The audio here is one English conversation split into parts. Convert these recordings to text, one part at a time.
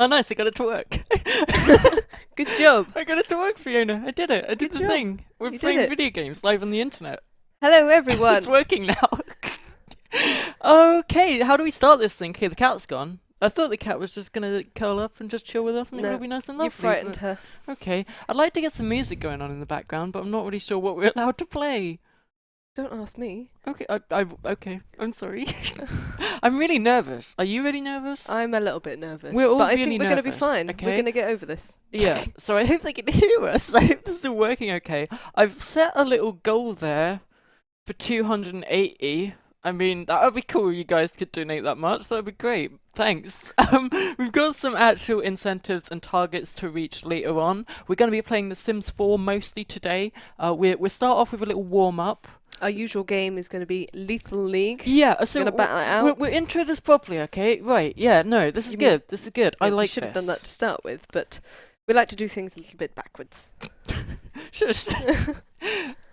Oh, nice, I got it to work. Good job. I got it to work, Fiona. I did it. I did Good the job. thing. We're You playing did it. video games live on the internet. Hello, everyone. It's working now. Okay, how do we start this thing? Okay, the cat's gone. I thought the cat was just going to curl up and just chill with us and it No, would be nice and lovely. You frightened her. Okay, I'd like to get some music going on in the background, but I'm not really sure what we're allowed to play. Don't ask me. Okay, okay, I'm sorry. I'm really nervous. Are you really nervous? I'm a little bit nervous. We're all but I really think we're going to be nervous, fine. okay? We're going to get over this. Yeah, so I hope they can hear us. I hope this is all working okay. I've set a little goal there for 280. I mean, that would be cool. You guys could donate that much. That would be great. Thanks. We've got some actual incentives and targets to reach later on. We're going to be playing The Sims 4 mostly today. We'll start off with a little warm-up. Our usual game is going to be Lethal League. Yeah, so Gonna battle it out. we'll intro this properly, okay? Right, yeah, no, this is good. This is good. I like We should this. have done that to start with, but we like to do things a little bit backwards. Shush.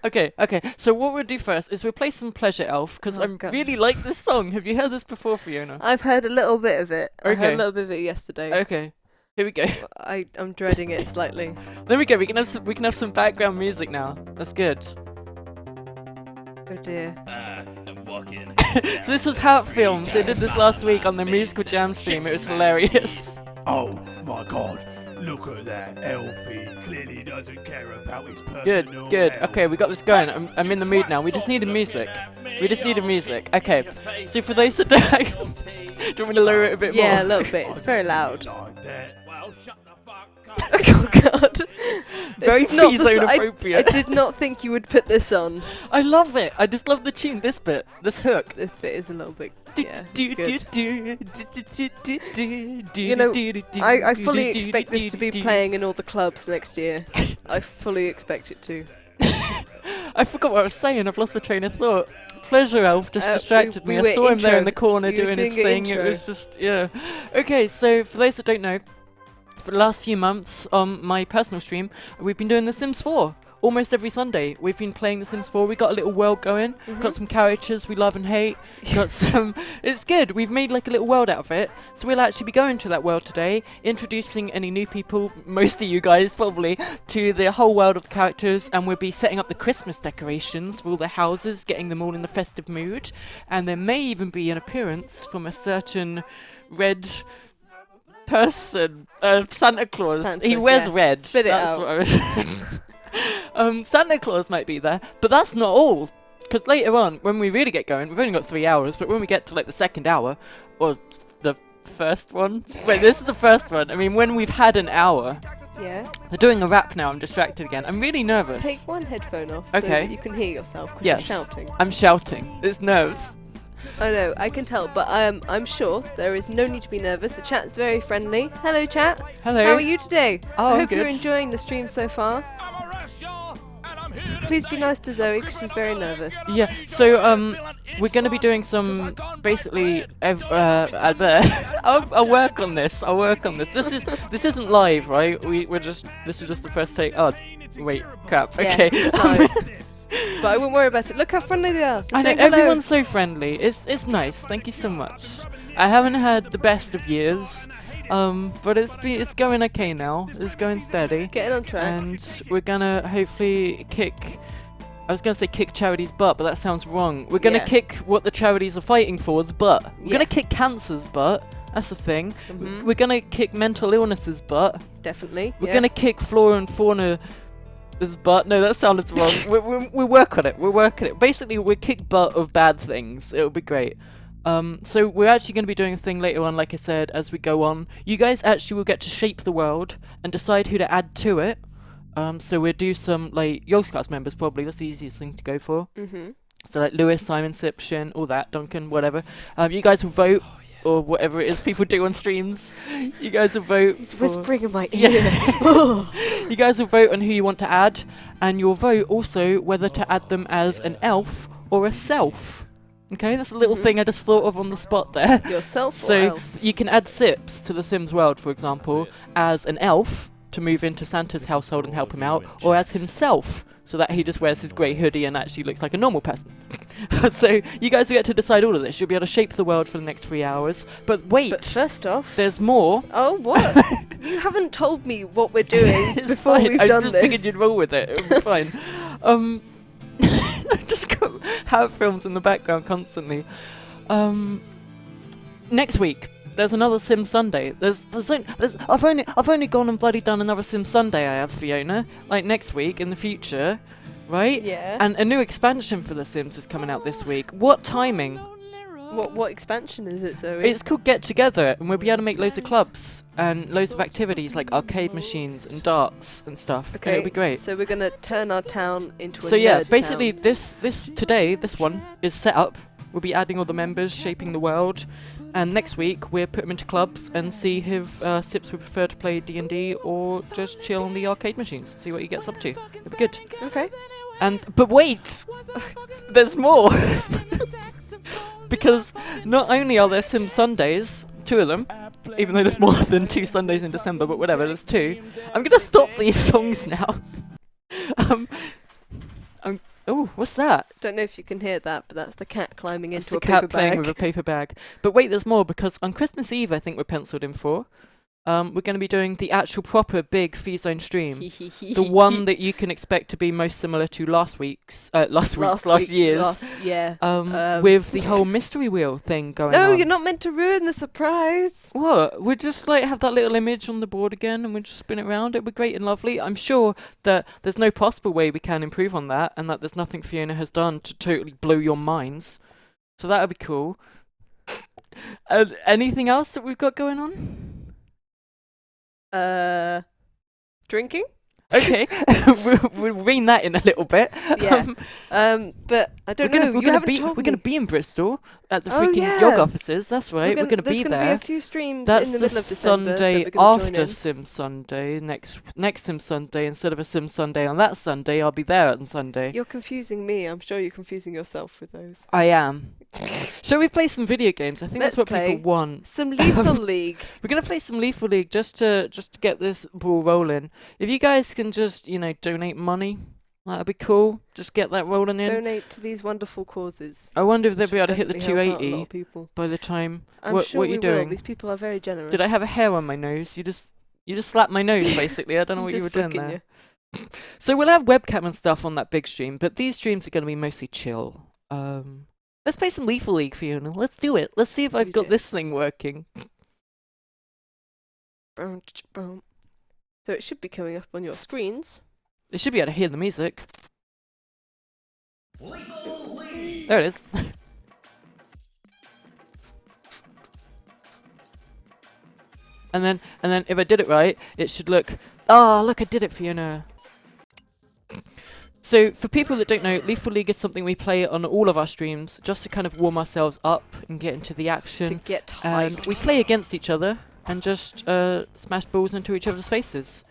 Okay, so what we'll do first is we'll play some Pleasure Elf, because Oh, I God. really like this song. Have you heard this before, Fiona? I've heard a little bit of it. I heard Okay. a little bit of it yesterday. Okay, here we go. I'm dreading it slightly. There we go. We can have some background music now. That's good. Oh dear. So this was how it filmed. They did this last week on the musical jam stream. It was hilarious. Oh my god, look at that Elfie. Clearly doesn't care about his personal Good. health. Okay, we got this going. I'm in the mood now. We just needed music. Okay, so for those that don't... do you want me to lower it a bit more? Yeah, a little bit. It's very loud. Like that. Well, shut the fuck up. Oh god. Very This is not the FiZone I appropriate. did not think you would put this on. I love it. I just love the tune. This bit. This hook. This bit is a little bit. Yeah, Do, it's do, good. do, You know, do, I fully expect this to be playing in all the clubs next year. I fully expect it to. I forgot what I was saying. I've lost my train of thought. Pleasure Elf just distracted we me. I were saw him there in intro. the corner You were doing his doing your thing. It intro. was just, yeah. Okay, so for those that don't know, for the last few months on my personal stream, we've been doing The Sims 4. Almost every Sunday, we've been playing The Sims 4. We got a little world going. Got some characters we love and hate. Got some. It's good. We've made like a little world out of it. So we'll actually be going to that world today, introducing any new people, most of you guys probably, to the whole world of characters, and we'll be setting up the Christmas decorations for all the houses, getting them all in the festive mood, and there may even be an appearance from a certain red person, Santa Claus. Santa, he wears yeah. red. Spit it That's out. what I was Santa Claus might be there, but that's not all. Because later on, when we really get going, we've only got 3 hours, but when we get to like the second hour, or the first one, wait, this is the first one. I mean, when we've had an hour, Yeah. they're doing a rap now. I'm distracted again. I'm really nervous. Take one headphone off Okay. so that you can hear yourself because Yes. you're shouting. I'm shouting. It's nerves. I know, I can tell, but I'm sure there is no need to be nervous. The chat's very friendly. Hello, chat. Hello. How are you today? Oh, I I'm hope you're good. enjoying the stream so far. I'm a rush, y'all, and I'm here to Please be stay. nice to Zoe because she's very nervous. Yeah. So we're gonna be doing some basically. I'll work on this. I'll work on this. This isn't live, right? This was just the first take. Oh, wait, crap. Yeah, Okay. it's live. But I won't worry about it. Look how friendly they are. I know Saying hello. everyone's so friendly. It's nice. Thank you so much. I haven't had the best of years, but it's going okay now. It's going steady, Getting on track. and we're gonna hopefully kick. I was gonna say kick charities' butt, but that sounds wrong. We're gonna Yeah. kick what the charities are fighting for's butt. We're Yeah. gonna kick cancer's butt. That's the thing. Mhm. We're gonna kick mental illnesses' butt. Definitely. We're yeah. gonna kick flora and fauna. Butt. No, that sounded wrong. we work on it. We're working it. Basically, we kick butt of bad things. It'll be great. So we're actually going to be doing a thing later on, like I said, as we go on. You guys actually will get to shape the world and decide who to add to it. So we'll do some, like, Yogscast members probably. That's the easiest thing to go for. Mhm. So, like, Lewis, Simon, Sipshin, all that, Duncan, whatever. You guys will vote, or whatever it is people do on streams. You guys will vote. He's for- whispering in my ear. Yeah. You guys will vote on who you want to add, and you'll vote also whether to add them as an elf or a self. Okay, that's a little Mhm. thing I just thought of on the spot there. Yourself or So elf? you can add Sips to the Sims world, for example, as an elf, to move into Santa's household and help him out, or as himself, so that he just wears his grey hoodie and actually looks like a normal person. So you guys will get to decide all of this. You'll be able to shape the world for the next 3 hours. But wait, But first off, there's more. oh what? You haven't told me what we're doing It's before fine. we've I done just this. figured you'd roll with it. It'll be fine. I just got have films in the background constantly. Next week, there's another Sim Sunday. I've only gone and bloody done another Sim Sunday. I have, Fiona. Like next week in the future, right? Yeah. And a new expansion for The Sims is coming out this week. What timing? What expansion is it, Zoe? It's called Get Together, and we'll be able to make loads of clubs and loads of activities like arcade machines and darts and stuff. And it'll be great. So we're gonna turn our town into a So yeah, nerd basically town. this one is set up. We'll be adding all the members, shaping the world, and next week we'll put them into clubs and see if Sips would prefer to play D&D or just chill on the arcade machines. See what he gets up to. It'll be good. Okay. But wait, there's more. Because not only are there Sim Sundays, 2 of them, even though there's more than 2 Sundays in December, but whatever, there's 2. I'm gonna stop these songs now. Oh, what's that? Don't know if you can hear that, but that's the cat climbing It's into the a cat paper playing bag. with a paper bag. But wait, there's more, because on Christmas Eve, I think we're penciled in for. We're going to be doing the actual proper big FiZone stream. The one that you can expect to be most similar to last year's, yeah. with the whole mystery wheel thing going on. No, you're not meant to ruin the surprise. What? We'll just like have that little image on the board again and we'll just spin it around. It'll be great and lovely. I'm sure that there's no possible way we can improve on that and that there's nothing Fiona has done to totally blow your minds. So that'll be cool. Anything else that we've got going on? Drinking? Okay, we'll rein that in a little bit. Yeah. But I don't know. You haven't told We're me. going to be in Bristol at the Oh, freaking yeah. Yog offices. That's right. We're going to be There's gonna there. be a few streams That's in the the middle of December Sunday that we're gonna join after in. Sim Sunday. Next Sim Sunday. Instead of a Sim Sunday on that Sunday, I'll be there on Sunday. You're confusing me. I'm sure you're confusing yourself with those. I am. Shall we play some video games? I think Let's that's what play. people want. Some Lethal League. We're gonna play some Lethal League just to get this ball rolling. If you guys can just donate money, that'd be cool. Just get that rolling in. Donate to these wonderful causes. I wonder if they'll be able to Which hit the definitely help out a lot 280 of people. by the time. I'm what sure are you we doing? will. These people are very generous. Did I have a hair on my nose? You just slapped my nose basically. I don't know what you Just were doing flicking there. So we'll have webcam and stuff on that big stream, but these streams are going to be mostly chill. Let's play some Lethal League, Fiona. Let's do it. Let's see if I've got this thing working. So it should be coming up on your screens. They should be able to hear the music. There it is. and then if I did it right, it should look. Oh, look! I did it, Fiona. So, for people that don't know, Lethal League is something we play on all of our streams just to kind of warm ourselves up and get into the action. To get And hyped. we play against each other and just smash balls into each other's faces.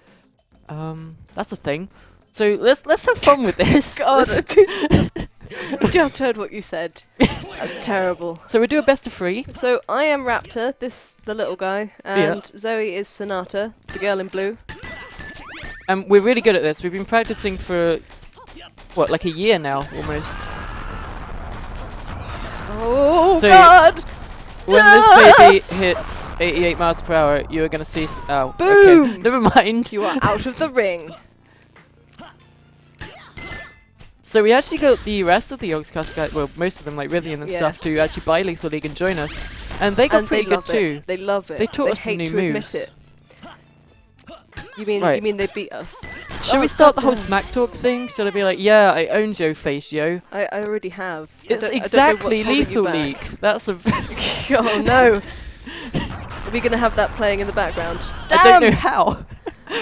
That's a thing. So let's have fun with this. God, I just heard what you said. That's terrible. So we do a best of 3. So I am Raptor, the little guy, and Zoe is Sonata, the girl in blue. And we're really good at this. We've been practicing for like a year now, almost. Oh So- God! When this baby hits 88 miles per hour, you're gonna see. Oh, Boom! okay. Never mind. You are out of the ring. So we actually got the rest of the Yogscast guys, well, most of them, like Rivian and Yeah. stuff, to actually buy Lethal League and join us, and they got And pretty they good love too. it. They love it. They taught us some hate new to moves. admit it. You mean Right. you mean they beat us? Should Oh, we start the whole goddamn. smack talk thing? Should I be like, yeah, I owned your face, yo? I already have. It's I don't know exactly what's holding you Lethal back. League. That's a. Oh no! Are we gonna have that playing in the background? I don't know Damn! how.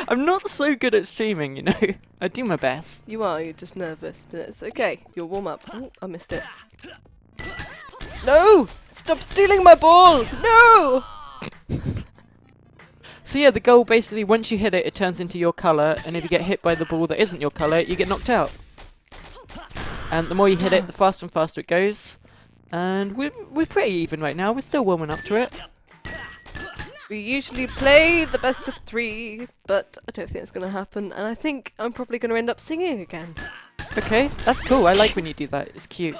I'm not so good at streaming, you know. I do my best. You are. You're just nervous, but it's okay. You'll warm up. Oh, I missed it. No! Stop stealing my ball! No! So yeah, the goal basically, once you hit it, it turns into your colour, and if you get hit by the ball that isn't your colour, you get knocked out. And the more you hit it, the faster and faster it goes. And we're pretty even right now. We're still warming up to it. We usually play the best of 3, but I don't think it's going to happen. And I think I'm probably going to end up singing again. Okay, that's cool. I like when you do that. It's cute.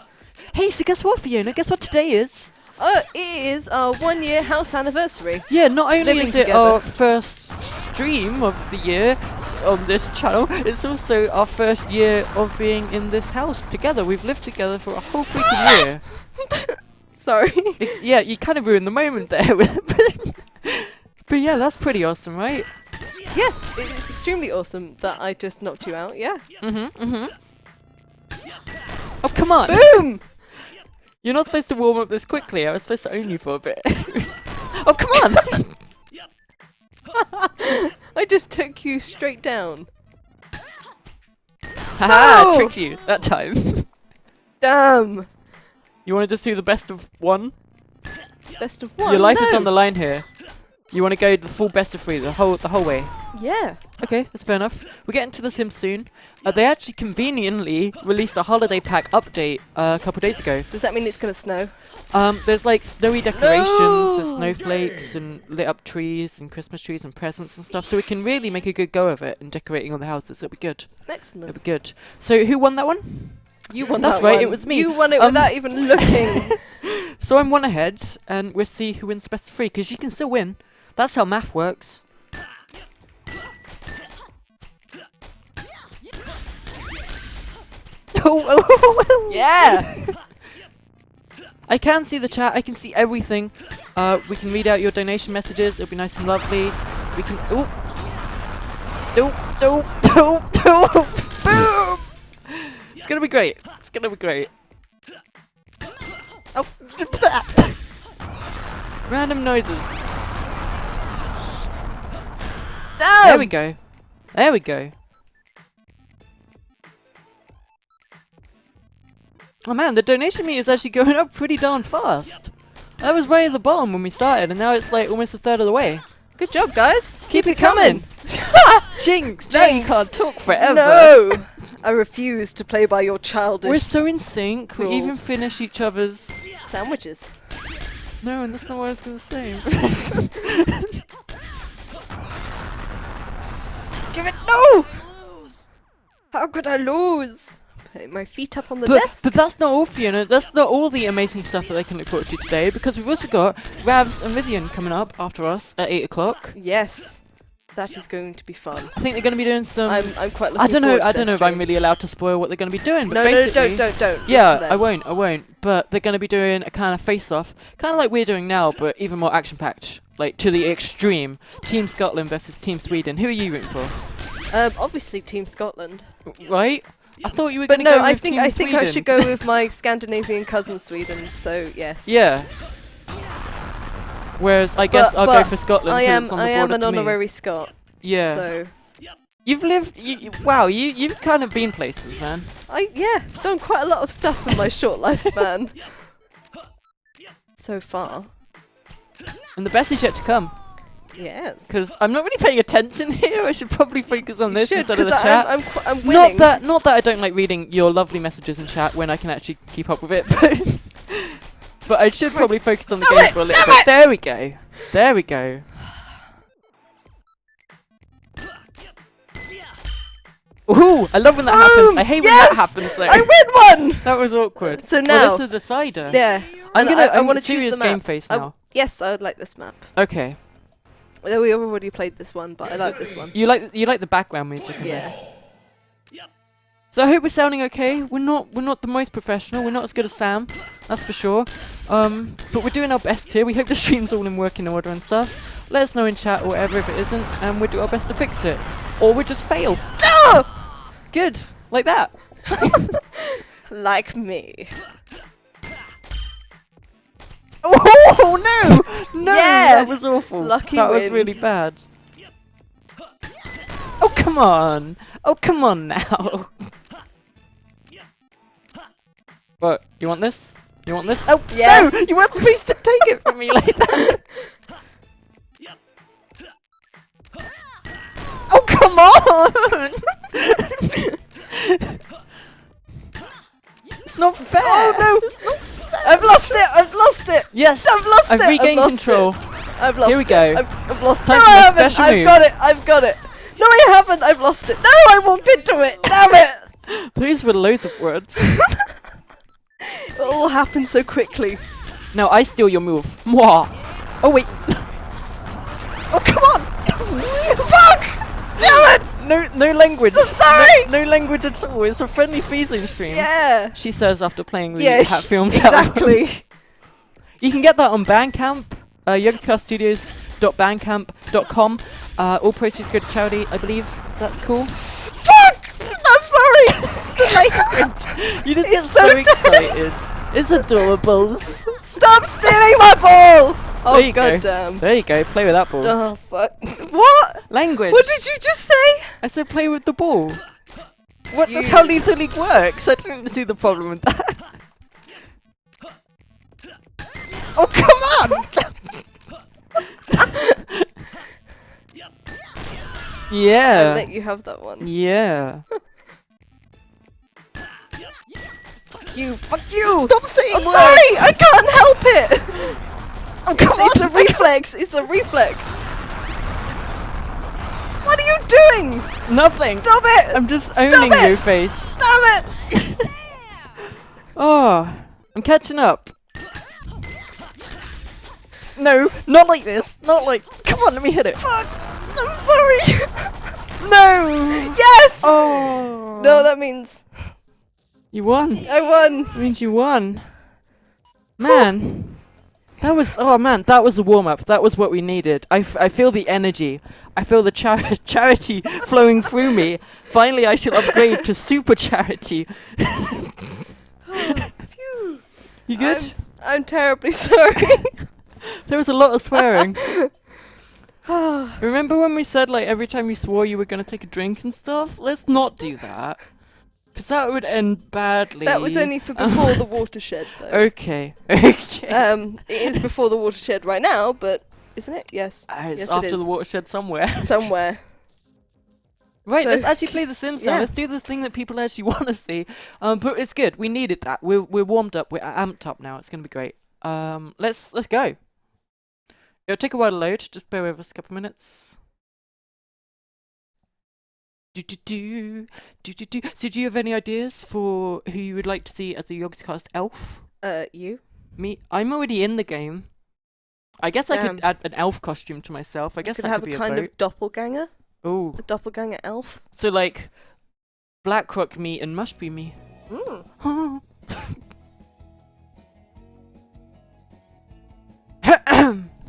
Hey, so guess what, Fiona? Guess what today is? Oh, it is our 1-year house anniversary. Yeah, not only Living is it together. our first stream of the year on this channel, it's also our first year of being in this house together. We've lived together for a whole freaking year. Sorry. Yeah, you kind of ruined the moment there. But yeah, that's pretty awesome, right? Yes, it's extremely awesome that I just knocked you out, yeah. Oh, come on! Boom! You're not supposed to warm up this quickly. I was supposed to own you for a bit. Oh, come on! I just took you straight down. Haha, No! tricked you that time. Damn! You want to just do the best of one? Best of 1? Your life is No. on the line here. You want to go the full best of 3 the whole way. Yeah. Okay, that's fair enough. We're getting to The Sims soon. They actually conveniently released a holiday pack update a couple days ago. Does that mean it's going to snow? There's like snowy decorations, No! and snowflakes, and lit up trees, and Christmas trees, and presents and stuff. So we can really make a good go of it and decorating on the houses. It'll be good. Excellent. It'll be good. So who won that one? You won That's that right, one. it was me. You won it Um, without even looking. So I'm 1 ahead, and we'll see who wins the best of 3, because you can still win. That's how math works. Oh, Yeah. I can see the chat. I can see everything. We can read out your donation messages. It'll be nice and lovely. We can. Oh. Nope. Nope. Nope. Nope. Boom. It's gonna be great. It's gonna be great. Oh. Random noises. Damn. There we go. There we go. Oh man, the donation meter is actually going up pretty darn fast. That was right at the bottom when we started, and now it's like almost a third of the way. Good job, guys. Keep it coming. Jinx, now you Jinx. can't talk forever. No. I refuse to play by your childish We're so in sync. We even rules. finish each other's. sandwiches. No, and that's not what I was gonna say. Give it no. How could I lose? Putting my feet up on the But desk. that's not all, Fiona. That's not all the amazing stuff that they can look forward to today, because we've also got Ravs and Vivian coming up after us at 8 o'clock. Yes. That is going to be fun. I think they're going to be doing some. I'm quite looking I don't know. forward to I don't know their if I'm stream. really allowed to spoil what they're going to be doing. But No, basically, don't. Yeah, Look to I them. won't. I won't. But they're going to be doing a kind of face-off, kind of like we're doing now, but even more action-packed, like to the extreme. Team Scotland versus Team Sweden. Who are you rooting for? Obviously Team Scotland. Right? I thought you were But going to no, go I with think Team I think I Sweden. should go with my Scandinavian cousin Sweden. So yes. Yeah. Whereas I guess I'll go but for Scotland. I 'cause am it's on the I am border an to me. honorary Scot. Yeah. So You've lived. Wow. You've kind of been places, man. done quite a lot of stuff in my short lifespan. So far. And the best is yet to come. Yes. Because I'm not really paying attention here. I should probably focus on You this should, instead of the 'cause chat. I'm winning. Not that I don't like reading your lovely messages in chat when I can actually keep up with it, but I should probably focus on the game for a little bit. There we go. There we go. Ooh, I love when that happens. I hate when that happens though. I win one! That was awkward. So Well, now, this is a decider. yeah. I'm and gonna. I want to serious choose the game map. face I now. Yes, I would like this map. Okay. Well, we already played this one, but I like this one. You like the background music in Yeah. this. So I hope we're sounding okay. We're not the most professional. We're not as good as Sam, that's for sure. But we're doing our best here. We hope the stream's all in working order and stuff. Let us know in chat or whatever if it isn't, and we'll do our best to fix it. Or we'll just fail. Good, like that. Like me. Oh no! No, Yeah! that was awful. Lucky that was win. really bad. Oh come on! Oh come on now! What? You want this? You want this? Oh Yeah. no! You weren't supposed to take it from me like that. Oh come on! It's not fair. Oh no! It's not fair. I've lost it! I've lost it! Yes, I've lost I've it! regained lost control. it. I've lost it. Here we go. I've lost it. Time No, for I my haven't. special I've move. got it. I've got it. No, I haven't. I've lost it. No, I walked into it. Damn it. These were loads of words. It all happened so quickly. Now I steal your move. Mwah. Oh wait. Oh, come on. Fuck. Damn it. No language. I'm sorry. No language at all. It's a friendly FiZone stream. Yeah. She says after playing the Yeah, Hat Films album. exactly. You can get that on Bandcamp, yogscaststudios.bandcamp.com. All proceeds go to charity, I believe. So that's cool. Fuck. I'm sorry. The language. You just It's get so so excited. It's adorable. Stop stealing my ball. Oh, There you go. goddamn. There you go. Play with that ball. Oh, fuck. What? Language. What did you just say? I said play with the ball. What? That's You- how Lethal League works. I didn't see the problem with that. Oh, come on! I'll Yeah. let you have that one. Yeah. Fuck you. Fuck you. Stop saying I'm words. sorry. I can't help it. Oh, come It's a on. reflex. It's a reflex. What are you doing? Nothing. Stop it. I'm just Stop owning it. your face. Damn it. Oh, I'm catching up. No, not like this. Not like. Come on, let me hit it. Fuck. I'm sorry. No. Yes. Oh. No, that means You won. I won. That means you won. Man. That was, oh man, that was a warm-up. That was what we needed. I feel the energy. I feel the charity flowing through me. Finally, I shall upgrade to super charity. Phew. You good? I'm terribly sorry. There was a lot of swearing. Remember when we said, like, every time you swore you were going to take a drink and stuff? Let's not do that. Because that would end badly. That was only for before the watershed, though. Okay. Okay. It is before the watershed right now, but isn't it? Yes. It's yes, it after is. the watershed somewhere. Somewhere. Right, So- let's actually play The Sims now. Yeah. Let's do the thing that people actually want to see. But it's good. We needed that. We're warmed up. We're amped up now. It's gonna be great. Let's go. It'll take a while to load. Just bear with us a couple minutes. So do you have any ideas for who you would like to see as a Yogscast elf? You? Me? I'm already in the game. I guess I could Damn. add an elf costume to myself. I guess Could that have could be a kind vote. of doppelganger? Oh, A doppelganger elf? so like Blackrock me and Must Be Me. Mm.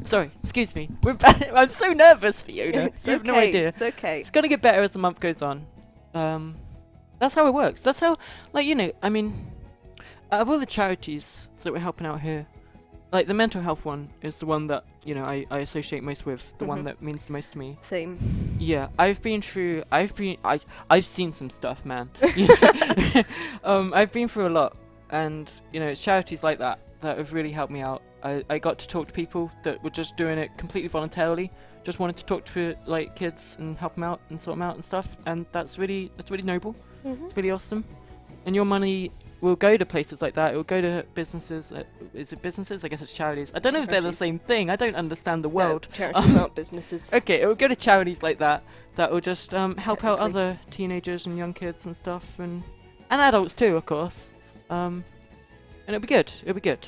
Sorry, excuse me. I'm so nervous, Fiona. It's You have okay. no idea. It's okay. It's gonna get better as the month goes on. That's how it works. That's how, like, you know, I mean, out of all the charities that we're helping out here, like the mental health one is the one that, you know, I associate most with, the one Mhm. that means the most to me. Same. Yeah, I've seen some stuff, man. I've been through a lot, and you know, it's charities like that that have really helped me out. I got to talk to people that were just doing it completely voluntarily, just wanted to talk to like kids and help them out and sort them out and stuff, and that's really noble. Mm-hmm. It's really awesome. And your money will go to places like that. It will go to businesses. Is it businesses? I guess it's charities. I don't know if they're the Charities. same thing. I don't understand the world. No, charities aren't businesses. Okay, it will go to charities like that that will just help out Technically. other teenagers and young kids and stuff, and adults too, of course. And it'll be good. It'll be good.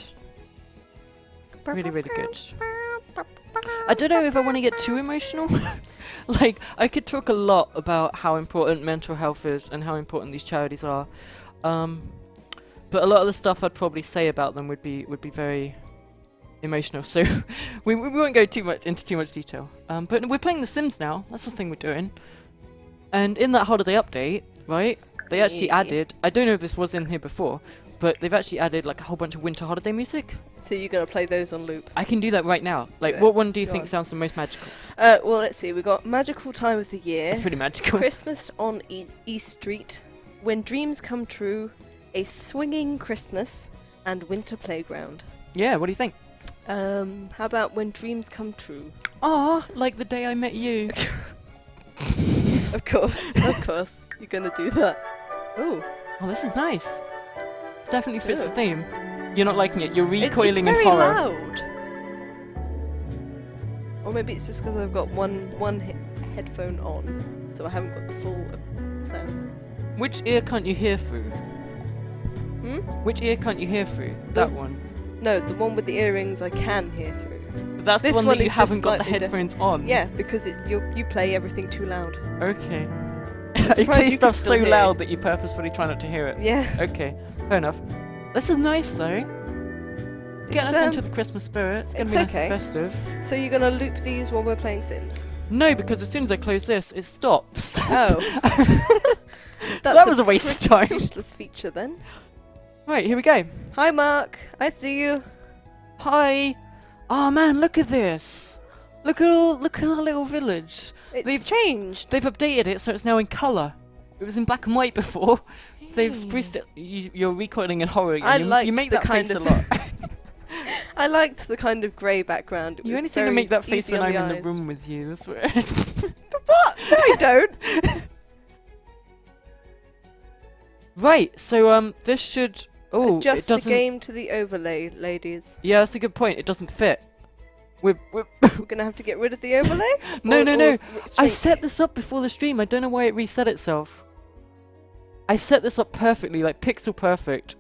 Really, really good. I don't know if I want to get too emotional. Like, I could talk a lot about how important mental health is and how important these charities are. But a lot of the stuff I'd probably say about them would be very emotional. So we won't go into too much detail. But we're playing The Sims now. That's the thing we're doing. And in that holiday update, right? They actually Yeah. added. I don't know if this was in here before, but they've actually added like a whole bunch of winter holiday music. So you're going to play those on loop? I can do that right now. Like, Good. what one do you Go think on. sounds the most magical? Well, let's see. We've got Magical Time of the Year, That's pretty magical. Christmas on East Street, When Dreams Come True, A Swinging Christmas, and Winter Playground. Yeah, what do you think? How about When Dreams Come True? Oh, like the day I met you. Of course. You're going to do that. Ooh. Oh, this is nice. It definitely fits the Good. theme. You're not liking it. You're It's recoiling very in horror. loud. Or maybe it's just because I've got one headphone on, so I haven't got the full sound. Which ear can't you hear through? Which ear can't you hear through? That one. No, the one with the earrings I can hear through. But that's This the one one that you is just haven't got the slightly headphones on. Yeah, because you play everything too loud. Okay. I'm You surprised play you stuff can still so hear loud it. that you purposefully try not to hear it. Yeah. Okay, fair enough. This is nice though. It's getting us into the Christmas spirit. It's gonna be nice okay. and festive. So you're gonna loop these while we're playing Sims? No, because as soon as I close this, it stops. Oh. That was a waste of time. Useless feature then. Right, here we go. Hi Mark, I see you. Hi. Oh man, look at this. Look at our little village. It's changed. They've updated it so it's now in colour. It was in black and white before. They've spruced it. You're recoiling in horror. I you liked make the that kind face of a lot. I liked the kind of grey background. It You was only seem to very make that face easy when on I'm the in the eyes. room with you. That's weird. What? No, I don't. Right. So this should. Oh, Adjust it the doesn't. game to the overlay, ladies. Yeah, that's a good point. It doesn't fit. We're We're gonna have to get rid of the overlay. no. I shrink? set this up before the stream. I don't know why it reset itself. I set this up perfectly, like pixel perfect.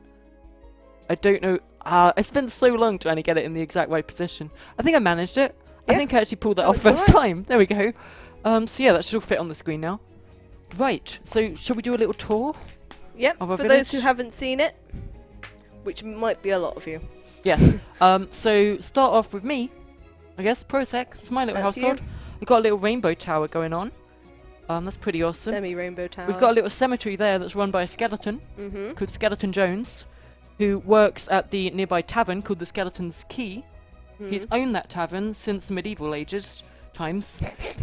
I don't know. I spent so long trying to get it in the exact right position. I think I managed it. I Yeah. think I actually pulled that That off looks first alright. time. There we go. So yeah, that should all fit on the screen now. Right. So shall we do a little tour? Yep. Of our For those who village? haven't seen it, which might be a lot of you. Yes. So start off with me. I guess Prosec. It's my little That's you. household. We've got a little rainbow tower going on. That's pretty awesome. Semi-rainbow tower. We've got a little cemetery there that's run by a skeleton Mm-hmm. called Skeleton Jones, who works at the nearby tavern called the Skeleton's Key. He's owned that tavern since the medieval ages times,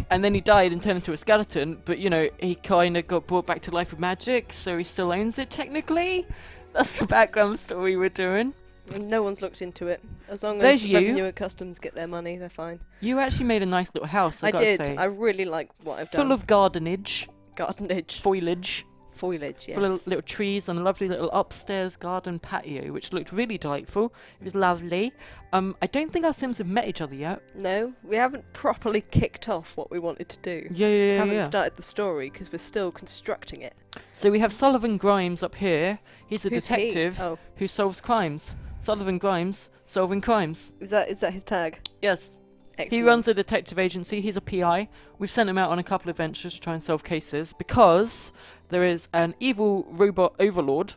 and then he died and turned into a skeleton. But you know, he kind of got brought back to life with magic, so he still owns it technically. That's the background story we're doing. And no one's looked into it. As long There's as you. Revenue and Customs get their money, they're fine. You actually made a nice little house. I I gotta did. say. I really like what I've done. Full of gardenage, gardenage, foliage. foliage. Yes. Full of little trees and a lovely little upstairs garden patio, which looked really delightful. It was lovely. I don't think our Sims have met each other yet. No, we haven't properly kicked off what we wanted to do. Yeah. Haven't started the story because we're still constructing it. So we have Sullivan Grimes up here. He's a Who's he? detective Oh, who solves crimes. Sullivan Grimes, solving crimes. is that his tag? Yes. Excellent. He runs a detective agency. He's a PI. We've sent him out on a couple of ventures to try and solve cases because there is an evil robot overlord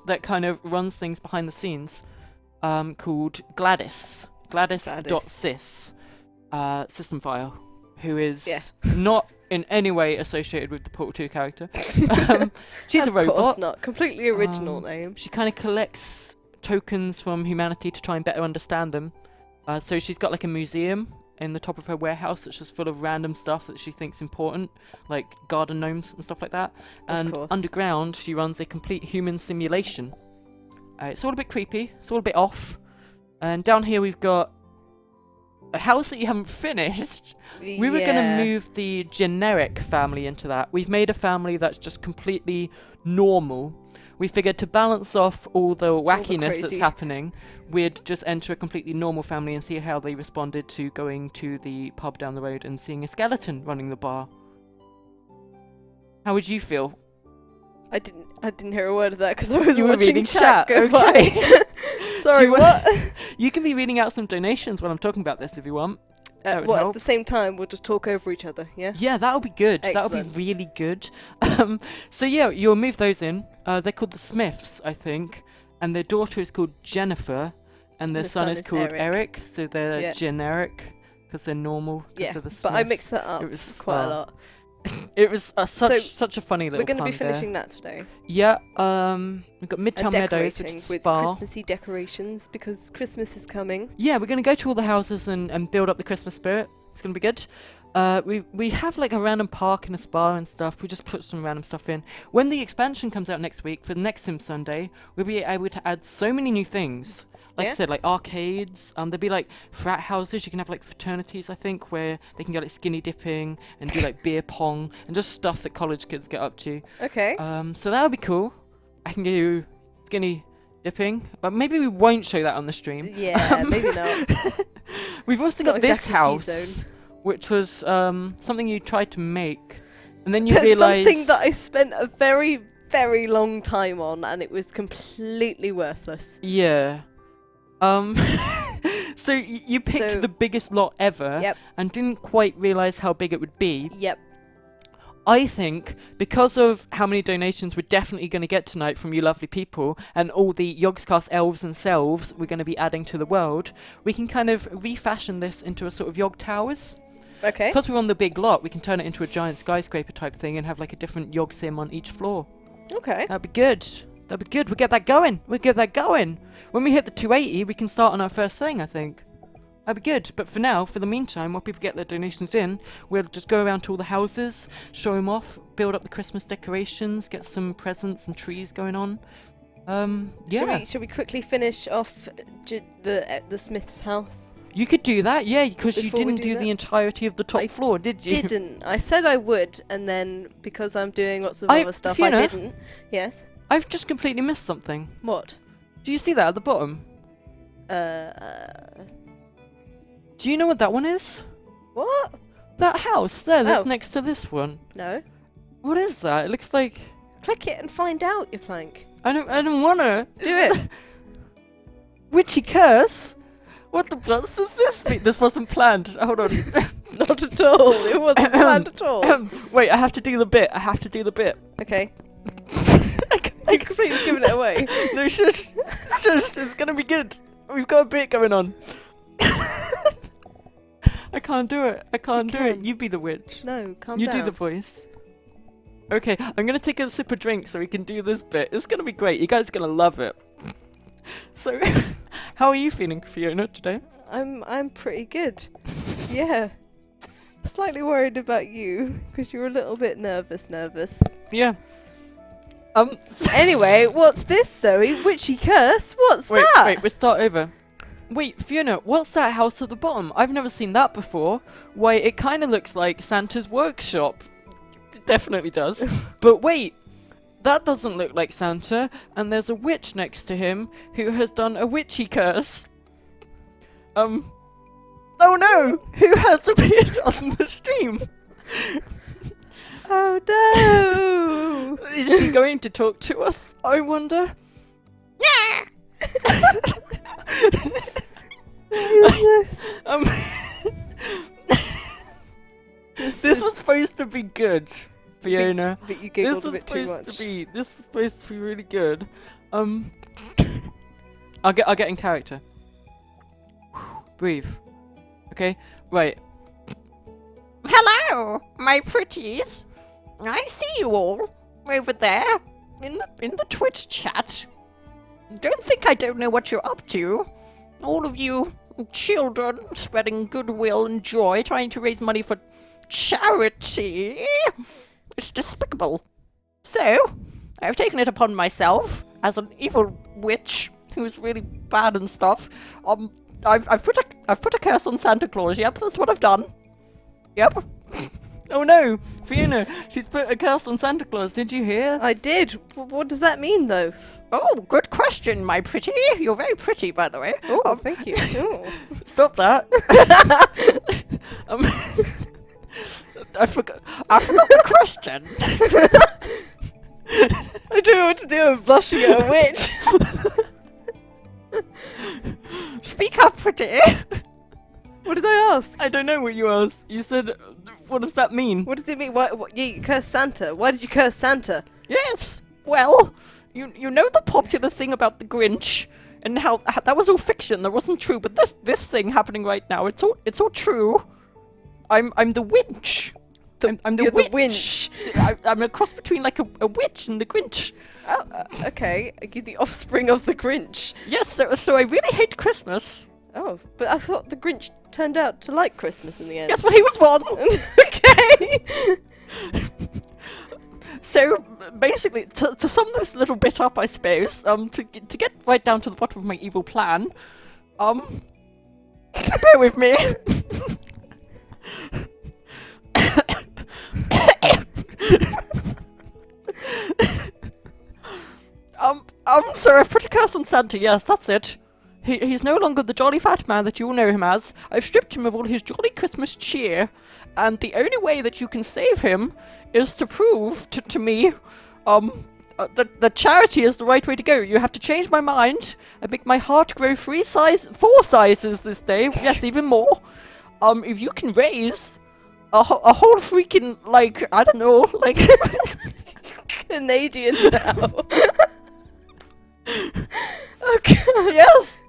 that kind of runs things behind the scenes called Gladys. Gladys.sys system file, who is not in any way associated with the Portal 2 character. She's a Of robot. course not. Completely original name. She kind of collects tokens from humanity to try and better understand them. So she's got like a museum in the top of her warehouse that's just full of random stuff that she thinks important, like garden gnomes and stuff like that. And course. underground, she runs a complete human simulation. It's all a bit creepy. It's all a bit off. And down here we've got a house that you haven't finished. We were going to move the generic family into that. We've made a family that's just completely normal. We figured to balance off all the wackiness that's crazy. happening, we'd just enter a completely normal family and see how they responded to going to the pub down the road and seeing a skeleton running the bar. How would you feel? I didn't hear a word of that because I was You were watching reading chat go okay. by. Sorry, Do you what? You can be reading out some donations while I'm talking about this if you want. That would What, at help. the same time, we'll just talk over each other, yeah? Yeah, that'll be good. That'll Excellent. be really good. So yeah, you'll move those in. They're called the Smiths, I think, and their daughter is called Jennifer, and their The son is called Eric. Eric. So they're Yeah. generic because they're normal. 'cause Yeah, they're the Smiths. but I mixed that up It was quite a lot. It was So such a funny little. We're going to be pun there. finishing that today. Yeah. We've got Midtown And Meadows, which decorating is with far. Christmassy decorations because Christmas is coming. Yeah, we're going to go to all the houses and build up the Christmas spirit. It's going to be good. We have like a random park and a spa and stuff. We just put some random stuff in. When the expansion comes out next week for the next Sim Sunday, we'll be able to add so many new things. Like I Yeah. said, like arcades. There'll be like frat houses. You can have like fraternities, I think, where they can go like skinny dipping and do like beer pong and just stuff that college kids get up to. Okay. So that'll be cool. I can go skinny dipping. But maybe we won't show that on the stream. Yeah, maybe not. We've also Not got this exactly house, FiZone. which was something you tried to make, and then you That's realised something that I spent a very, very long time on, and it was completely worthless. Yeah. So you picked So- the biggest lot ever, Yep. and didn't quite realise how big it would be. Yep. I think because of how many donations we're definitely going to get tonight from you lovely people, and all the Yogscast elves and selves we're going to be adding to the world, we can kind of refashion this into a sort of Yog Towers. Okay. Because we're on the big lot, we can turn it into a giant skyscraper type thing and have like a different Yog sim on each floor. Okay. That'd be good. That'd be good. We'll get that going. We'll get that going. When we hit the 280, we can start on our first thing, I think. That'd be good. But for now, for the meantime, while people get their donations in, we'll just go around to all the houses, show them off, build up the Christmas decorations, get some presents and trees going on. Yeah. Should we quickly finish off the Smith's house? You could do that, yeah, because you Before we didn't do do that? the entirety of the top I floor, did you? Didn't. I said I would, and then because I'm doing lots of I- other stuff, Fiona? I didn't. Yes. I've just completely missed something. What? Do you see that at the bottom? Do you know what that one is? What? That house there that's Oh. next to this one. No. What is that? It looks like... Click it and find out, you plank. I don't wanna. Do it. Witchy curse? What the blast does this mean? This wasn't planned. Hold on. Not at all. It wasn't planned at all. Wait, I have to do the bit. Okay. I completely given it away. No, shush. Shush. It's gonna be good. We've got a bit going on. I can't do it. I can't do it. can. You be the witch. No, calm You down. do the voice. Okay, I'm gonna take a sip of drink so we can do this bit. It's gonna be great. You guys are gonna love it. So, how are you feeling, Fiona, today? I'm pretty good. Yeah. Slightly worried about you because you're a little bit nervous. Yeah. Anyway, what's this, Zoe? Witchy curse? What's Wait, that? wait, we'll start over. Wait, Fiona, what's that house at the bottom? I've never seen that before. Why, it kind of looks like Santa's workshop. It definitely does. But wait, that doesn't look like Santa, and there's a witch next to him who has done a witchy curse. Oh no! Who has appeared on the stream? Oh no! Is she going to talk to us, I wonder? This was supposed to be good, Fiona. But you giggled This a was bit too supposed much. to be. This is supposed to be really good. I'll get in character. Breathe. Okay. Right. Hello, my pretties. I see you all over there in the Twitch chat. Don't think I don't know what you're up to. All of you children spreading goodwill and joy, trying to raise money for charity. It's despicable. So, I've taken it upon myself as an evil witch who's really bad and stuff. I've put a curse on Santa Claus. Yep, that's what I've done. Yep. Oh no, Fiona, she's put a curse on Santa Claus. Did you hear? I did. What does that mean, though? Oh, good question, my pretty. You're very pretty, by the way. Oh, thank you. Oh. Stop that. I forgot the question. I don't know what to do. I'm blushing at a witch. Speak up, pretty. What did I ask? I don't know what you asked. You said, what does that mean? What does it mean? What, you cursed Santa. Why did you curse Santa? Yes. Well, you know the popular thing about the Grinch and how that was all fiction. That wasn't true. But this thing happening right now, it's all true. I'm the winch. I'm the You're witch. the winch. I'm a cross between like a witch and the Grinch. Oh, okay. You're the offspring of the Grinch. Yes. So I really hate Christmas. Oh, but I thought the Grinch turned out to like Christmas in the end. Yes, but he was one. Okay. So basically, to sum this little bit up, I suppose, to get right down to the bottom of my evil plan, bear with me. Sir, I've put a curse on Santa, yes, that's it. He's no longer the jolly fat man that you all know him as. I've stripped him of all his jolly Christmas cheer, and the only way that you can save him is to prove to me, that charity is the right way to go. You have to change my mind and make my heart grow 4 sizes this day, yes, even more. If you can raise a whole freaking, like, I don't know, like... Canadian now. Okay. Yes!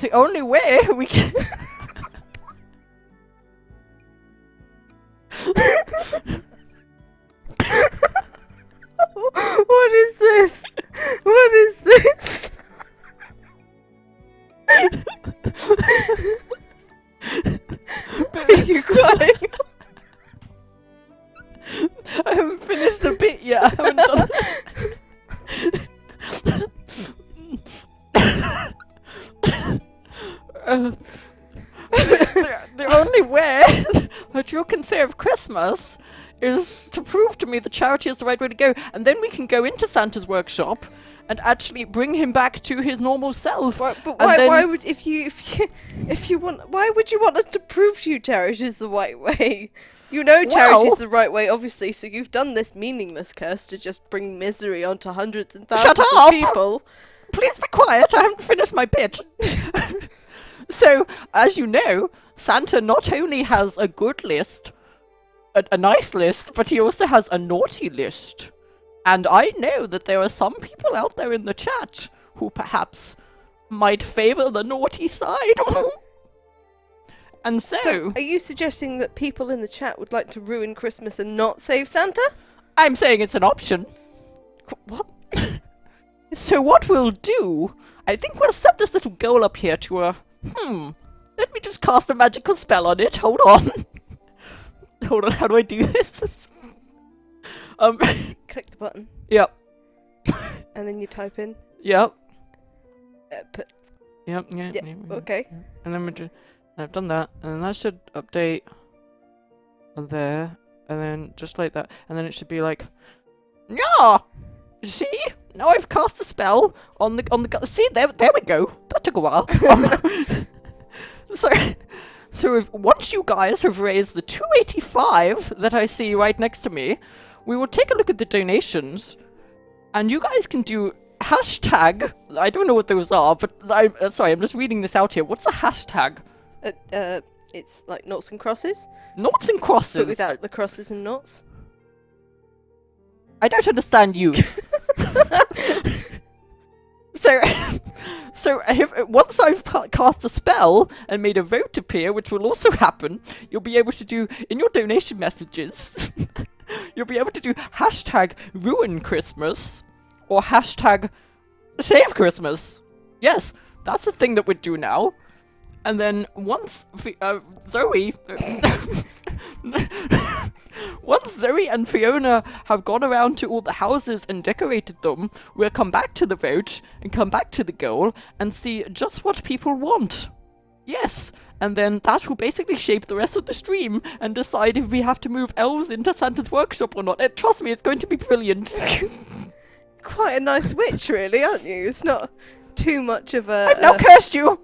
The only way we can... What is this? What is this? Are you crying? I haven't finished the bit yet. I haven't done the only way that you can save Christmas is to prove to me that charity is the right way to go, and then we can go into Santa's workshop and actually bring him back to his normal self. But why would if you want, why would you want us to prove to you charity is the right way? You know charity is the right way, obviously, so you've done this meaningless curse to just bring misery onto hundreds and thousands of people. Please be quiet, I haven't finished my bit. So, as you know, Santa not only has a good list, a nice list, but he also has a naughty list. And I know that there are some people out there in the chat who perhaps might favour the naughty side. And So, are you suggesting that people in the chat would like to ruin Christmas and not save Santa? I'm saying it's an option. What? So what we'll do, I think we'll set this little goal up here to a... Let me just cast a magical spell on it. Hold on. Hold on, how do I do this? Click the button. Yep. And then you type in. Yep. Yeah, okay. And then I've done that, and then that should update on there, and then just like that, and then it should be like, yeah. See? Now I've cast a spell on the. See, there we go. That took a while. So once you guys have raised the 285 that I see right next to me, we will take a look at the donations, and you guys can do hashtag. I don't know what those are, but sorry, I'm just reading this out here. What's a hashtag? It's like noughts and crosses. Noughts and crosses. But without the crosses and noughts. I don't understand you. So once I've cast a spell and made a vote appear, which will also happen, you'll be able to do, in your donation messages, you'll be able to do hashtag ruin Christmas or hashtag save Christmas. Yes, that's the thing that we'd do now. And then once Zoe... Once Zoe and Fiona have gone around to all the houses and decorated them, we'll come back to the vote and come back to the goal and see just what people want. Yes, and then that will basically shape the rest of the stream and decide if we have to move elves into Santa's workshop or not. Trust me, it's going to be brilliant. Quite a nice witch, really, aren't you? It's not too much of a... I've now cursed you!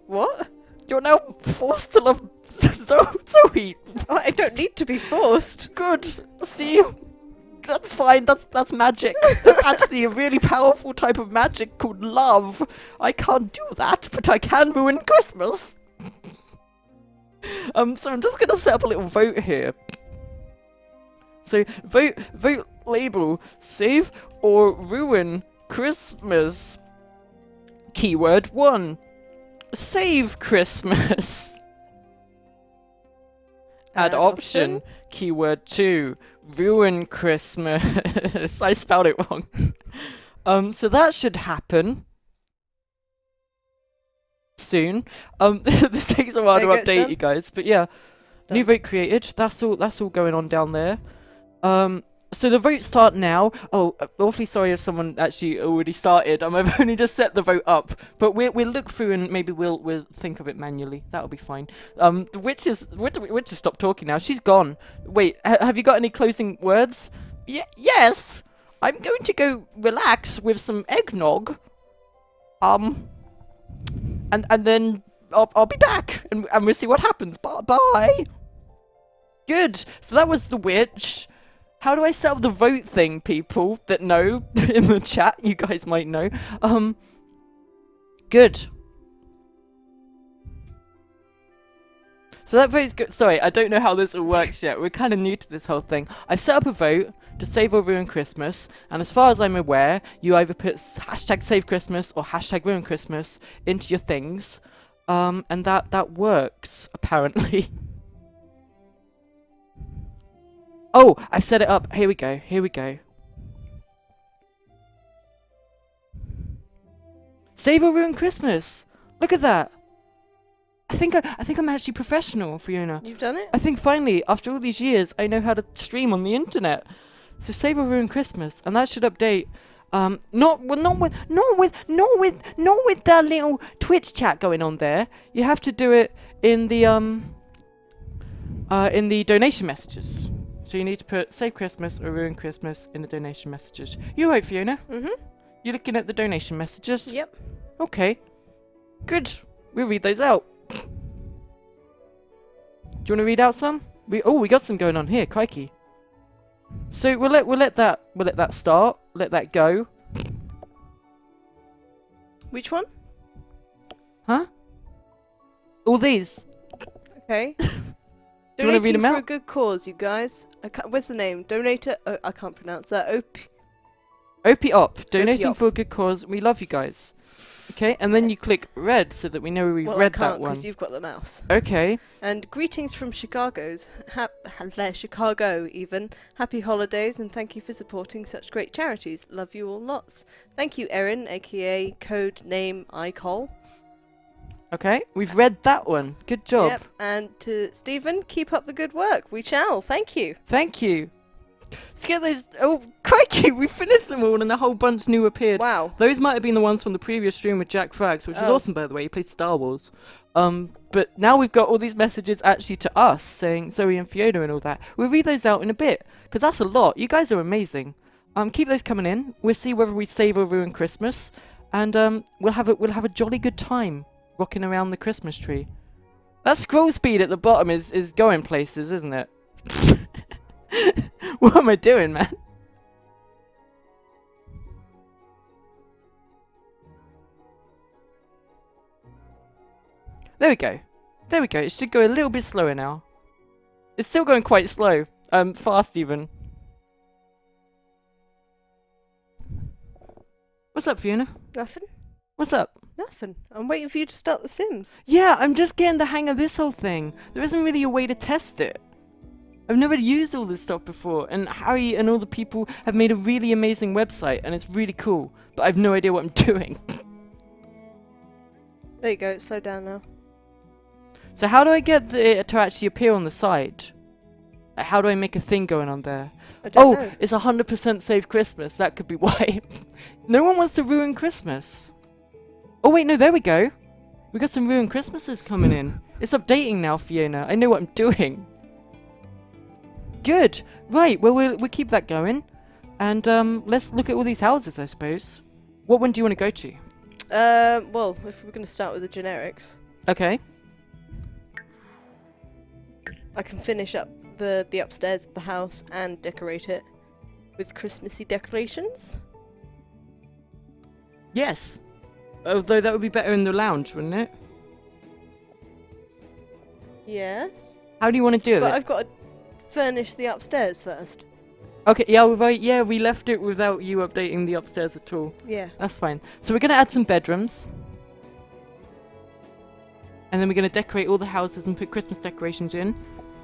What? You're now forced to love Zoe. I don't need to be forced. Good. See? That's fine. That's magic. That's actually a really powerful type of magic called love. I can't do that, but I can ruin Christmas. So I'm just gonna set up a little vote here. So vote label save or ruin Christmas. Keyword 1. Save Christmas. Add option. Keyword 2. Ruin Christmas. I spelled it wrong. So that should happen soon. This takes a while to update you guys, but yeah. Done. New vote created. That's all going on down there. So the votes start now. Oh, awfully sorry if someone actually already started. I've only just set the vote up, but we'll look through and maybe we'll think of it manually. That'll be fine. The witch has stopped talking now. She's gone. Wait, have you got any closing words? Yes. I'm going to go relax with some eggnog. And then I'll be back and we'll see what happens. Bye. Good. So that was the witch. How do I set up the vote thing, people that know in the chat? You guys might know. Good. So that vote's good. Sorry, I don't know how this all works yet. We're kind of new to this whole thing. I've set up a vote to save or ruin Christmas, and as far as I'm aware, you either put hashtag save Christmas or hashtag ruin Christmas into your things, and that works apparently. Oh, I've set it up. Here we go. Save or ruin Christmas. Look at that. I think I'm actually professional, Fiona. You've done it? I think finally, after all these years, I know how to stream on the internet. So save or ruin Christmas, and that should update. Not with that little Twitch chat going on there. You have to do it in the donation messages. So you need to put save Christmas or ruin Christmas in the donation messages. You're right, Fiona. You're looking at the donation messages. Yep. Okay. Good. We'll read those out. Do you want to read out some? We got some going on here, crikey. So we'll let that start. Let that go. Which one? Huh? All these. Okay. Do you want to read them for a out? good cause, you guys. Where's the name? Donator. Oh, I can't pronounce that. OP donating Op. for a good cause. We love you guys. Okay, and then you click red so that we know we've Well, read I can't that one. because you've got the mouse. Okay. And greetings from Chicago even. Happy holidays and thank you for supporting such great charities. Love you all lots. Thank you, Erin, aka code name ICOL. Okay, we've read that one. Good job. Yep. And to Stephen, keep up the good work. We shall. Thank you. Thank you. Let's get those. Oh, crikey, we finished them all and a whole bunch new appeared. Wow. Those might have been the ones from the previous stream with Jack Frags, which was awesome, by the way. He played Star Wars. But now we've got all these messages actually to us saying Zoe and Fiona and all that. We'll read those out in a bit because that's a lot. You guys are amazing. Keep those coming in. We'll see whether we save or ruin Christmas, and we'll have a jolly good time rocking around the Christmas tree. That scroll speed at the bottom is going places, isn't it? What am I doing, man? There we go. There we go. It should go a little bit slower now. It's still going quite slow. Fast even. What's up, Fiona? Nothing? What's up? Nothing. I'm waiting for you to start The Sims. Yeah, I'm just getting the hang of this whole thing. There isn't really a way to test it. I've never used all this stuff before, and Harry and all the people have made a really amazing website, and it's really cool, but I have no idea what I'm doing. There you go. It's slowed down now. So how do I get it to actually appear on the side? Like, how do I make a thing going on there? I don't know. It's 100% save Christmas. That could be why. No one wants to ruin Christmas. Oh wait, no, there we go. We got some ruined Christmases coming in. It's updating now, Fiona. I know what I'm doing. Good. Right, well, we'll keep that going. And let's look at all these houses, I suppose. What one do you want to go to? Well, if we're going to start with the generics, Okay. I can finish up the upstairs of the house and decorate it with Christmassy decorations. Yes. Although that would be better in the lounge, wouldn't it? Yes. How do you want to do it? But I've got to furnish the upstairs first. Okay, yeah, we left it without you updating the upstairs at all. Yeah. That's fine. So we're going to add some bedrooms. And then we're going to decorate all the houses and put Christmas decorations in.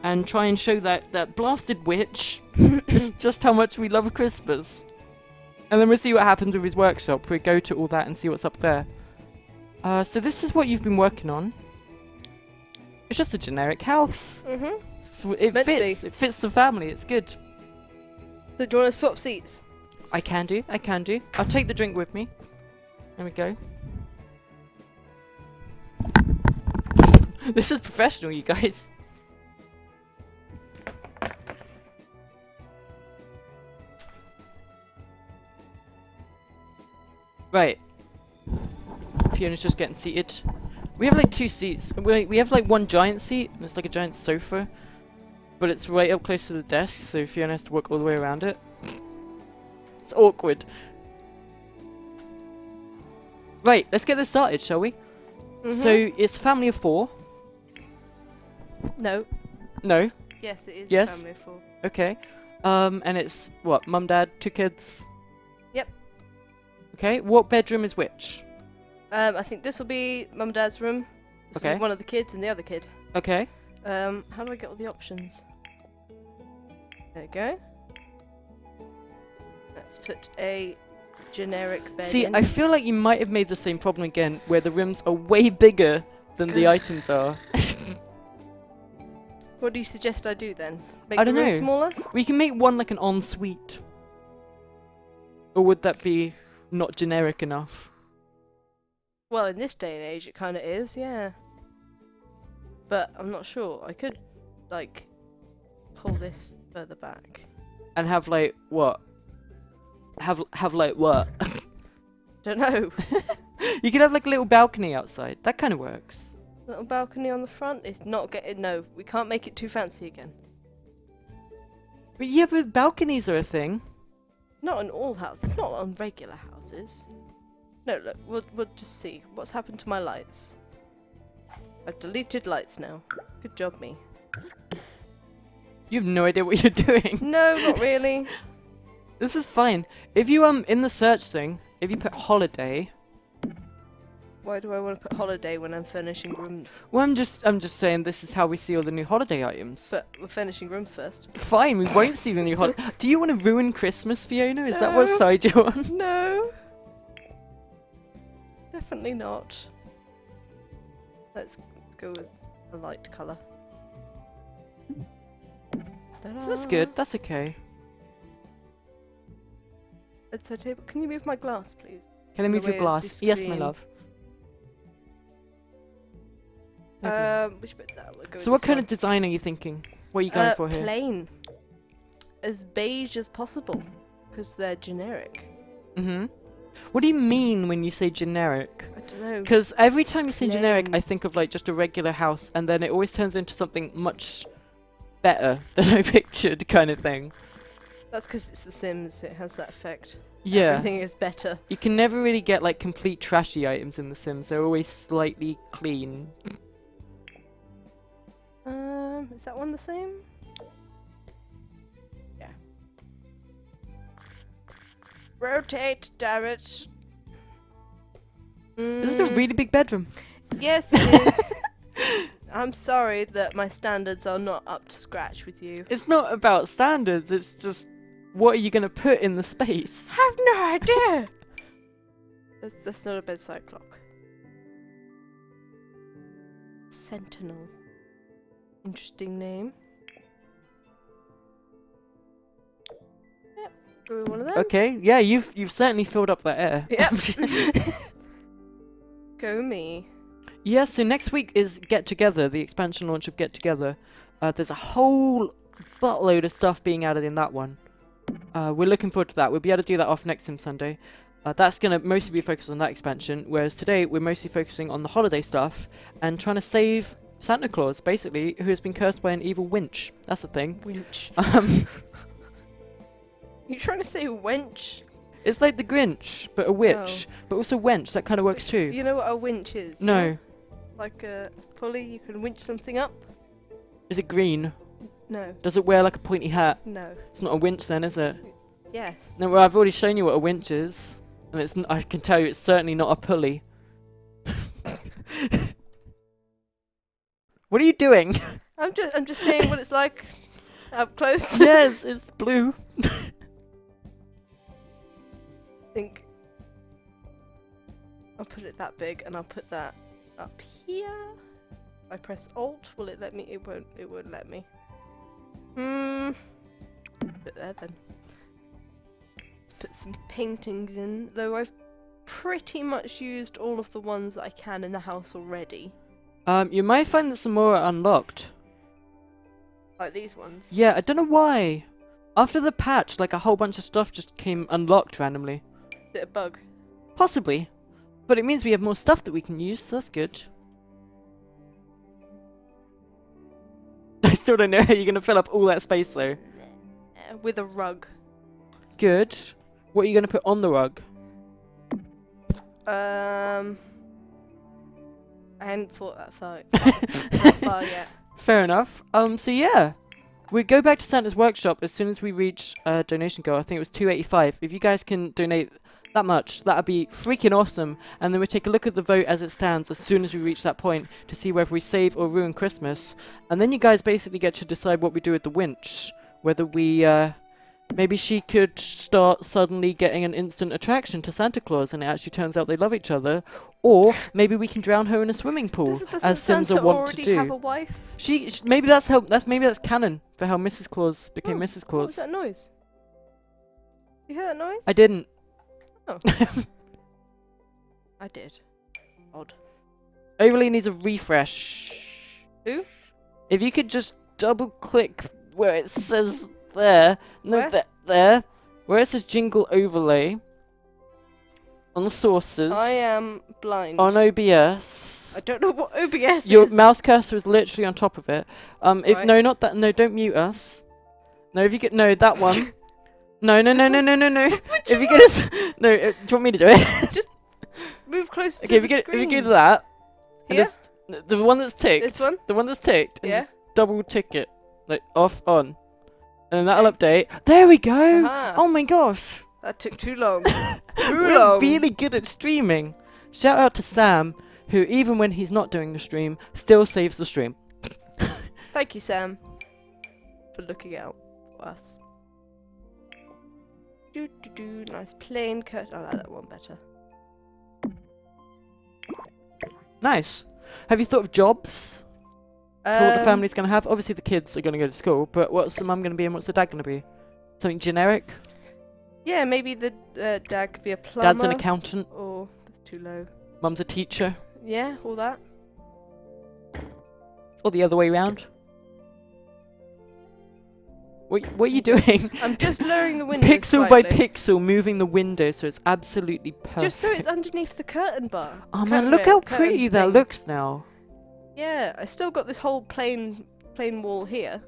And try and show that blasted witch just how much we love Christmas. And then we'll see what happens with his workshop. We'll go to all that and see what's up there. So this is what you've been working on. It's just a generic house. Mm-hmm. So it fits. It fits the family. It's good. So do you want to swap seats? I can do. I'll take the drink with me. There we go. This is professional, you guys. Right. Fiona's just getting seated. We have like 2 seats. We have like one giant seat, and it's like a giant sofa. But it's right up close to the desk, so Fiona has to walk all the way around it. It's awkward. Right, let's get this started, shall we? So, it's a family of 4. No. No? Yes, it is Yes. a family of 4. Okay. And it's, what, mum, dad, 2 kids? Yep. Okay, what bedroom is which? I think this will be Mum and Dad's room. This will Okay. be one of the kids and the other kid. Okay. How do I get all the options? There we go. Let's put a generic bed See, in. I feel like you might have made the same problem again, where the rooms are way bigger than the items are. What do you suggest I do then? Make I the don't room know. smaller? We can make one like an ensuite. Or would that be not generic enough? Well, in this day and age, it kind of is, yeah. But I'm not sure. I could, like, pull this further back. And have like what? Have like what? Don't know. You could have like a little balcony outside. That kind of works. Little balcony on the front is not getting. No, we can't make it too fancy again. But yeah, but balconies are a thing. Not on all houses. Not on regular houses. No, look. We'll just see what's happened to my lights. I've deleted lights now. Good job, me. You have no idea what you're doing. No, not really. This is fine. If you in the search thing, if you put holiday. Why do I want to put holiday when I'm furnishing rooms? Well, I'm just saying this is how we see all the new holiday items. But we're furnishing rooms first. Fine, we won't see the new holiday. Do you want to ruin Christmas, Fiona? Is that what No. side you're on? No. Definitely not. Let's go with a light colour. So that's good. That's okay. It's a table. Can you move my glass, please? Can I in the move your way of glass? the Yes, my screen. love. Which bit? That we'll go So with what this kind one. of design are you thinking? What are you going for here? Plain. As beige as possible, because they're generic. Mm-hmm. What do you mean when you say generic? I don't know. Because every time you say generic, Plain. I think of like just a regular house, and then it always turns into something much better than I pictured, kind of thing. That's because it's The Sims. It has that effect. Yeah. Everything is better. You can never really get like complete trashy items in The Sims. They're always slightly clean. Is that one the same? Yeah. Rotate, damn it. This is a really big bedroom. Yes, it is. I'm sorry that my standards are not up to scratch with you. It's not about standards. It's just what are you going to put in the space? I have no idea. That's not a bedside clock. Sentinel. Interesting name. Yep. Do we one of them? Okay. Yeah, you've certainly filled up that air. Yep. Go me. Yeah, so next week is Get Together, the expansion launch of Get Together. There's a whole buttload of stuff being added in that one. We're looking forward to that. We'll be able to do that off next Sim Sunday. That's going to mostly be focused on that expansion, whereas today we're mostly focusing on the holiday stuff and trying to save Santa Claus, basically, who has been cursed by an evil winch. That's the thing. Winch. Um, You trying to say wench? it's like the Grinch, but a witch, but also wench. That kind of works too. You know what a winch is? No. yeah? Like a pulley, you can winch something up? Is it green? No. Does it wear like a pointy hat? No. It's not a winch then, is it? Yes. No, well, I've already shown you what a winch is, and I can tell you it's certainly not a pulley. What are you doing? I'm just saying what it's like up close. Yes, it's blue. I think I'll put it that big and I'll put that up here. If I press Alt, will it let me? It won't let me. Put it there then. Let's put some paintings in, though I've pretty much used all of the ones that I can in the house already. You might find that some more are unlocked. Like these ones. Yeah, I don't know why. After the patch, like a whole bunch of stuff just came unlocked randomly. Is it a bug? Possibly. But it means we have more stuff that we can use, so that's good. I still don't know how you're going to fill up all that space, though. With a rug. Good. What are you going to put on the rug? I hadn't thought that far yet. Fair enough. So yeah. We go back to Santa's workshop as soon as we reach donation goal. I think it was 285. If you guys can donate that much, that'd be freaking awesome. And then we take a look at the vote as it stands as soon as we reach that point to see whether we save or ruin Christmas. And then you guys basically get to decide what we do with the winch. Whether we, maybe she could start suddenly getting an instant attraction to Santa Claus and it actually turns out they love each other. Or maybe we can drown her in a swimming pool, as Sims Santa are wont already to do. have a wife? Maybe that's canon for how Mrs. Claus became Mrs. What Claus. was that noise? You hear that noise? I didn't. Oh. I did. Odd. Overlay needs a refresh. Who? If you could just double click where it says there. No, Where? there. Where it says Jingle Overlay. On the sources. I am blind. On OBS. I don't know what OBS Your is. mouse cursor is literally on top of it. If Right. no, not that. No, don't mute us. No, if you get that one. No. If you get us, no. Do you want me to do it? Move closer Okay, to the screen. if you go to that, and Here? just the one that's ticked. This one? The one that's ticked, and Yeah. just double tick it, like off on, and then that'll update. There we go. Aha. Oh my gosh. That took too long. We're really good at streaming. Shout out to Sam, who even when he's not doing the stream, still saves the stream. Thank you, Sam, for looking out for us. Nice plain cut. I like that one better. Nice. Have you thought of jobs for what the family's going to have? Obviously the kids are going to go to school, but what's the mum going to be and what's the dad going to be? Something generic? Yeah, maybe the dad could be a plumber. Dad's an accountant. Oh, that's too low. Mum's a teacher. Yeah, all that. Or the other way round. What are you doing? I'm just lowering the window Pixel by slightly. pixel, moving the window so it's absolutely perfect. Just so it's underneath the curtain bar. Oh man, Curtain look rail, how curtain pretty that thing. looks now. Yeah, I still got this whole plain wall here.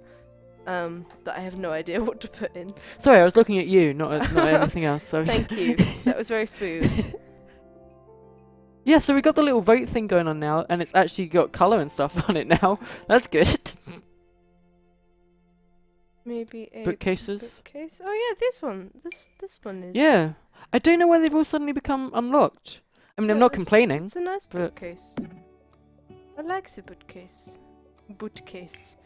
That I have no idea what to put in. Sorry, I was looking at you, not at anything else. So Thank you. That was very smooth. yeah, so we got the little vote thing going on now, and it's actually got colour and stuff on it now. That's good. Maybe a Bookcases. bookcase. Oh yeah, this one. This one is. Yeah. I don't know why they've all suddenly become unlocked. I mean, I'm not complaining. It's a nice but- bookcase. I like the bookcase. Bookcase.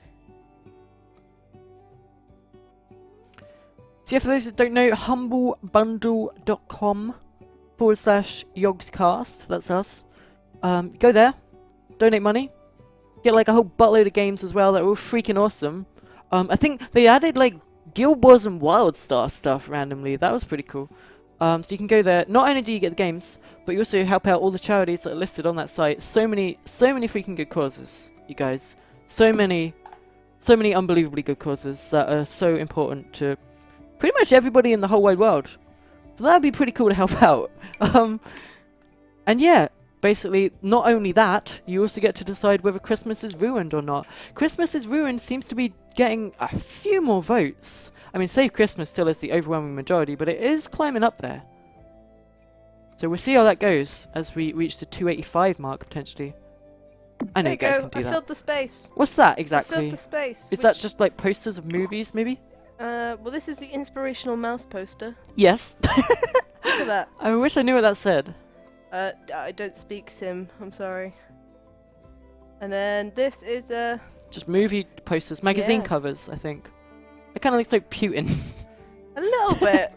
So yeah, for those that don't know, humblebundle.com/Yogscast, that's us. Go there, donate money, get like a whole buttload of games as well that are all freaking awesome. I think they added like Guild Wars and WildStar stuff randomly. That was pretty cool. So you can go there. Not only do you get the games, but you also help out all the charities that are listed on that site. So many freaking good causes, you guys. So many unbelievably good causes that are so important to pretty much everybody in the whole wide world. So that'd be pretty cool to help out. And yeah, basically, not only that, you also get to decide whether Christmas is ruined or not. Christmas is ruined seems to be getting a few more votes. I mean, Save Christmas still is the overwhelming majority, but it is climbing up there. So we'll see how that goes as we reach the 285 mark, potentially. I know you guys can do I that. filled the space. What's that I exactly? filled the space. Is that just like posters of movies, maybe? Well, this is the inspirational mouse poster. Yes. Look at that. I wish I knew what that said. I don't speak Sim. I'm sorry. And then this is Just movie posters, magazine Yeah. covers, I think. It kind of looks like Putin. a little bit.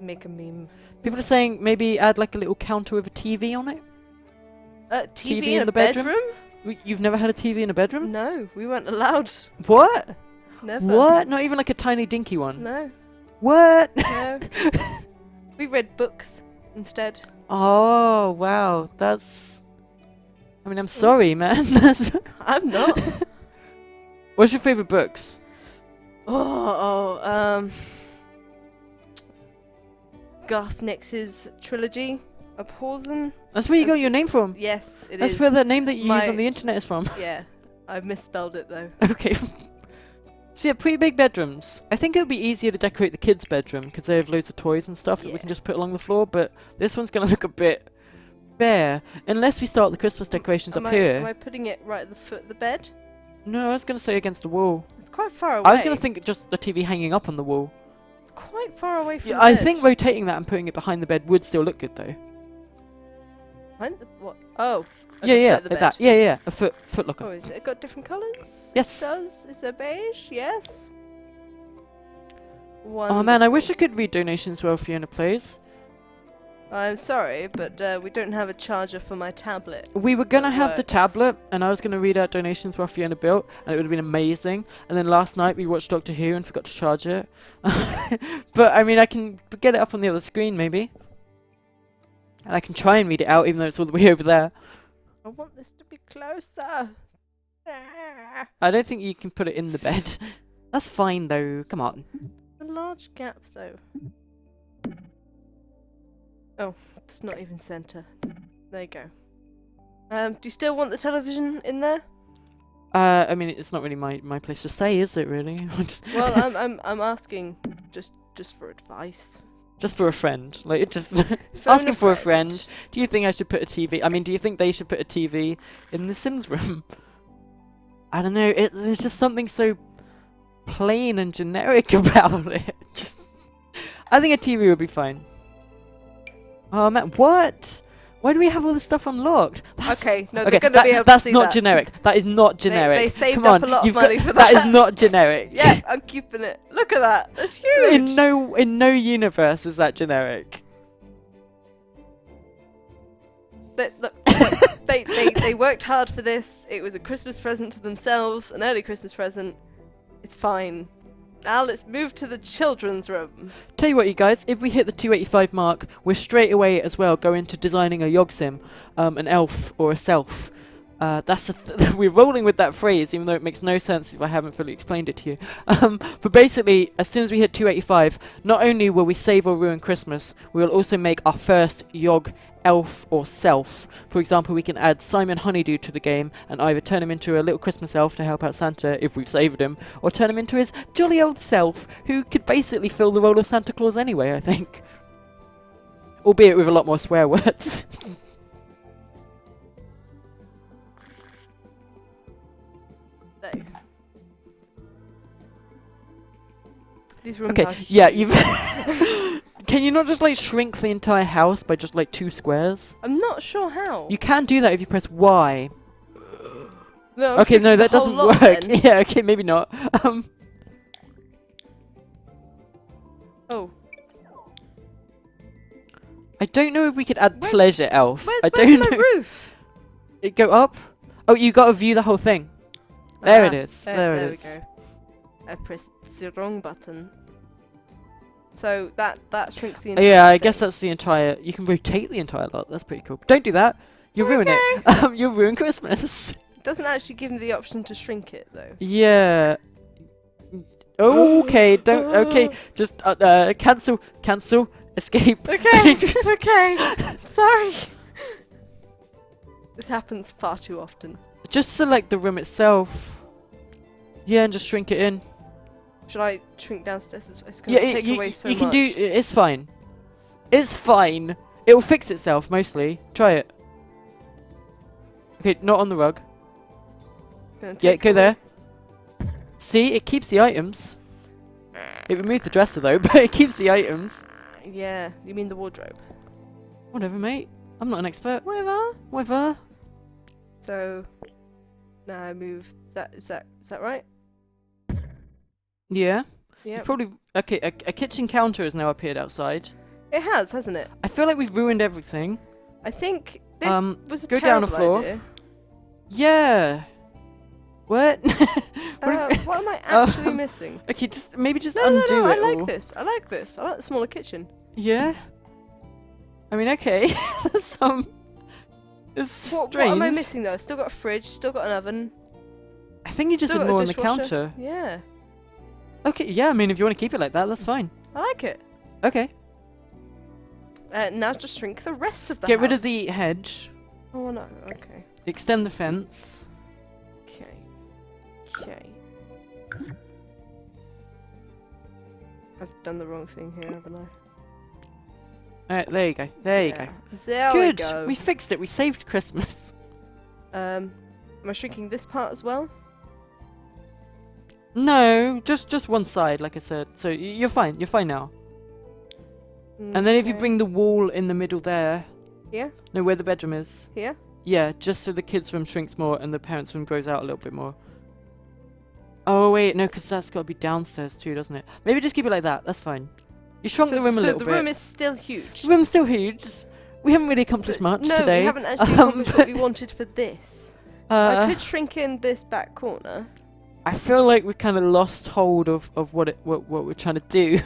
Make a meme. People are saying maybe add like a little counter with a TV on it. TV in in the a bedroom? You've never had a TV in a bedroom? No, we weren't allowed. What? Never. What? Not even like a tiny dinky one? No. What? No. We read books instead. Oh, wow. That's... I mean, I'm sorry, man. That's... I'm not. What's your favourite books? Garth Nix's trilogy, A Pausin. That's where you got your name from. Yes, it is. That's where the name that you use My- on the internet is from. Yeah, I misspelled it though. Okay. So yeah, pretty big bedrooms. I think it would be easier to decorate the kids' bedroom because they have loads of toys and stuff that we Yeah. can just put along the floor. But this one's gonna look a bit bare unless we start the Christmas decorations Am up I here. putting it right at the foot of the bed? No, I was gonna say against the wall. It's quite far away. I was gonna think just the TV hanging up on the wall. It's quite far away from Yeah, the I bed. think rotating that and putting it behind the bed would still look good though. Behind the, what? Oh. at Yeah, the yeah, foot of the like that. bed. Yeah, yeah, a foot locker. Oh, is it got different colours? Yes. It does. Is there beige? Yes. Oh man, I wish I could read donations while Fiona plays. I'm sorry, but we don't have a charger for my tablet. We were gonna That have the works. tablet, and I was gonna read out donations while Fiona built, and it would have been amazing. And then last night we watched Doctor Who and forgot to charge it. But I mean, I can get it up on the other screen maybe, and I can try and read it out, even though it's all the way over there. I want this to be closer. Ah. I don't think you can put it in the bed. That's fine though. Come on. A large gap, though. Oh, it's not even centre. There you go. Do you still want the television in there? I mean, it's not really my place to say, is it? Really? Well, I'm asking just for advice. Just for a friend, like just Phone asking for a friend. Do you think I should put a TV? I mean, do you think they should put a TV in the Sims room? I don't know. There's just something so plain and generic about it. Just, I think a TV would be fine. Oh man, what? Why do we have all this stuff unlocked? Okay, no, Okay, they're going to be able to that's see not that. generic. That is not generic. They saved Come up on, a lot of you've money got, for That is that. not generic. Yeah, I'm keeping it. Look at that. That's huge. In no universe is that generic. Look, they worked hard for this. It was a Christmas present to themselves, an early Christmas present. It's fine. Now let's move to the children's room. Tell you what, you guys, if we hit the 285 mark, we're straight away as well go into designing a Yogsim, an elf or a self. We're rolling with that phrase, even though it makes no sense if I haven't fully explained it to you. But basically, as soon as we hit 285, not only will we save or ruin Christmas, we will also make our first Yog elf or self. For example, we can add Simon Honeydew to the game and either turn him into a little Christmas elf to help out Santa if we've saved him, or turn him into his jolly old self, who could basically fill the role of Santa Claus anyway, I think. Albeit with a lot more swear words. There. These rooms Okay, are yeah, huge. you've... Can you not just like shrink the entire house by just like 2 squares? I'm not sure how. You can do that if you press Y. No, I'm Okay, no, shrinking the that whole doesn't lot work. then. Yeah, okay, maybe not. Oh, I don't know if we could add Where's- pleasure elf. where's I don't my know. roof? It go up? Oh, you got to view the whole thing. There it is. There it there is. we go. I pressed the wrong button. So that shrinks the entire Yeah, I thing. guess that's the entire. You can rotate the entire lot. That's pretty cool. Don't do that. You'll ruin it. You'll ruin Christmas. It doesn't actually give me the option to shrink it though. Yeah. Okay. Don't. Okay. Just cancel. Escape. Okay, okay. Sorry. This happens far too often. Just select the room itself. Yeah, and just shrink it in. Should I shrink downstairs? It's going to take away so you much. can do. It's fine. It's fine. It will fix itself mostly. Try it. Okay, not on the rug. Gonna Yeah, take go away- there. See, it keeps the items. It removed the dresser though, but it keeps the items. Yeah, you mean the wardrobe? Whatever, mate. I'm not an expert. Whatever. Whatever. So now I move. Is that right? Yeah. Yeah. You've probably okay. A kitchen counter has now appeared outside. It has, hasn't it? I feel like we've ruined everything. I think this was a go down the terrible floor. idea. Yeah. What? What am I actually missing? Okay, just maybe just No, undo no, it. I like all. this. I like this. I like the smaller kitchen. Yeah. I mean, okay. It's What strange. am I missing though? Still got a fridge. Still got an oven. I think you just Still had got a more on the dishwasher. counter. Yeah, Okay, yeah. I mean, if you want to keep it like that, that's fine. I like it. Okay. Now just shrink the rest of the Get house. rid of the hedge. Oh no. Okay. Extend the fence. Okay. Okay. I've done the wrong thing here, haven't I? Alright, there you go. There you go. There Good. we go. We fixed it. We saved Christmas. Am I shrinking this part as well? No, just one side, like I said. So you're fine. You're fine now. And then if you Okay. bring the wall in the middle there. Here? No, where the bedroom is. Here? Yeah, just so the kids' room shrinks more and the parents' room grows out a little bit more. Oh wait, no, because that's got to be downstairs too, doesn't it? Maybe just keep it like that. That's fine. You shrunk the room a little So bit. the room is still huge. The room's still huge. We haven't really accomplished much no, today. we haven't actually accomplished what we wanted for this. I could shrink in this back corner. I feel like we kind of lost hold of what we're trying to do.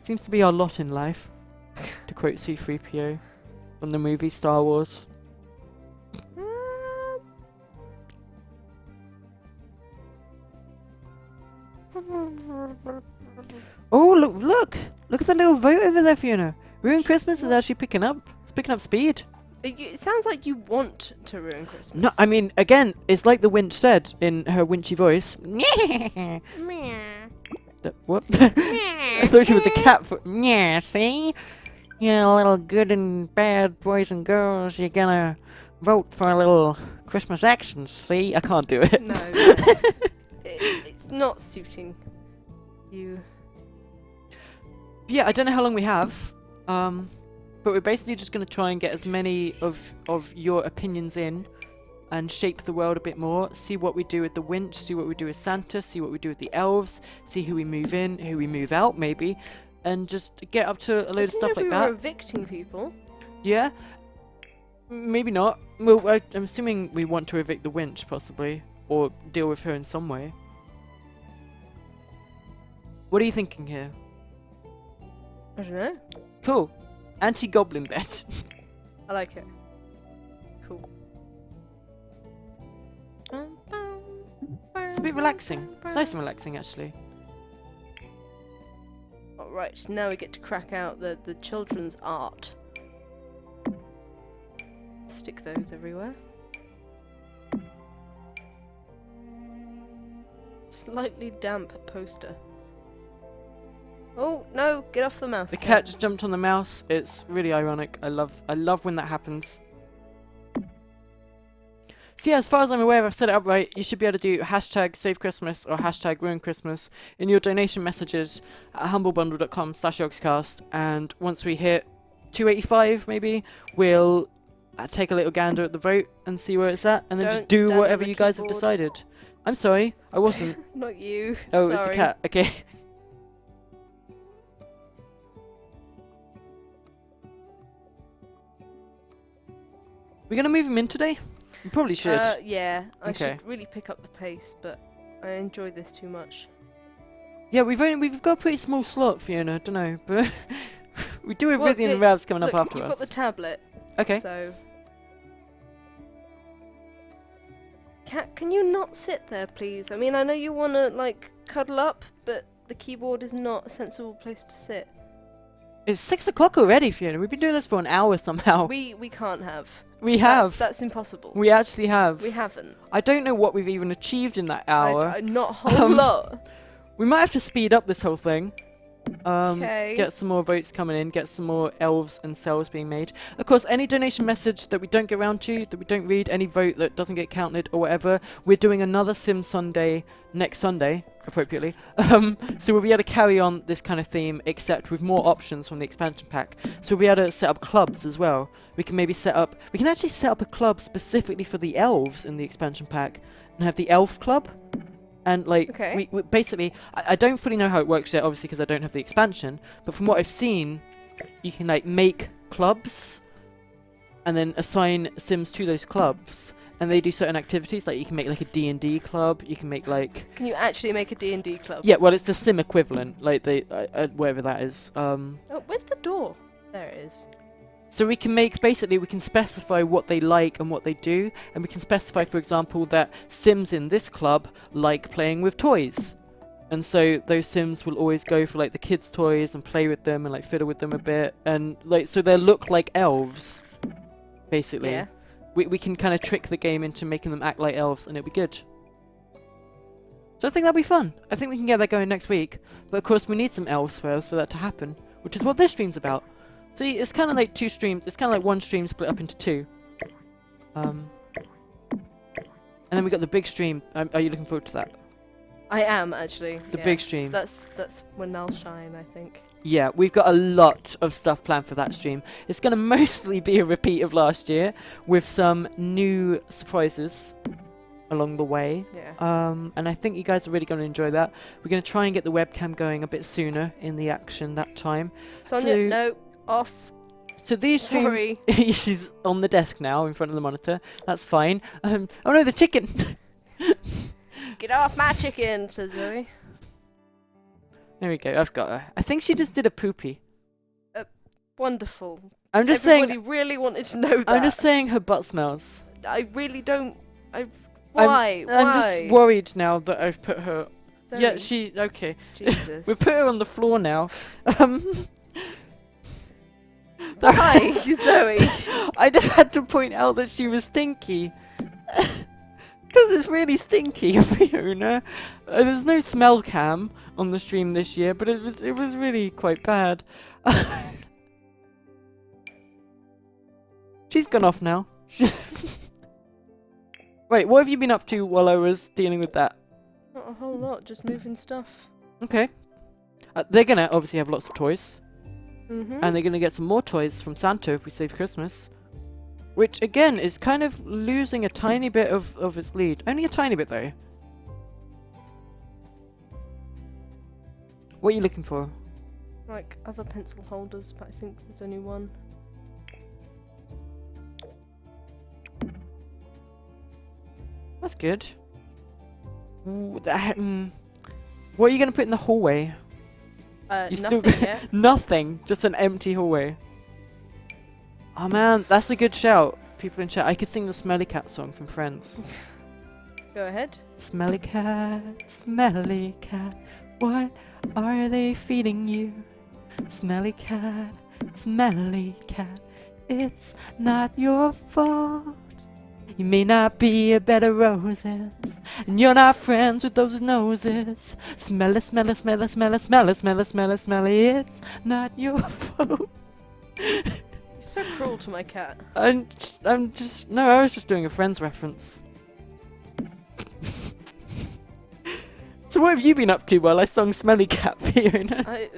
Seems to be our lot in life, to quote C-3PO from the movie Star Wars. Oh, look at the little vote over there, Fiona. Ruin Christmas is actually picking up. It's picking up speed. It sounds like you want to ruin Christmas. No, I mean, again, it's like the winch said in her winchy voice. What? I thought she was a cat. Yeah, see? You know, little good and bad boys and girls, you're gonna vote for a little Christmas action, see? I can't do it. No. It's not suiting you. Yeah, I don't know how long we have, but we're basically just going to try and get as many of your opinions in and shape the world a bit more, see what we do with the winch, see what we do with Santa, see what we do with the elves, see who we move in, who we move out maybe, and just get up to a load of stuff like we that. were evicting people. Yeah? Maybe not. Well, I'm assuming we want to evict the winch, possibly, or deal with her in some way. What are you thinking here? I don't know. Cool. Anti-goblin bed. I like it. Cool. It's a bit relaxing. It's nice and relaxing, actually. Alright, so now we get to crack out the children's art. Stick those everywhere. Slightly damp poster. Oh no! Get off the mouse. The cat just jumped on the mouse. It's really ironic. I love when that happens. So yeah, as far as I'm aware, if I've set it up right, you should be able to do hashtag Save Christmas or hashtag Ruin Christmas in your donation messages at humblebundle.com/Yogscast. And once we hit 285, maybe we'll take a little gander at the vote and see where it's at, and then just Don't do stand whatever on the you guys have keyboard. decided. I'm sorry, I wasn't. Not you. Oh, it's the Sorry. cat. Okay. We're gonna move him in today? We probably should. Yeah, I Okay. should really pick up the pace, but I enjoy this too much. Yeah, we've got a pretty small slot, Fiona. Don't know, but we do have Well, Vivian and yeah, Ravs coming Look, up after you've us. got the tablet. Okay. So, cat, can you not sit there, please? I mean, I know you want to like cuddle up, but the keyboard is not a sensible place to sit. It's 6 o'clock already, Fiona. We've been doing this for an hour somehow. We can't have. We have. That's impossible. We actually have. We haven't. I don't know what we've even achieved in that hour. Not a whole lot. We might have to speed up this whole thing. Okay. Get some more votes coming in, get some more elves and cells being made. Of course, any donation message that we don't get around to, that we don't read, any vote that doesn't get counted or whatever, we're doing another Sim Sunday next Sunday, appropriately. So we'll be able to carry on this kind of theme, except with more options from the expansion pack. So we'll be able to set up clubs as well. We can actually set up a club specifically for the elves in the expansion pack, and have the elf club. And like, Okay. we basically, I don't fully know how it works yet, obviously, because I don't have the expansion. But from what I've seen, you can like make clubs, and then assign Sims to those clubs, and they do certain activities. Like you can make like a D&D club. You can make like, Can you actually make a D&D club? yeah, well, it's the Sim equivalent, like whatever that is. Oh, where's the door? There it is. So we can specify what they like and what they do, and we can specify, for example, that Sims in this club like playing with toys. And so those Sims will always go for like the kids' toys and play with them and like fiddle with them a bit, and like so they'll look like elves, basically. Yeah. We can kind of trick the game into making them act like elves, and it'll be good. So I think that'll be fun. I think we can get that going next week. But of course we need some elves first for that to happen, which is what this stream's about. See, it's kind of like 2 streams. It's kind of like 1 stream split up into 2. And then we got the big stream. Are you looking forward to that? I am actually. The big stream. That's when I'll shine, I think. Yeah, we've got a lot of stuff planned for that stream. It's going to mostly be a repeat of last year with some new surprises along the way. Yeah. And I think you guys are really going to enjoy that. We're going to try and get the webcam going a bit sooner in the action that time. Sonia, So- no, off. So these streams... Sorry. She's on the desk now in front of the monitor. That's fine. Oh no, the chicken! Get off my chicken, says Zoe. There we go, I've got her. I think she just did a poopy. Wonderful. I'm just Everybody saying... really wanted to know that. I'm just saying her butt smells. I really don't. Why? I'm just worried now that I've put her... Zoe, Yeah, she... Okay. Jesus. We put her on the floor now. Why, Zoe? I just had to point out that she was stinky. Because it's really stinky, Fiona. There's no smell cam on the stream this year, but it was really quite bad. She's gone off now. Right, what have you been up to while I was dealing with that? Not a whole lot, just moving stuff. Okay. They're gonna obviously have lots of toys. Mm-hmm. And they're gonna get some more toys from Santa if we save Christmas. Which, again, is kind of losing a tiny bit of its lead. Only a tiny bit, though. What are you looking for? Like other pencil holders, but I think there's only one. That's good. Ooh, what are you going to put in the hallway? You still Nothing yet. Nothing. Just an empty hallway. Oh man, that's a good shout. People in chat. I could sing the Smelly Cat song from Friends. Go ahead. Smelly cat, what are they feeding you? Smelly cat, it's not your fault. You may not be a bed of roses, and you're not friends with those with noses. Smelly, smelly, smelly, smelly, smelly, smelly, smelly, smelly, it's not your fault. You're so cruel to my cat. I was just doing a Friends reference. So what have you been up to while I sung Smelly Cat, Fiona?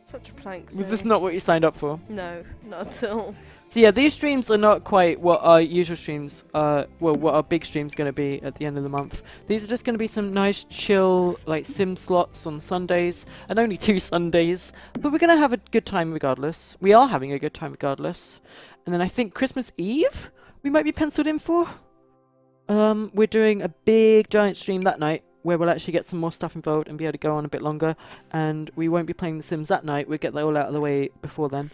Such a plank. Was Zoe. this not what you signed up for? No, not at all. So yeah, these streams are not quite what our usual streams what our big stream's going to be at the end of the month. These are just going to be some nice chill like sim slots on Sundays, and only 2 Sundays, but we're going to have a good time regardless. We are having a good time regardless. And then I think Christmas Eve we might be penciled in for. We're doing a big giant stream that night where we'll actually get some more stuff involved and be able to go on a bit longer, and we won't be playing The Sims that night. We'll get that all out of the way before then.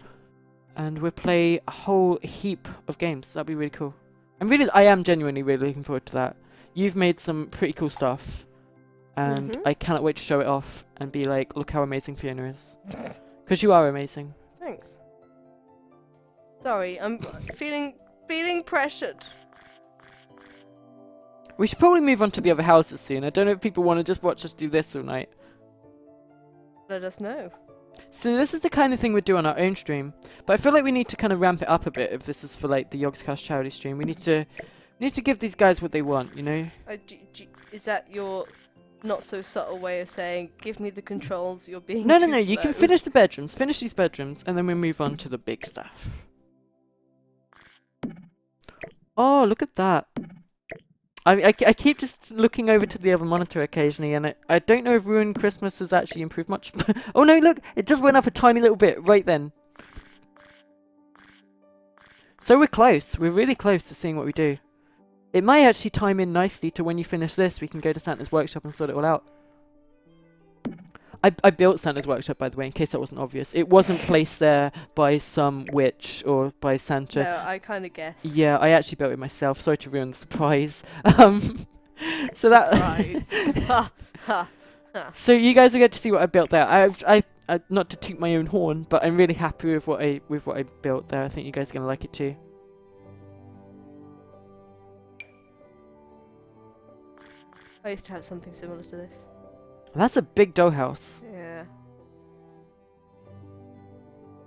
And we'll play a whole heap of games. That'd be really cool. I am genuinely really looking forward to that. You've made some pretty cool stuff, and I cannot wait to show it off and be like, look how amazing Fiona is. Because you are amazing. Thanks. Sorry, I'm feeling pressured. We should probably move on to the other houses soon. I don't know if people want to just watch us do this all night. Let us know. So this is the kind of thing we'd do on our own stream, but I feel like we need to kind of ramp it up a bit if this is for like the Yogscast charity stream. We need to give these guys what they want, you know? Is that your not so subtle way of saying, give me the controls, you're being No, too you can slow? finish the bedrooms. Finish these bedrooms, and then we move on to the big stuff. Oh, look at that. I keep just looking over to the other monitor occasionally, and I don't know if Ruined Christmas has actually improved much. Oh no, look! It just went up a tiny little bit right then. So we're close. We're really close to seeing what we do. It might actually time in nicely to when you finish this, we can go to Santa's workshop and sort it all out. I built Santa's workshop, by the way, in case that wasn't obvious. It wasn't placed there by some witch or by Santa. No, I kind of guessed. Yeah, I actually built it myself. Sorry to ruin the surprise. So that. Surprise. Ha, ha. So you guys will get to see what I built there. I not to toot my own horn, but I'm really happy with what I built there. I think you guys are gonna like it too. I used to have something similar to this. That's a big dollhouse. Yeah.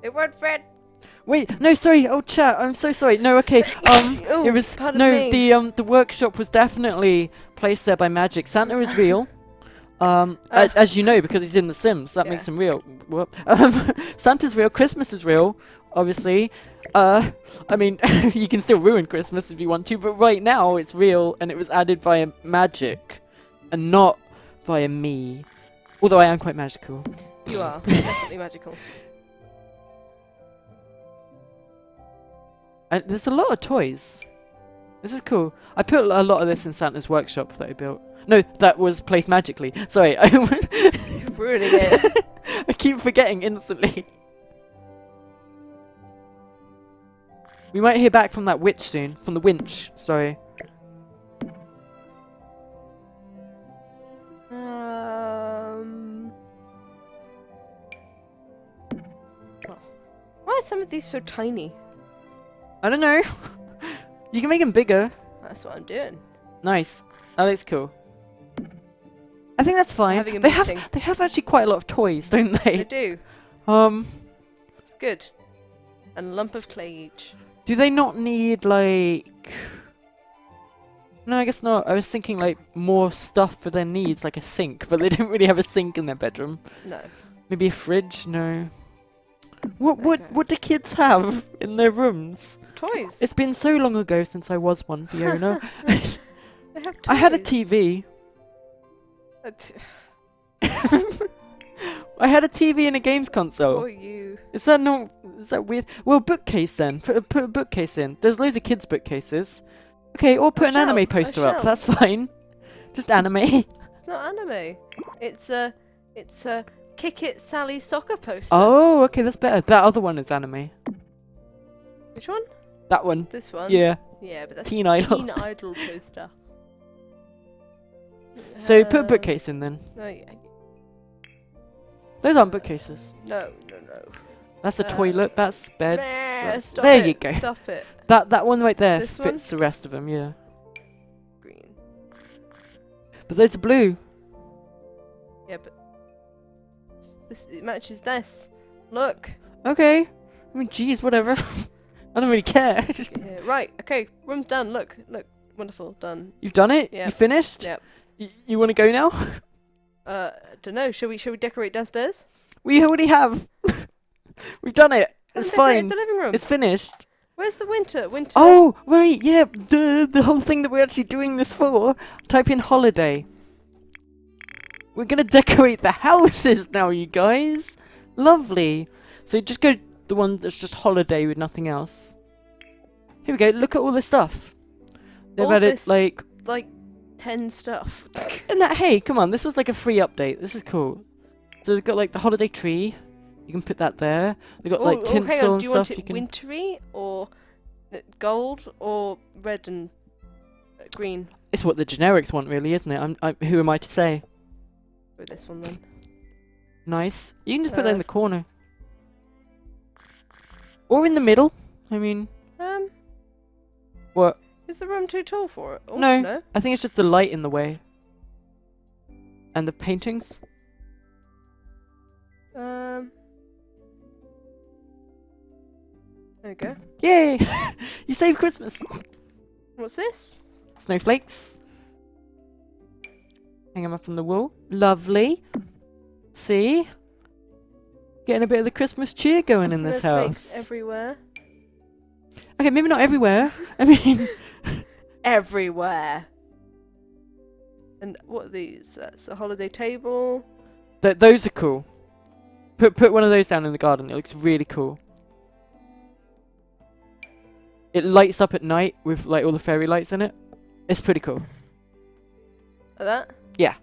It won't fit. Wait, no, sorry. Oh, chat. I'm so sorry. No, okay. Ooh, It was pardon no. me. The workshop was definitely placed there by magic. Santa is real. As you know, because he's in The Sims, that makes Yeah. him real. Whoop. Santa's real. Christmas is real. Obviously. I mean, you can still ruin Christmas if you want to, but right now it's real, and it was added via magic, and not via me. Although I am quite magical. You are definitely magical. There's a lot of toys. This is cool. I put a lot of this in Santa's workshop that I built. No, that was placed magically. Sorry, You're ruining it. I keep forgetting instantly. We might hear back from that witch soon. From the winch, sorry. Why are some of these so tiny? I don't know. You can make them bigger. That's what I'm doing. Nice. That looks cool. I think that's fine. Having a They meeting. have actually quite a lot of toys, don't They they? do. It's It's good. And a lump of clay each. Do they not need, like... No, I guess not. I was thinking, like, more stuff for their needs, like a sink. But they don't really have a sink in their bedroom. No. Maybe a fridge? No. Okay. What do kids have in their rooms? Toys. It's been so long ago since I was one, Fiona. They have toys. I had a TV. I had a TV and a games console. For you. Is that weird? Well, bookcase then. Put a bookcase in. There's loads of kids' bookcases. Okay, or put an anime shelf, a poster up. That's shelf. fine. Just anime. It's not anime. It's a Kick It Sally soccer poster. Oh, okay, that's better. That other one is anime. Which one? That one. This one? Yeah. Yeah, but that's Teen a Idol. Teen Idol poster. So put a bookcase in then. No, yeah. Those aren't bookcases. No. That's a Uh, toilet. That's beds. Meh, that's- stop there it, you go. Stop it. That one right there This fits the rest of them. Yeah. Green. But those are blue. Yeah, but it matches this. Look. Okay. I mean, geez, whatever. I don't really care. Yeah, right. Okay. Room's done. Look. Wonderful. Done. You've done it. Yep. You finished. Yep. You want to go now? Don't know. Shall we decorate downstairs? We already have. We've done it. It's Let's decorate fine. the living room. It's finished. Where's the winter? Oh, right. Yeah. The whole thing that we're actually doing this for. Type in holiday. We're gonna decorate the houses now, you guys. Lovely. So just go the one that's just holiday with nothing else. Here we go. Look at all this stuff. They've All added this- like. like 10 stuff. And hey, come on. This was like a free update. This is cool. So they've got like the holiday tree. You can put that there. They've got like hang tinsel on. and Do you stuff. want it You can. wintry or gold or red and green? It's what the generics want, really, isn't it? Who am I to say? Go with this one then. Nice. You can just put that in Uh, the corner. Or in the middle. I mean, what? Is the room too tall for it? Oh, No. no. I think it's just the light in the way. And the paintings. There we go. Yay! You saved Christmas. What's this? Snowflakes. Hang them up on the wall. Lovely. See? Getting a bit of the Christmas cheer going in this Snowflakes house. everywhere. Okay, maybe not everywhere. I mean, Everywhere. And what are these? That's a holiday table. those are cool. Put one of those down in the garden. It looks really cool. It lights up at night with like all the fairy lights in it. It's pretty cool. Like that? Yeah.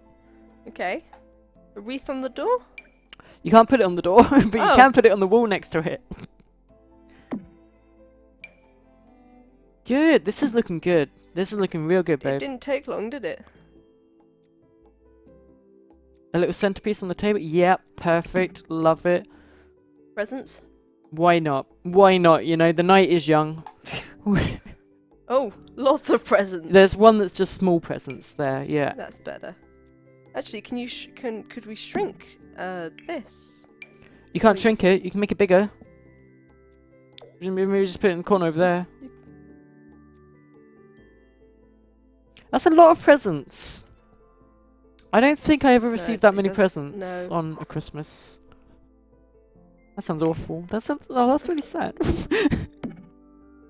Okay. A wreath on the door? You can't put it on the door, but you Oh. can put it on the wall next to it. Good. This is looking good. This is looking real good, It babe. didn't take long, did it? A little centerpiece on the table. Yep, perfect. Love it. Presents? Why not? Why not? You know, the night is young. Oh, lots of presents. There's one that's just small presents there. Yeah. That's better. Actually, can you could we shrink this? You can't shrink it. You can make it bigger. Maybe just put it in the corner over there. That's a lot of presents. I don't think I ever received that it many doesn't- presents no. on a Christmas. That sounds awful. That's really sad.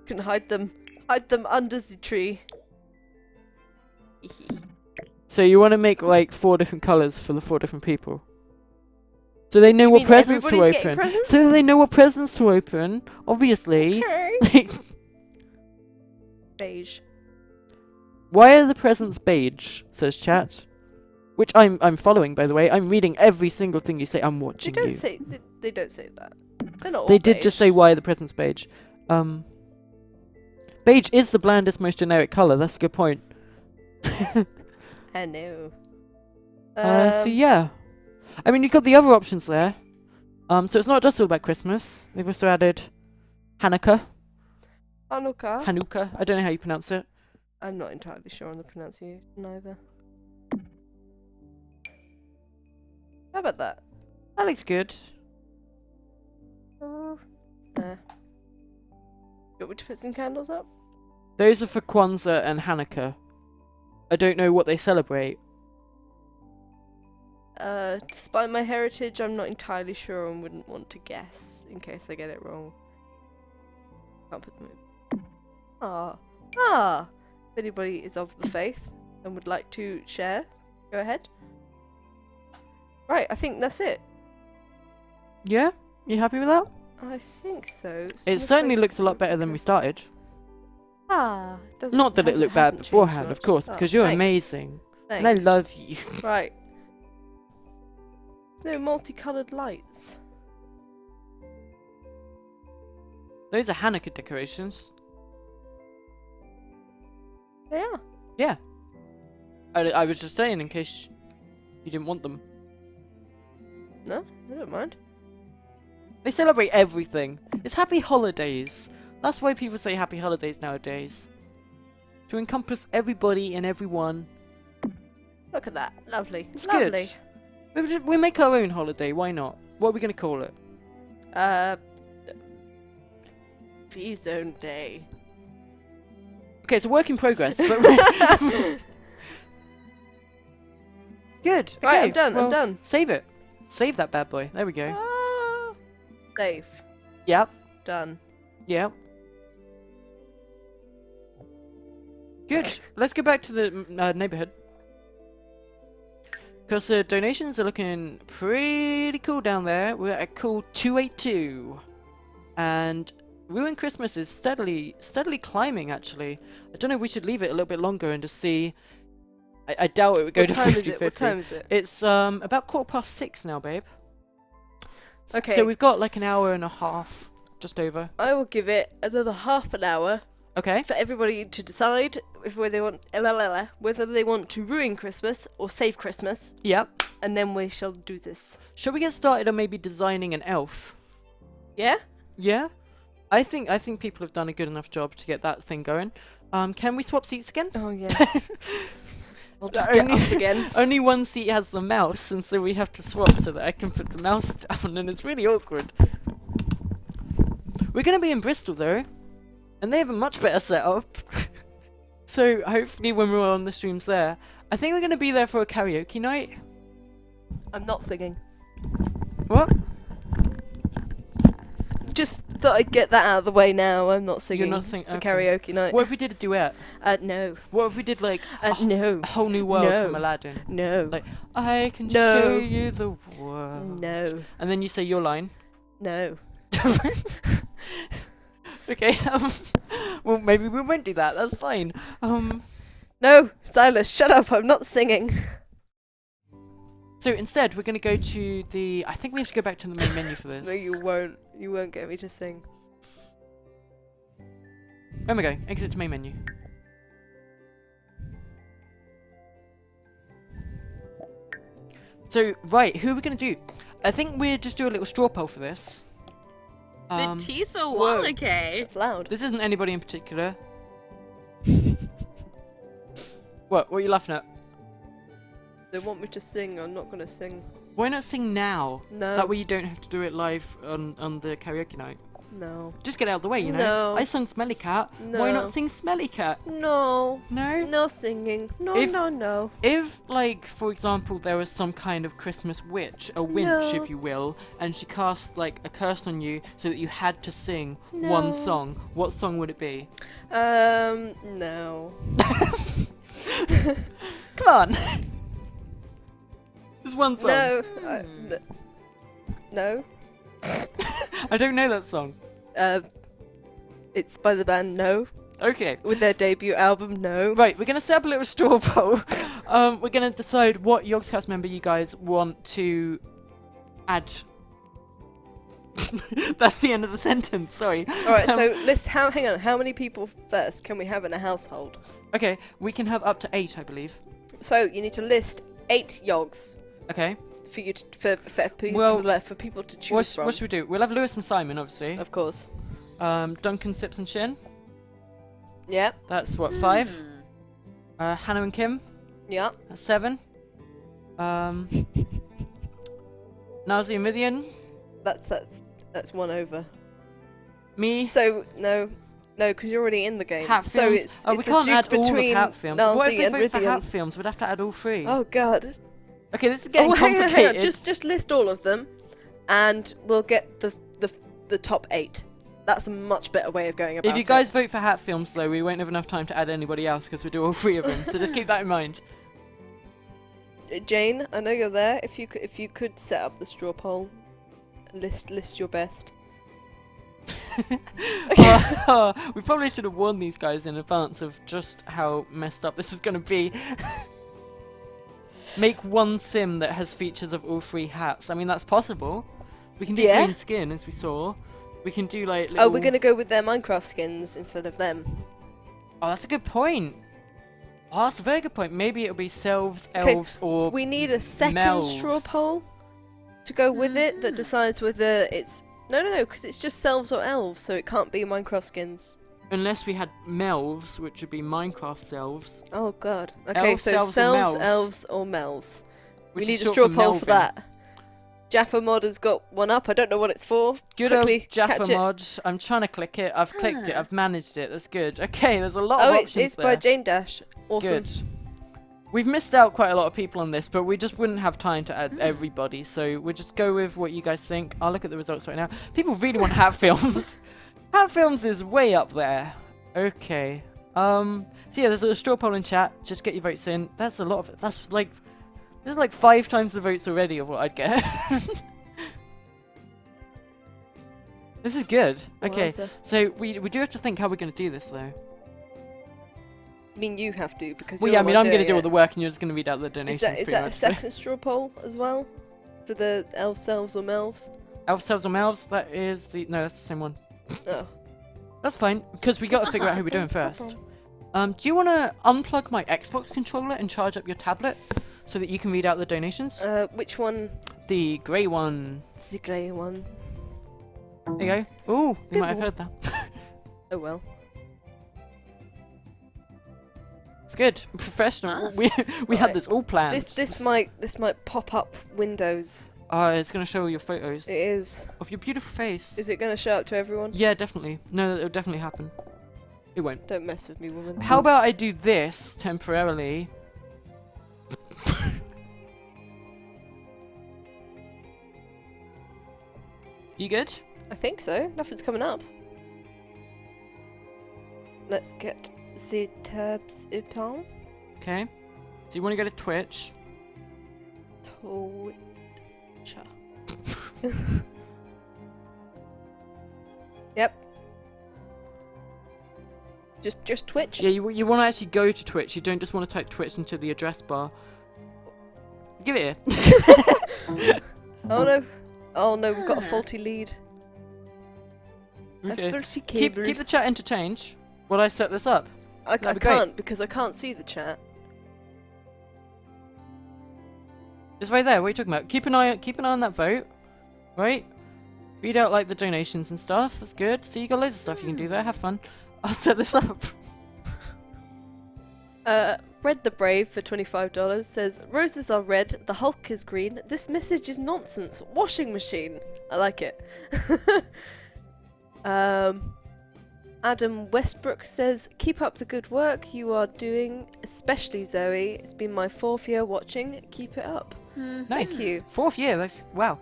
Can hide them. Hide them under the tree. So you want to make like 4 different colours for the 4 different people. So they know You what mean presents to everybody's getting open. presents? So they know what presents to open. Obviously. Okay. Beige. Why are the presents beige? Says chat. Which I'm following, by the way. I'm reading every single thing you say. I'm They watching don't you. say they don't say that. They're not all They did just beige. say why are the presents beige. Beige is the blandest, most generic colour. That's a good point. I know. So yeah. I mean, you've got the other options there. So it's not just all about Christmas. They've also added Hanukkah. Hanukkah. Hanukkah. I don't know how you pronounce it. I'm not entirely sure on the pronunciation either. How about that? That looks good. There. You want me to put some candles up? Those are for Kwanzaa and Hanukkah. I don't know what they celebrate. Despite my heritage, I'm not entirely sure and wouldn't want to guess in case I get it wrong. Can't put them in. If anybody is of the faith and would like to share, go ahead. Right, I think that's it. Yeah? You happy with that? I think so. It certainly looks a lot better than we started. Doesn't, Not that it looked bad hasn't changed beforehand, much. of course, because you're thanks. amazing. And I Thanks. love you. Right. There's no multicoloured lights. Those are Hanukkah decorations. They are. Yeah. I was just saying in case you didn't want them. No, I don't mind. They celebrate everything. It's happy holidays. That's why people say happy holidays nowadays. To encompass everybody and everyone. Look at that. Lovely. It's Lovely. good. We make our own holiday. Why not? What are we going to call it? FiZone Day. Okay, it's a work in progress. But good. Right, Okay, I'm done. well, I'm done. Save it. Save that bad boy. There we go. Save. Yep. Done. Yep. Good. Let's go back to the neighborhood. Because the donations are looking pretty cool down there. We're at a cool 282. And Ruined Christmas is steadily climbing, actually. I don't know if we should leave it a little bit longer and just see. I doubt it would go What to time 50-50. is it? What time is it? It's about 6:15 now, babe. Okay. So we've got like an hour and a half, just over. I will give it another half an hour Okay. for everybody to decide whether they want to ruin Christmas or save Christmas, Yep. and then we shall do this. Shall we get started on maybe designing an elf? Yeah? Yeah. I think people have done a good enough job to get that thing going. Can we swap seats again? Oh yeah. I'll just get up again. Only one seat has the mouse, and so we have to swap so that I can put the mouse down, and it's really awkward. We're going to be in Bristol, though, and they have a much better setup. So hopefully when we're on the streams there, I think we're going to be there for a karaoke night. I'm not singing. What? Just thought I'd get that out of the way now. I'm not singing not singing, for okay. karaoke night. What if we did a duet? No. What if we did like No. a whole new world No. from Aladdin? No. Like, I can No. show you the world. No. And then you say your line. No. Okay. Well, maybe we won't do that. That's fine. No, Silas, shut up. I'm not singing. So instead, we're going to go to the... I think we have to go back to the main menu for this. No, you won't. You won't get me to sing. Where am I going? Exit to main menu. So, right, who are we going to do? I think we'll just do a little straw poll for this. Betisa Whoa. Wallake. It's loud. This isn't anybody in particular. What are you laughing at? They want me to sing. I'm not gonna sing. Why not sing now? No. That way you don't have to do it live on the karaoke night. No. Just get it out of the way, you know? No. I sung Smelly Cat. Why not sing Smelly Cat? No. No? No singing. No, If- no. If, like, for example, there was some kind of Christmas witch, a winch, No. if you will, and she cast, like, a curse on you so that you had to sing No. one song, what song would it be? No. Come on! There's one song. No. No. I don't know that song. It's by the band No, Okay. with their debut album No. Right, we're going to set up a little straw poll. We're going to decide what Yogscast member you guys want to add. That's the end of the sentence, sorry. Alright, so let's hang on, how many people first can we have in a household? Okay, we can have up to 8, I believe. So you need to list 8 yogs Okay. for you to, for people to choose from. What should we do? We'll have Lewis and Simon, obviously. Of course. Duncan, Sips and Shin. Yeah. That's what, 5? Hannah and Kim. Yeah. That's 7. Nazi and Vivian. That's one over. Me. So no, because you're already in the game. Hat so films. it's We it's can't a duke add all of between hat films. Nazi What if they and vote for Rithian. hat films? We'd have to add all 3. Oh god. Okay, this is getting hang complicated. on. Just list all of them, and we'll get the top 8. That's a much better way of going about it. If you guys vote for hat films, though, we won't have enough time to add anybody else because we do all 3 of them. So just keep that in mind. Jane, I know you're there. If you could set up the straw poll, list your best. We probably should have warned these guys in advance of just how messed up this was going to be. Make one sim that has features of all 3 hats. I mean, that's possible. We can do Yeah. green skin, as we saw. We can do, like, Oh, little... we're gonna go with their Minecraft skins instead of them. Oh, that's a good point. Oh, that's a very good point. Maybe it'll be selves, Okay, elves, or... We need a second straw Melves. poll to go with it that decides whether it's no, because it's just selves or elves, so it can't be Minecraft skins. Unless we had melves, which would be Minecraft selves. Oh god. Okay, Elves, so selves, selves, and melves. elves, or melves. Which We is need a short straw for poll for melving. that. Jaffa Mod has got one up. I don't know what it's for. Good old Quickly Jaffa catch it. mod. I'm trying to click it. I've clicked it. I've managed it. That's good. Okay, there's a lot Oh, of it's options there. by Jane Dash. Awesome. Good. We've missed out quite a lot of people on this, but we just wouldn't have time to add everybody, so we'll just go with what you guys think. I'll look at the results right now. People really want hat films. Hat films is way up there. Okay. So yeah, there's a straw poll in chat. Just get your votes in. That's a lot of... That's like... There's like 5 times the votes already of what I'd get. This is good. Okay, Wowza. so we do have to think how we're going to do this, though. I mean, you have to because. Well, you're yeah, I the mean, one I'm going to doing do all it. the work, and you're just going to read out the donations. Is pretty that a much. second straw poll as well for the elf selves or melves? Elf selves or mouths? That is the... No, that's the same one. Oh. That's fine, because we got to figure out who we're doing first. Do you want to unplug my Xbox controller and charge up your tablet so that you can read out the donations? Which one? The grey one. It's the grey one. There you go. Ooh, they might have heard that. Oh well. It's good. Professional. Ah. We Right. had this all planned. This might pop up Windows. It's going to show all your photos It is. of your beautiful face. Is it going to show up to everyone? Yeah, definitely. No, it'll definitely happen. It won't. Don't mess with me, woman. How about I do this temporarily? You good? I think so. Nothing's coming up. Let's get the tabs open. Okay. So you want to go to Twitch? Twitch. Yep. Just Twitch. Yeah, you want to actually go to Twitch. You don't just want to type Twitch into the address bar. Give it here. Oh no, we've got a faulty lead. Okay. A faulty Keep cable. the chat interchanged while I set this up. I That'd be great. can't because I can't see the chat. It's right there. What are you talking about? Keep an eye on that vote. Right? Read out like the donations and stuff. That's good. So you got loads of stuff you can do there. Have fun. I'll set this up. Red the Brave for $25 says, roses are red, the Hulk is green, this message is nonsense, washing machine. I like it. Adam Westbrook says, keep up the good work you are doing, especially Zoe. It's been my 4th year watching. Keep it up. Nice. Thank you. 4th year. That's wow.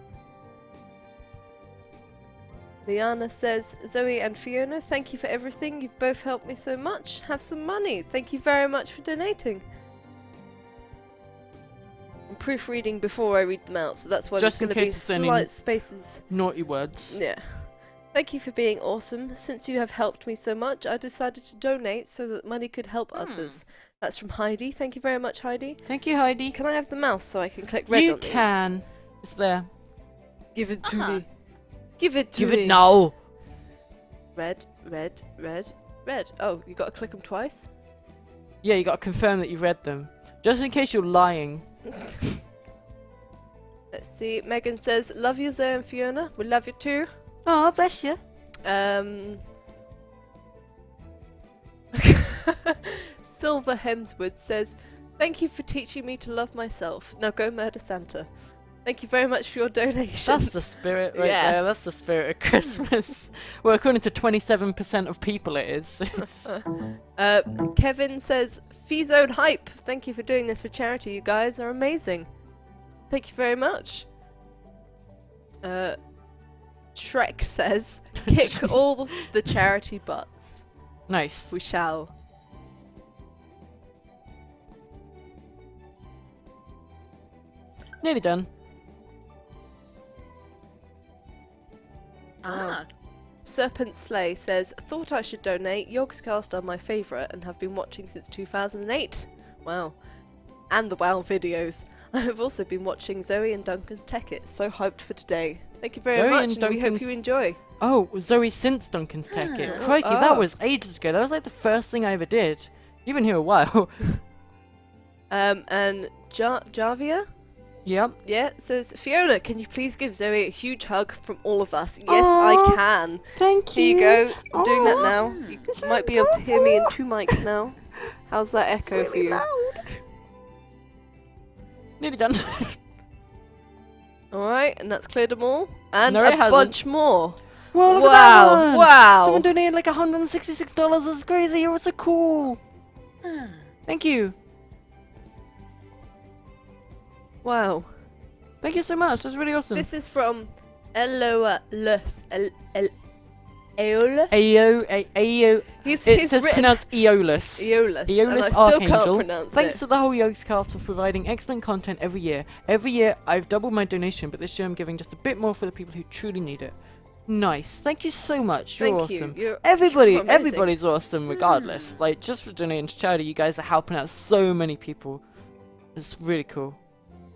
Liana says, Zoe and Fiona, thank you for everything. You've both helped me so much. Have some money. Thank you very much for donating. I'm proofreading before I read them out, so that's why Just there's in going to be case there's any slight spaces. Naughty words. Yeah. Thank you for being awesome. Since you have helped me so much, I decided to donate so that money could help others. That's from Heidi. Thank you very much, Heidi. Thank you, Heidi. Can I have the mouse so I can click red You on these? can. It's there. Give it to me. Give it to Give me. it now. Red, red, red, red. Oh, you got to click them twice? Yeah, you got to confirm that you've read them. Just in case you're lying. Let's see. Megan says, love you, Zoe and Fiona. We love you too. Oh, bless you. Silver Hemswood says, thank you for teaching me to love myself. Now go murder Santa. Thank you very much for your donation. That's the spirit right Yeah. there. That's the spirit of Christmas. Well, according to 27% of people, it is. Kevin says, FiZone hype. Thank you for doing this for charity. You guys are amazing. Thank you very much. Shrek says, kick all the charity butts. Nice. We shall. Nearly done. Ah. Serpent Slay says, thought I should donate. Yogscast are my favourite and have been watching since 2008. Wow. And the WoW videos. I have also been watching Zoe and Duncan's Tech It. So hyped for today. Thank you very Zoe much, and and we hope Duncan's- you enjoy. Oh, Zoe since Duncan's Tech It. Oh. Crikey, that was ages ago. That was like the first thing I ever did. You've been here a while. And Javia? Yep. Yeah, says, Fiona, can you please give Zoe a huge hug from all of us? Yes, Aw, I can. Thank you. Here you go. I'm doing that Aw, now. You so might be able to hear me in 2 mics now. How's that echo for you? Nearly done. Alright, and that's cleared them all. And No, a it hasn't. bunch more. Whoa, look at Wow, that one. wow. Someone donated like $166. That's crazy. You're so cool. Ah. Thank you. Wow. Thank you so much. That's really awesome. This is from Eloa Luth. Eola? Ayo. He's It says written pronounced Aeolus. Aeolus. Aeolus and I still Archangel. can't pronounce Thanks it. to the whole Yogscast for providing excellent content every year. Every year I've doubled my donation, but this year I'm giving just a bit more for the people who truly need it. Nice. Thank you so much. You're Thank awesome. you. Everybody, you're amazing. everybody's awesome regardless. Like, just for donating to charity, you guys are helping out so many people. It's really cool.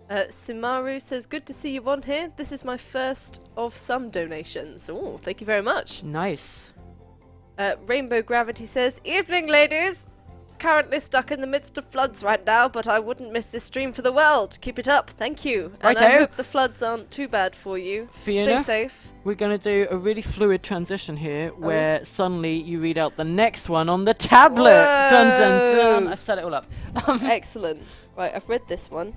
Simaru says, good to see you on here. This is my first of some donations. Oh, thank you very much. Nice. Rainbow Gravity says, evening ladies. Currently stuck in the midst of floods right now, but I wouldn't miss this stream for the world. Keep it up. Thank you. And I Righto. hope the floods aren't too bad for you. Fiona, Stay safe. we're going to do a really fluid transition here where suddenly you read out the next one on the tablet. Dun dun dun. Whoa. I've set it all up. Excellent. Right, I've read this one.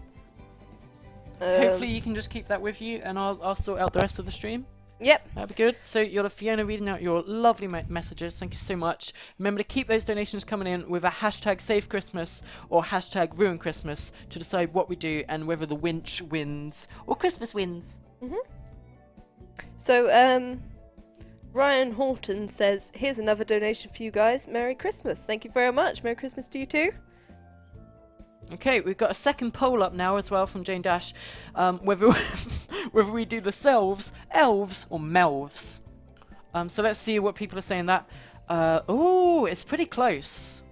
Hopefully you can just keep that with you and I'll sort out the rest of the stream. Yep. That'd be good. So you're the Fiona reading out your lovely messages. Thank you so much. Remember to keep those donations coming in with a hashtag Save Christmas or hashtag Ruin Christmas to decide what we do and whether the winch wins or Christmas wins. So, Ryan Horton says, here's another donation for you guys. Merry Christmas. Thank you very much. Merry Christmas to you too. Okay, we've got a second poll up now as well from Jane Dash. Whether whether we do the selves, elves, or melves. So let's see what people are saying that. Oh, it's pretty close.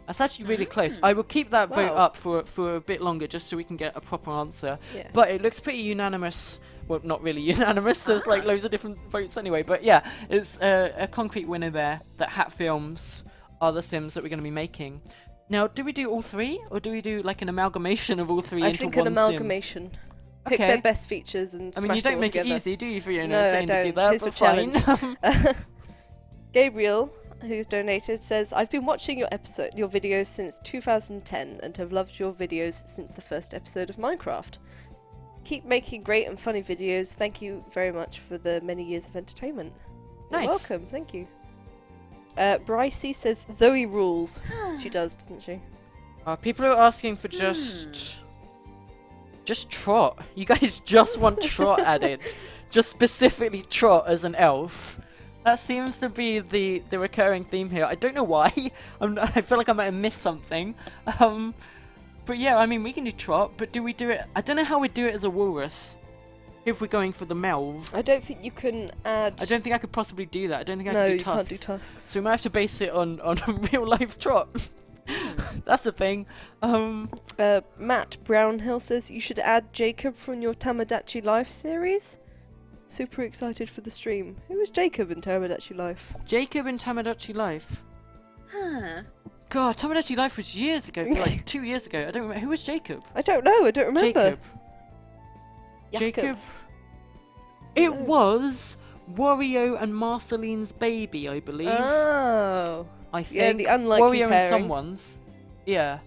That's actually really close. I will keep that vote Wow. up for a bit longer just so we can get a proper answer. Yeah. But it looks pretty unanimous. Well, not really unanimous. There's like loads of different votes anyway. But yeah, it's a concrete winner there that Hat Films are the Sims that we're going to be making. Now, do we do all three, or do we do like an amalgamation of all three I into think one an amalgamation. Pick Okay. their best features and I smash mean, you them don't all make together. it easy, do you, Fiona? No, I saying to do don't. that, Here's but your fine. Gabriel, who's donated, says, I've been watching your videos since 2010 and have loved your videos since the first episode of Minecraft. Keep making great and funny videos. Thank you very much for the many years of entertainment. You're Nice. welcome, thank you. Brycey says, Zoe rules. She does, doesn't she? People are asking for just Trot. You guys just want Trot added. Just specifically Trot as an elf. That seems to be the recurring theme here. I don't know why. I feel like I might have missed something. But yeah, I mean, we can do Trot, but do we do it? I don't know how we do it as a walrus. If we're going for the Melv. I don't think you can add... I don't think I could possibly do that. I don't think I No, could do you can't tusks. do tusks. So we might have to base it on real life Trot. That's the thing. Matt Brownhill says, you should add Jacob from your Tamagotchi Life series. Super excited for the stream. Who was Jacob in Tamagotchi Life? Jacob in Tamagotchi Life. Huh. God, Tamagotchi Life was years ago, like 2 years ago. I don't remember. Who was Jacob? I don't know, I don't remember. Jacob. It was Wario and Marceline's baby, I believe. Oh. I think. Yeah, the unlikely Wario and pairing. someone's. Yeah.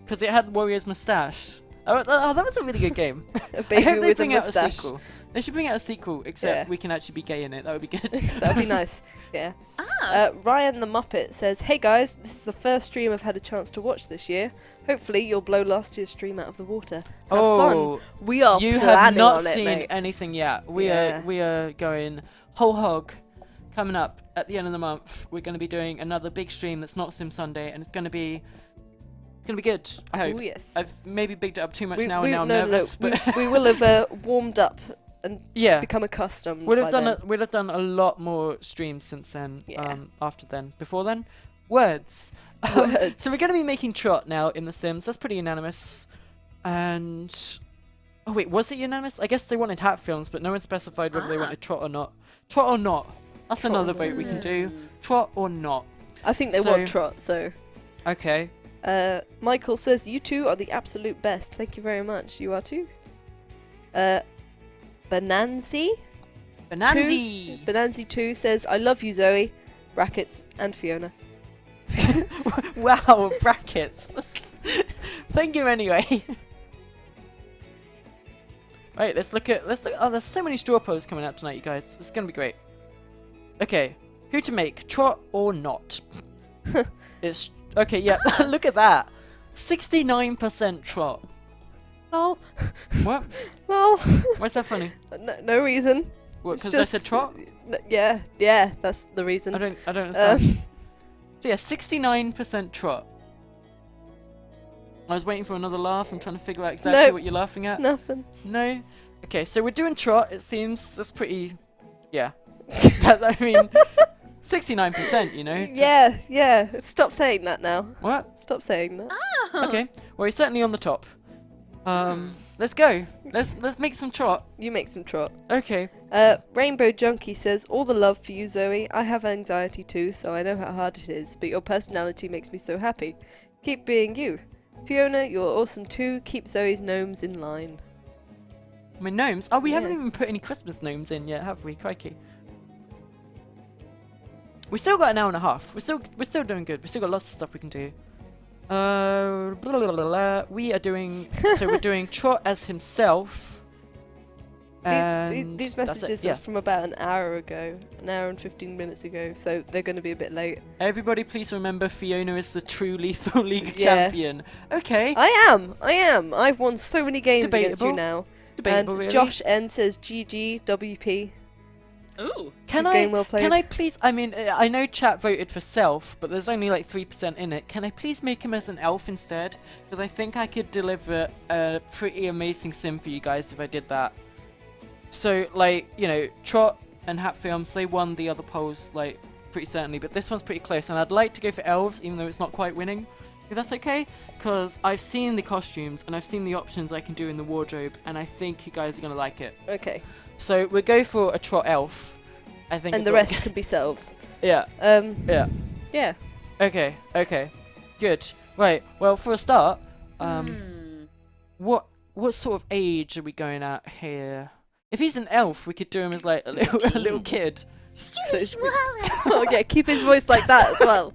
Because it had Wario's moustache. Oh, that was a really good game. A I baby hope they with a bring out a moustache. sequel. They should bring out a sequel, except Yeah. we can actually be gay in it. That would be good. That would be nice. Yeah. Ah. Ryan the Muppet says, hey guys, this is the first stream I've had a chance to watch this year. Hopefully you'll blow last year's stream out of the water. Have fun. We are You planning have not on it, seen mate. anything yet. We Yeah. are going whole hog. Coming up at the end of the month, we're going to be doing another big stream that's not Sim Sunday, and it's going to be good. I hope. Oh, yes. I've maybe bigged it up too much We- now, we- and now I'm no, no, nervous. we, But we will have warmed up and yeah, become accustomed. we'd have by done then. we'd have done a lot more streams since then. Yeah. After then, before then, words. Words. So we're going to be making Trot now in The Sims. That's pretty unanimous. And oh wait, was it unanimous? I guess they wanted Hat Films, but no one specified whether they Ah. wanted Trot or not. Trot or not. That's Trot or another not. vote we can do. Trot or not. I think they So- want Trot, so. Okay. Michael says, you two are the absolute best. Thank you very much. You are too. Bananzi? Bananzi. Bananzi 2 says, I love you, Zoe. Brackets and Fiona. Wow, brackets. Thank you anyway. Right, let's look. Oh, there's so many straw polls coming out tonight, you guys. It's gonna be great. Okay, who to make, Trot or not? It's okay. Yeah, look at that. 69% Trot. Oh, What? well, Why's that funny? no reason. What? It's Because I said just- Trot? Yeah, that's the reason. I don't understand. So yeah, 69% Trot. I was waiting for another laugh. I'm trying to figure out exactly Nope. what you're laughing at. Nothing. No? Okay, so we're doing Trot, it seems. That's pretty... Yeah. I mean, 69%, you know? Yeah. Stop saying that now. What? Stop saying that. Okay. Well, he's certainly on the top. Let's go. Let's make some Trot. You make some Trot. Okay. Rainbow Junkie says, all the love for you, Zoe. I have anxiety too, so I know how hard it is, but your personality makes me so happy. Keep being you. Fiona, you're awesome too. Keep Zoe's gnomes in line. My gnomes. Oh, we haven't Yeah. even put any Christmas gnomes in yet, have we? Crikey. We still got an hour and a half. We're still doing good. We still got lots of stuff we can do. Blah, blah, blah, blah. We are doing. So we're doing Trot as himself. And These that's messages it, yeah. are from about an hour ago, an hour and 15 minutes ago, so they're going to be a bit late. Everybody, please remember Fiona is the true Lethal League Yeah. champion. Okay. I am. I've won so many games against you Debatable. now. Debatable, And really. Josh N says GG WP. Ooh. Can Good game well played. Can I please? I mean, I know chat voted for self, but there's only like 3% in it. Can I please make him as an elf instead? Because I think I could deliver a pretty amazing sim for you guys if I did that. So, like, you know, Trot and Hat Films, they won the other polls, like, pretty certainly. But this one's pretty close, and I'd like to go for elves, even though it's not quite winning. If that's okay, because I've seen the costumes and I've seen the options I can do in the wardrobe, and I think you guys are gonna like it. Okay. So we'll go for a trot elf. I think. And the rest can be selves. Yeah. Yeah. Yeah. Okay. Okay. Good. Right. Well, for a start, what sort of age are we going at here? If he's an elf, we could do him as like a little kid. So it's oh yeah, keep his voice like that as well.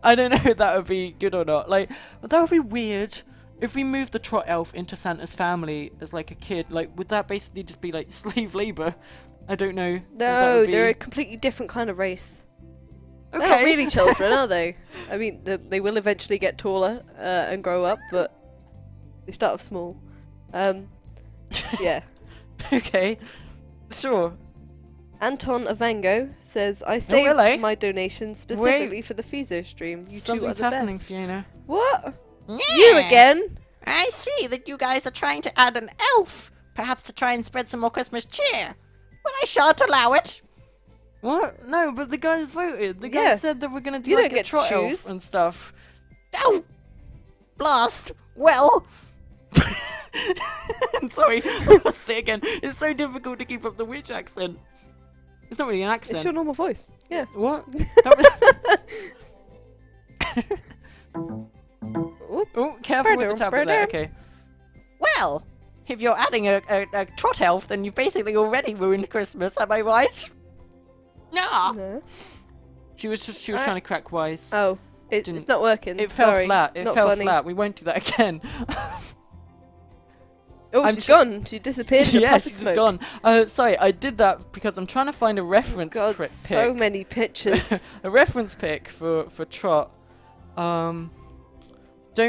I don't know if that would be good or not. Like, but that would be weird. If we moved the trot elf into Santa's family as like a kid, like would that basically just be like slave labor? I don't know. if that No, would be- they're a completely different kind of race. okay. They're not really children, are they? I mean, they will eventually get taller and grow up, but they start off small. Yeah. Okay. Sure. Anton Avango says, I hello. saved my donation specifically for the FiZone stream. You two are Something's the happening, best. Fiona. What? You again? I see that you guys are trying to add an elf, perhaps to try and spread some more Christmas cheer. Well, I shan't allow it. What? No, but the guys voted. The guys Yeah. said that we're gonna do You like don't a get to trot elf choose. and stuff. Oh, blast. Well, I'm sorry, I lost it again. It's so difficult to keep up the witch accent. It's not really an accent. It's your normal voice. Yeah. What? Oop. Oh, careful with the Pardon, tablet there. pardon. Okay. well, if you're adding a trot elf, then you've basically already ruined Christmas, am I right? No. No. She was trying to crack wise. Oh, it's Didn't- not working. It fell Sorry. flat. It Not fell funny. flat. We won't do that again. Oh, I'm she's tr- gone. She disappeared. in the Yeah, puff of she's smoke. gone. Sorry, I did that because I'm trying to find a reference God, pick. so many pictures. A reference pick for Trot. Don't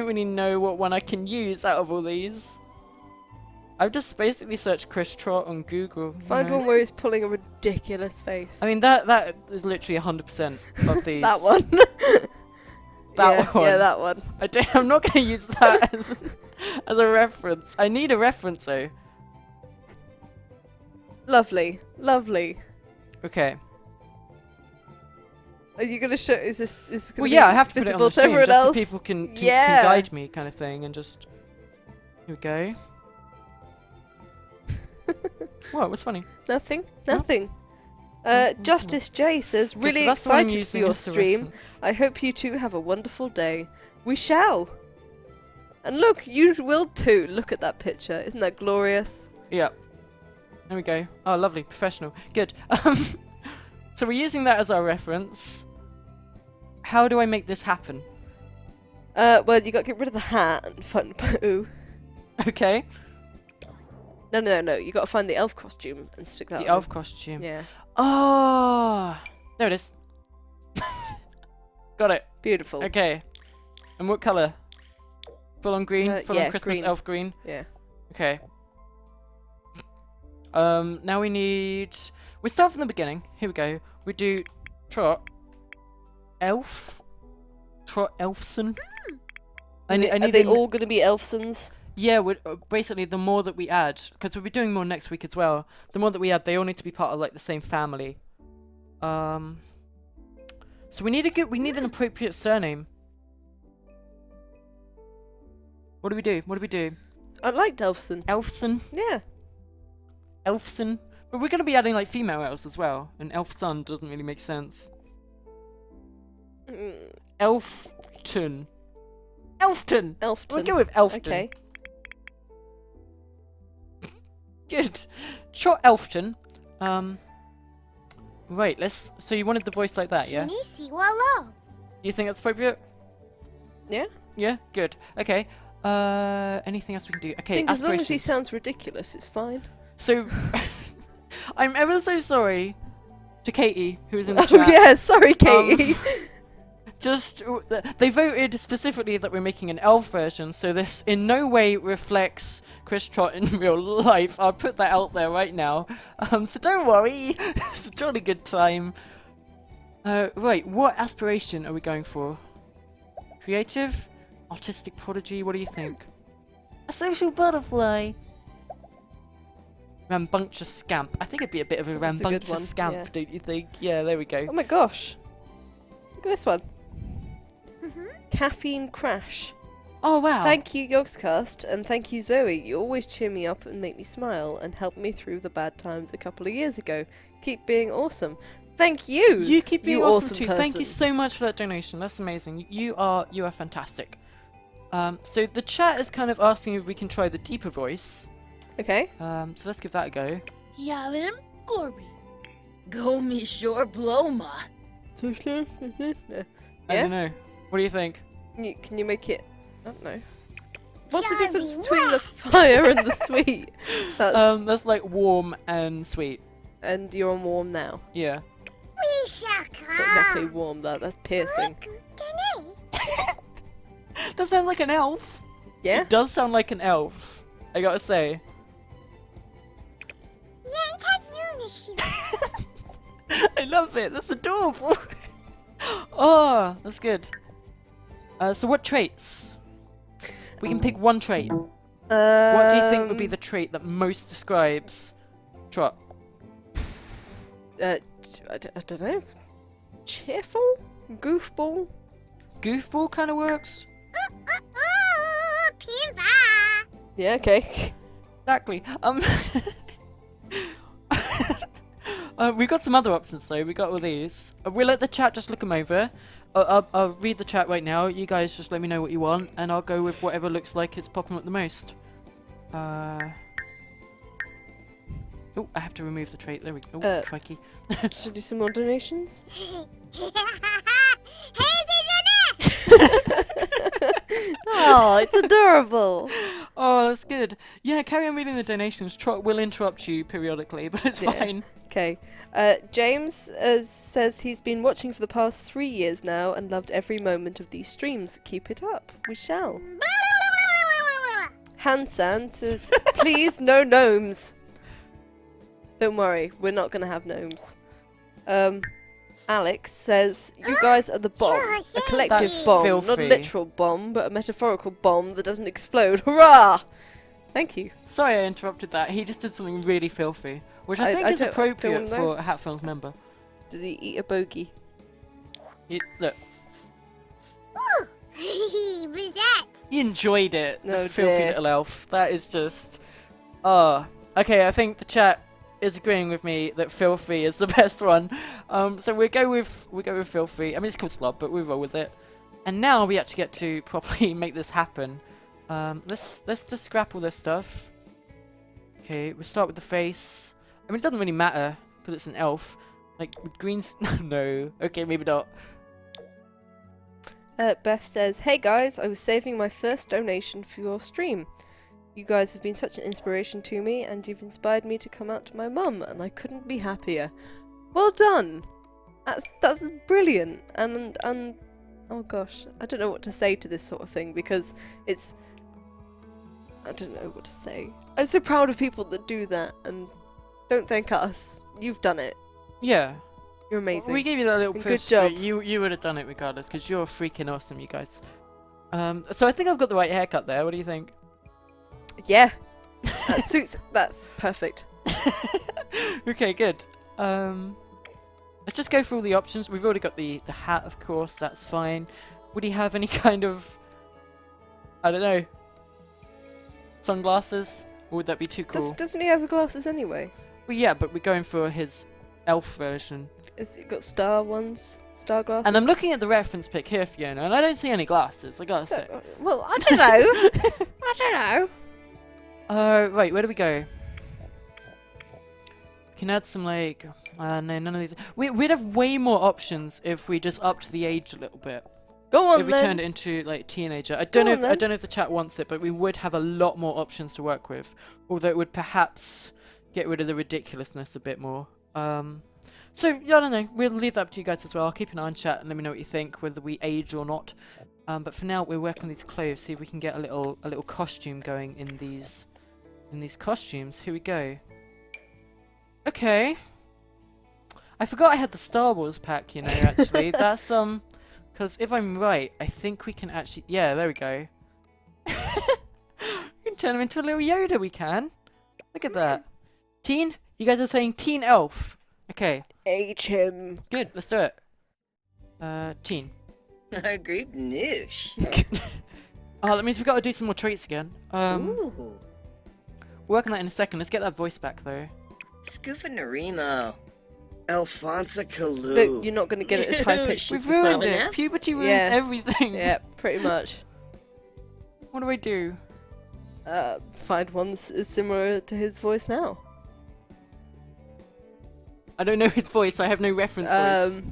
really know what one I can use out of all these. I've just basically searched Chris Trot on Google. you Find know. one where he's pulling a ridiculous face. I mean that is literally 100% of these. that one. That one. Yeah, that one. I'm not going to use that as a reference. I need a reference though. Lovely. Lovely. Okay. Are you going to show... Is this gonna Well, be yeah, I have to put it on visible the to stream everyone just so else? people can Yeah. guide me, kind of thing, and just here we go. What? What's funny? Nothing? No. Nothing. Mm, Justice J says, Okay, really so that's the one I'm excited for using your as the stream. reference. I hope you two have a wonderful day. We shall. And look, you will too. Look at that picture. Isn't that glorious? Yeah. There we go. Oh, lovely. Professional. Good. So we're using that as our reference. How do I make this happen? Well, you got to get rid of the hat and fun. Ooh. Okay. No. You got to find the elf costume and stick that The on. elf costume. Yeah. Oh, there it is. Got it. Beautiful. Okay. And what color? Full on green. Full on yeah, Christmas green. elf green. Yeah. Okay. Now we need. We start from the beginning. Here we go. We do Trot Elf. Trot Elfson. I Are need they a- all going to be elfsons? Yeah, basically the more that we add, because we'll be doing more next week as well. The more that we add, they all need to be part of like the same family. So we need an appropriate surname. What do we do? What do we do? I liked Elfson. Elfson, Yeah. Elfson. But we're gonna be adding like female elves as well, and Elfson doesn't really make sense. Mm, Elfton. Elfton. Elfton. We'll go with Elfton. Okay. Good. Trot Elfton. Right, so you wanted the voice like that, yeah? You think that's appropriate? Yeah. Yeah? Good. Okay. Anything else we can do? I Okay, think as long as he aspirations. sounds ridiculous, it's fine. So, I'm ever so sorry to Katie, who's in the Oh chat. yeah, sorry, Katie. They voted specifically that we're making an elf version, so this in no way reflects Chris Trot in real life. I'll put that out there right now. So don't worry, it's a jolly good time. Right, what aspiration are we going for? Creative? Artistic prodigy? What do you think? A social butterfly. Rambunctious scamp. I think it'd be a bit of a That's a good rambunctious one, scamp, yeah. don't you think? Yeah, there we go. Oh my gosh. Look at this one. Caffeine Crash. Oh wow. Thank you, Yogscast, and thank you, Zoe. You always cheer me up and make me smile and helped me through the bad times a couple of years ago. Keep being awesome. Thank you. You keep being you awesome too. Thank you person. so much for that donation. That's amazing. You are fantastic. So the chat is kind of asking if we can try the deeper voice. Okay. So let's give that a go. Yavim Gorby. Go me sure bloma. I Yeah? don't know. What do you think? Can you make it? I don't know. What's the difference between the fire and the sweet? That's like warm and sweet. And you're on warm now. Yeah. It's not exactly warm, though. That's piercing. That sounds like an elf. Yeah? It does sound like an elf. I gotta say. I love it. That's adorable. Oh, that's good. So what traits? We can pick one trait. What do you think would be the trait that most describes Trot? I don't know. Cheerful? Goofball? Goofball kind of works. Yeah, okay. Exactly. We've got some other options though. We got all these. We'll let the chat just look them over. I'll read the chat right now. You guys just let me know what you want, and I'll go with whatever looks like it's popping up the most. Oh, I have to remove the trait. There we go. Oh, crikey. Should I do some more donations? Oh, it's adorable. Oh, that's good. Yeah, carry on reading the donations. Trot will interrupt you periodically, but it's Yeah. fine. Okay. James says he's been watching for the past 3 years now and loved every moment of these streams. Keep it up. We shall. Hansan says, please, no gnomes. Don't worry, we're not going to have gnomes. Alex says, you guys are the bomb. A collective That's bomb. Not a filthy. literal bomb, but a metaphorical bomb that doesn't explode. Hurrah! Thank you. Sorry I interrupted that. He just did something really filthy, which I think is don't appropriate know. for a Hatfilms member. Did he eat a bogey? Look, he enjoyed it. No the filthy dear. little elf. That is just. Oh. Okay, I think the chat is agreeing with me that filthy is the best one. So we go with filthy. I mean, it's called slob, but we roll with it. And now we actually get to properly make this happen. Let's just scrap all this stuff. Okay, we'll start with the face. I mean, it doesn't really matter because it's an elf. Like greens. No. Okay, maybe not. Beth says, hey guys, I was saving my first donation for your stream. You guys have been such an inspiration to me, and you've inspired me to come out to my mum, and I couldn't be happier. Well done! That's brilliant, and oh gosh, I don't know what to say to this sort of thing, because it's... I don't know what to say. I'm so proud of people that do that, and don't thank us. You've done it. Yeah. You're amazing. We gave you that little And push, good job. but you would have done it regardless, because you're freaking awesome, you guys. So I think I've got the right haircut there. What do you think? Yeah. That suits... That's perfect. Okay, good. Let's just go through all the options. We've already got the hat, of course. That's fine. Would he have any kind of... I don't know. Sunglasses? Or would that be too cool? Doesn't he have glasses anyway? Well, yeah, but we're going for his elf version. Has it got star ones? Star glasses? And I'm looking at the reference pic here, Fiona, and I don't see any glasses, I gotta say. Well, I don't know. I don't know. Right, where do we go? We can add some, like... no, none of these... We'd have way more options if we just upped the age a little bit. Go on If we then. turned it into, like, teenager. I don't on, know then. if the chat wants it, but we would have a lot more options to work with. Although it would perhaps get rid of the ridiculousness a bit more. So, yeah, I don't know. We'll leave that up to you guys as well. I'll keep an eye on chat and let me know what you think, whether we age or not. But for now, we'll work on these clothes, see if we can get a little costume going in these costumes. Here we go. Okay. I forgot I had the Star Wars pack, you know, actually. That's, because if I'm right, I think we can actually... Yeah, there we go. We can turn him into a little Yoda, we can. Look at that. Teen? You guys are saying teen elf. Okay, Age him. good. Let's do it. Teen. Great news. Oh, that means we gotta do some more traits again. Ooh. Work on that in a second. Let's get that voice back though. Scoofanarimo. Alfonso Kalu. Look, you're not going to get it as high pitched as We've before. ruined enough. it. Puberty ruins Yeah. everything. Yeah, pretty much. What do I do? Find one that's similar to his voice now. I don't know his voice. I have no reference voice.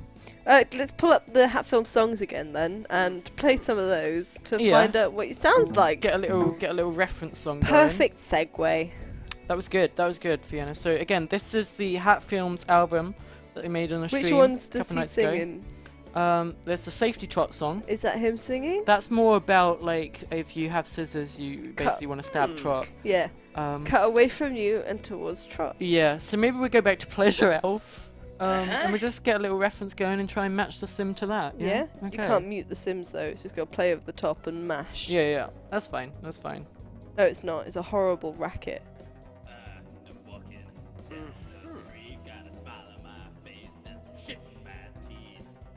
Let's pull up the Hat Film songs again then, and play some of those to Yeah. find out what it sounds like. Get a little reference song going. Perfect segue. That was good. That was good, Fiona. So again, this is the Hat Films album that they made on a stream. Which ones a does couple he nights sing ago. in? There's the Safety Trot song. Is that him singing? That's more about like if you have scissors, you basically want to stab Trot. Yeah. Cut away from you and towards Trot. Yeah. So maybe we go back to Pleasure Elf, and Uh-huh. we just get a little reference going and try and match the sim to that. Yeah? Okay. You can't mute the Sims though, it's just got to play over the top and mash. Yeah. That's fine. That's fine. No, it's not. It's a horrible racket.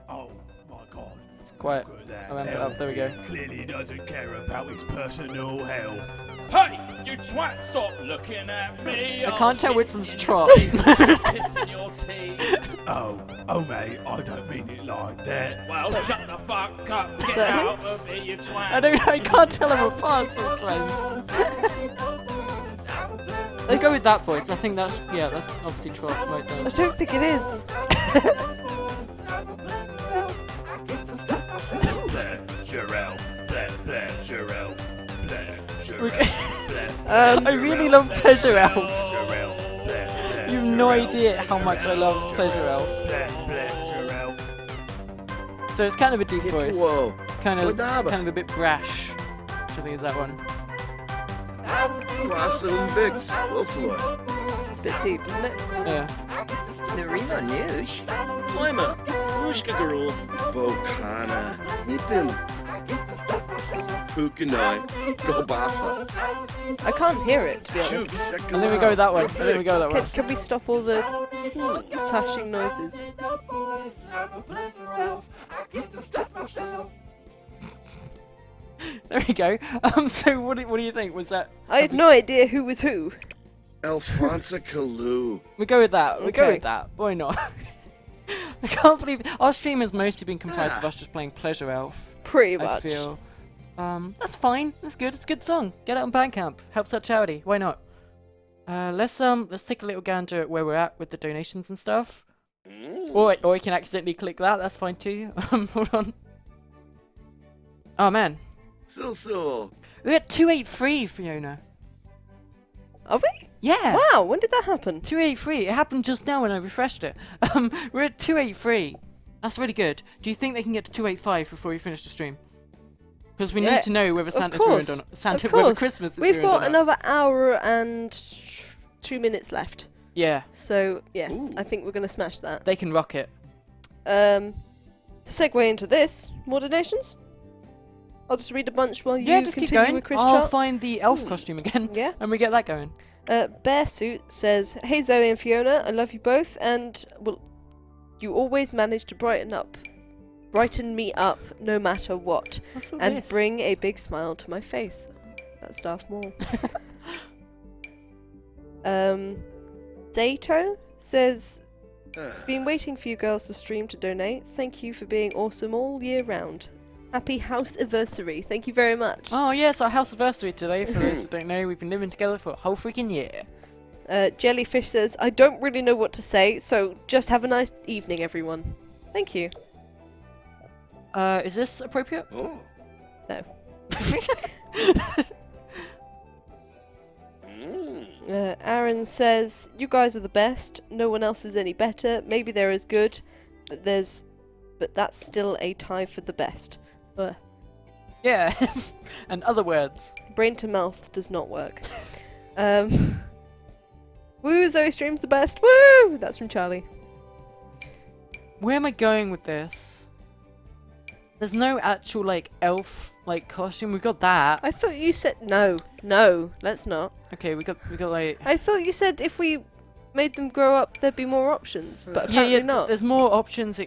Oh my god. It's quiet. Look at that. I ramped it up, there we go. Elfie clearly doesn't care about his personal health. Hey, you twat, stop looking at me. I can't tell which one's Trot. Piss in your tea. Oh mate, I don't mean it like that. Well, shut the fuck up. Get So- out of here, you twat. I can't tell them apart sometimes. I go with that voice. I think that's obviously Trot right I there. don't think it is. Pleasure elf, pleasure elf, pleasure Okay. elf, I really love Pleasure Elf. pleasure elf, You have no idea how much I love Pleasure Elf. pleasure elf. So it's kind of a deep voice. Whoa. Kind of Wadaba. a bit brash. Which I think is that one. Quasum Bix. Buffalo. It's a bit deep, isn't it? Yeah. Narima News. Lima. Mushka Girl. Bokana. Nipim. Pukanai. Gobafa. I can't hear it, to be Shoot. honest. Second. I think we go with that one. I think we go with that one. Can we stop all the clashing noises? There we go. So what do you think? Was that? I have no idea who was who. Alfonso Kalu. We go with that. We go Okay. with that. Why not? I can't believe our stream has mostly been comprised of us just playing Pleasure Elf. Pretty I much. feel. That's fine. That's good. It's a good song. Get it on Bandcamp. Helps out charity. Why not? Let's take a little gander at where we're at with the donations and stuff. Or you can accidentally click that. That's fine too. Hold on. Oh man, So. we're at 283, Fiona. Are we? Yeah. Wow, when did that happen? 283. It happened just now when I refreshed it. We're at 283. That's really good. Do you think they can get to 285 before we finish the stream? Because we Yeah, need to know whether of Santa's ruined or course, not. Santa, of whether course. Christmas is We've ruined or got not. another hour and 2 minutes left. Yeah, So, yes, Ooh. I think we're going to smash that. they can rock it. To segue into this, more donations? I'll just read a bunch while you Yeah, just keep continue going. with Chris I'll Trot. find the elf costume again, Yeah. and we get that going. Bear Suit says, "Hey Zoe and Fiona, I love you both, and you always manage to brighten me up, no matter what, What's all and this? bring a big smile to my face." That's Darth Maul. Dato says, "Been waiting for you girls to stream to donate. Thank you for being awesome all year round. Happy house anniversary. Thank you very much." Oh yeah, it's our house anniversary today. For those that don't know, we've been living together for a whole freaking year. Jellyfish says, "I don't really know what to say, so just have a nice evening, everyone." Thank you. Is this appropriate? Oh. No. Aaron says, "You guys are the best. No one else is any better. Maybe they're as good, but that's still a tie for the best." Yeah. And other words. Brain to mouth does not work. Woo, Zoe streams the best. Woo! That's from Charlie. Where am I going with this? There's no actual like elf like costume. We've got that. I thought you said no. No, let's not. Okay, we got like I thought you said if we made them grow up, there'd be more options. But Yeah, apparently not. there's more options,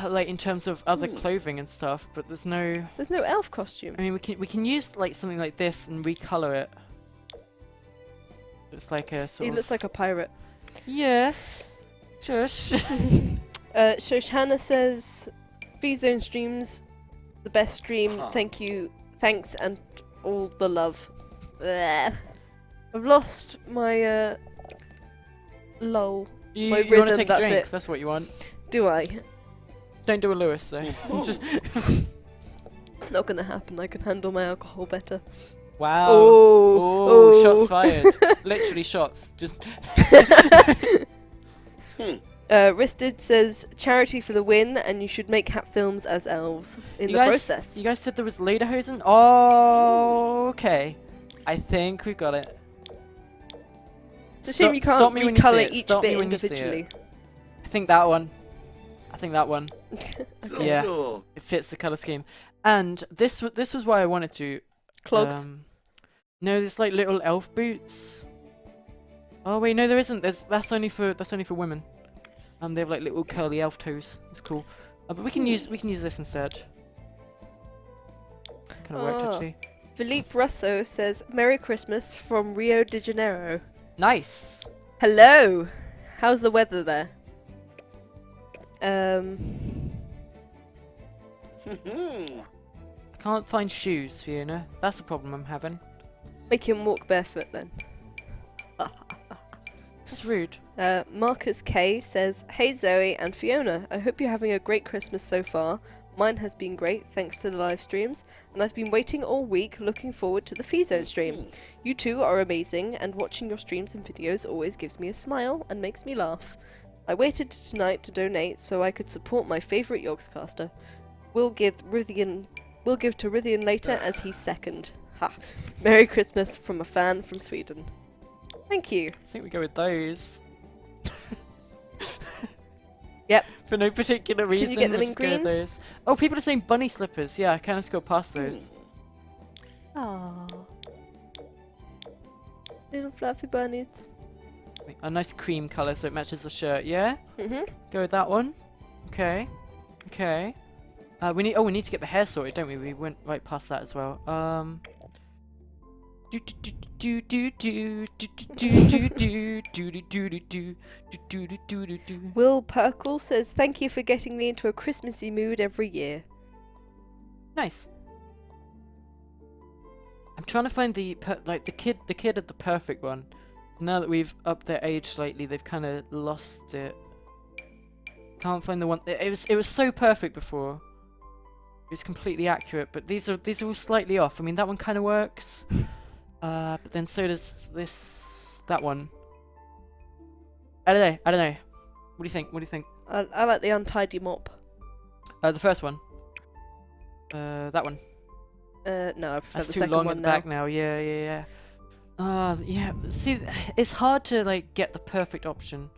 like in terms of other clothing and stuff, but there's no. There's no elf costume. I mean, we can use like something like this and recolor it. It's like a sort He of. looks like a pirate. Yeah. Shush. Shoshana says, FiZone streams, the best stream. Thank you, thanks, and all the love. Bleh. I've lost my lol. You, My you want to rhythm, take a that's drink? it. That's what you want. Do I? Don't do a Lewis though. Just. Not gonna happen. I can handle my alcohol better. Wow. Oh, Shots fired. Literally shots. Just. Risted says charity for the win, and you should make hat films as elves in You the guys- process. You guys said there was lederhosen? Oh, okay. I think we got it. It's a shame you Stop can't me when you see recolor it. each Stop me bit when you see it. individually. I think that one. I think that one. Yeah. So. It fits the color scheme. And this was why I wanted to. Clogs. No, there's like little elf boots. Oh wait, no, there isn't. That's only for women. They have like little curly elf toes. It's cool. But we can use this instead. Kind of worked Ah. actually. Philippe Russo says Merry Christmas from Rio de Janeiro. Nice. Hello. How's the weather there? I can't find shoes, Fiona. That's a problem I'm having. Make him walk barefoot then. That's rude. Marcus K says, Hey Zoe and Fiona, I hope you're having a great Christmas so far. Mine has been great, thanks to the live streams, and I've been waiting all week, looking forward to the FiZone stream. You two are amazing, and watching your streams and videos always gives me a smile and makes me laugh. I waited to tonight to donate so I could support my favourite Yogscaster. We'll give to Rithian later as he's second. Ha! Merry Christmas from a fan from Sweden. Thank you. I think we go with those. Yep. For no particular reason. get them we'll in just go with green? those. Oh, people are saying bunny slippers. Yeah, I kind of scrolled past those. Aww. Little fluffy bunnies. A nice cream colour so it matches the shirt. Yeah. Mhm. Go with that one. Okay. Okay. We need to get the hair sorted, don't we? We went right past that as well. Will Perkle says, Thank you for getting me into a Christmassy mood every year. Nice. I'm trying to find the kid at the perfect one. Now that we've upped their age slightly, they've kind of lost it. Can't find the one. It was so perfect before. It was completely accurate, but these are all slightly off. I mean, that one kind of works, but then so does that one. I don't know. What do you think? What do you think? I like the untidy mop. The first one. That one. No, I prefer That's the too second long one at the back now. Yeah. Yeah. See, it's hard to like get the perfect option.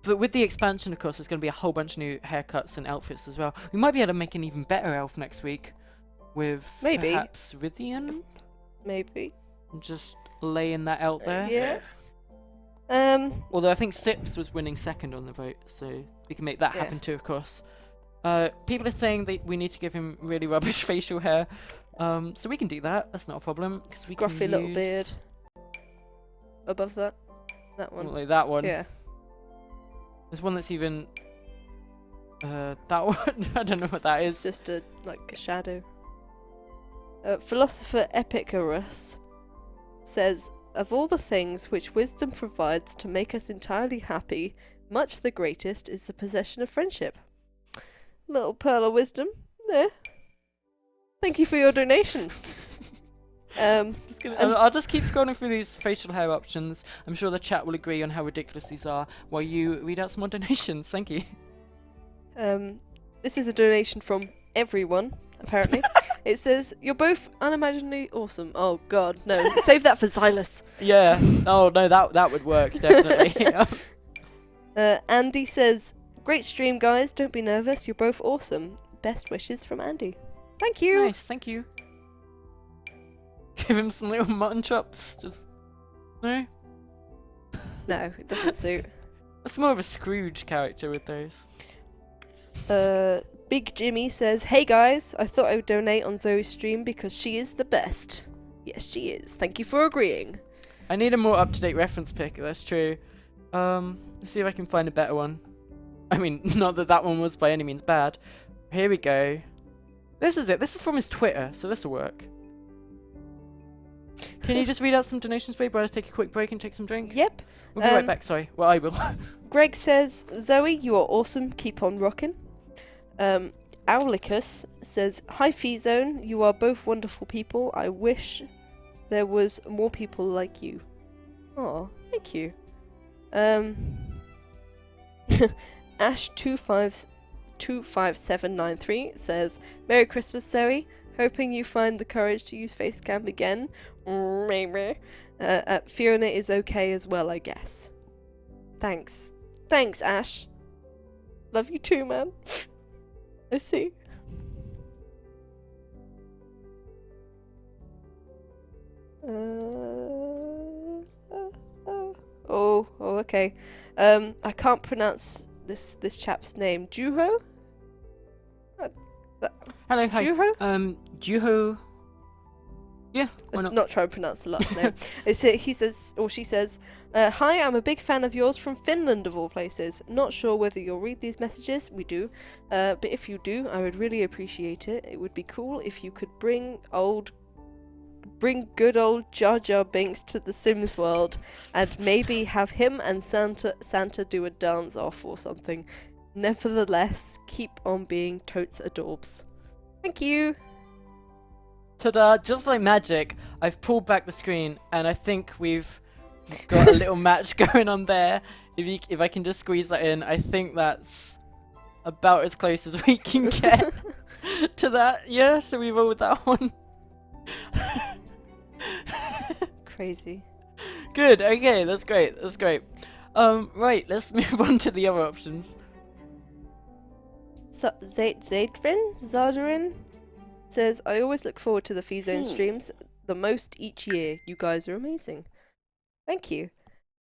But with the expansion, of course, there's going to be a whole bunch of new haircuts and outfits as well. We might be able to make an even better elf next week with Maybe. perhaps Rithian. Maybe. Just laying that out there. Yeah. Although I think Sips was winning second on the vote, so we can make that happen too, of course. People are saying that we need to give him really rubbish facial hair, so we can do that. That's not a problem. Scruffy little beard. Above that. That one. Like that one. Yeah. There's one that's even. That one. I don't know what that It's is. just a shadow. Philosopher Epicurus says, Of all the things which wisdom provides to make us entirely happy, much the greatest is the possession of friendship. Little pearl of wisdom there. Thank you for your donation. I'll just keep scrolling through these facial hair options. I'm sure the chat will agree on how ridiculous these are while you read out some more donations. Thank you. This is a donation from everyone, apparently. It says, You're both unimaginably awesome. Oh god, no. Save that for Xylus. Yeah. Oh no, that would work definitely. Andy says, Great stream, guys. Don't be nervous. You're both awesome. Best wishes from Andy. Thank you. Nice. Thank you. Give him some little mutton chops. Just no. No, it doesn't suit. That's more of a Scrooge character with those. Big Jimmy says, "Hey guys, I thought I would donate on Zoe's stream because she is the best." Yes, she is. Thank you for agreeing. I need a more up-to-date reference pic, that's true. Let's see if I can find a better one. I mean, not that that one was by any means bad. Here we go. This is it. This is from his Twitter, so this will work. Can you just read out some donations, babe, while I take a quick break and take some drink? Yep. We'll be right back, sorry. Well, I will. Greg says, "Zoe, you are awesome. Keep on rocking." Aulicus says, "Hi FiZone, you are both wonderful people. I wish there was more people like you." Oh, thank you. Ash25793 says, "Merry Christmas, Zoe. Hoping you find the courage to use Facecam again. Fiona is okay as well, I guess." Thanks. Thanks, Ash. Love you too, man. I see. Oh, okay. I can't pronounce this chap's name. Juho? Hello, hi. Juho? Juho. Yeah, why Let's not? not try and pronounce the last name. He says, or she says, "Hi, I'm a big fan of yours from Finland, of all places. Not sure whether you'll read these messages. We do. But if you do, I would really appreciate it. It would be cool if you could bring good old Jar Jar Binks to the Sims world, and maybe have him and Santa do a dance off or something. Nevertheless, keep on being totes adorbs." Thank you. Ta-da! Just like magic, I've pulled back the screen, and I think we've got a little match going on there. If I can just squeeze that in, I think that's about as close as we can get to that. Yeah, so we roll with that one. Crazy. Good. Okay, that's great. That's great. Right, let's move on to the other options. So, Zadarin says, "I always look forward to the FiZone streams the most each year. You guys are amazing." Thank you.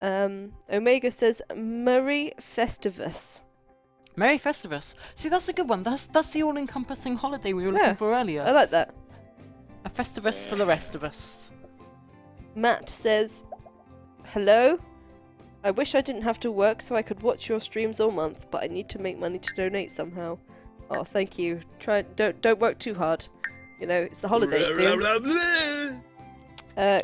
Omega says, "Merry Festivus." Merry Festivus. See, that's a good one. That's the all-encompassing holiday we were looking for earlier. I like that. A Festivus for the rest of us. Matt says, "Hello. I wish I didn't have to work so I could watch your streams all month, but I need to make money to donate somehow." Oh, thank you. Don't work too hard. You know, it's the holidays soon.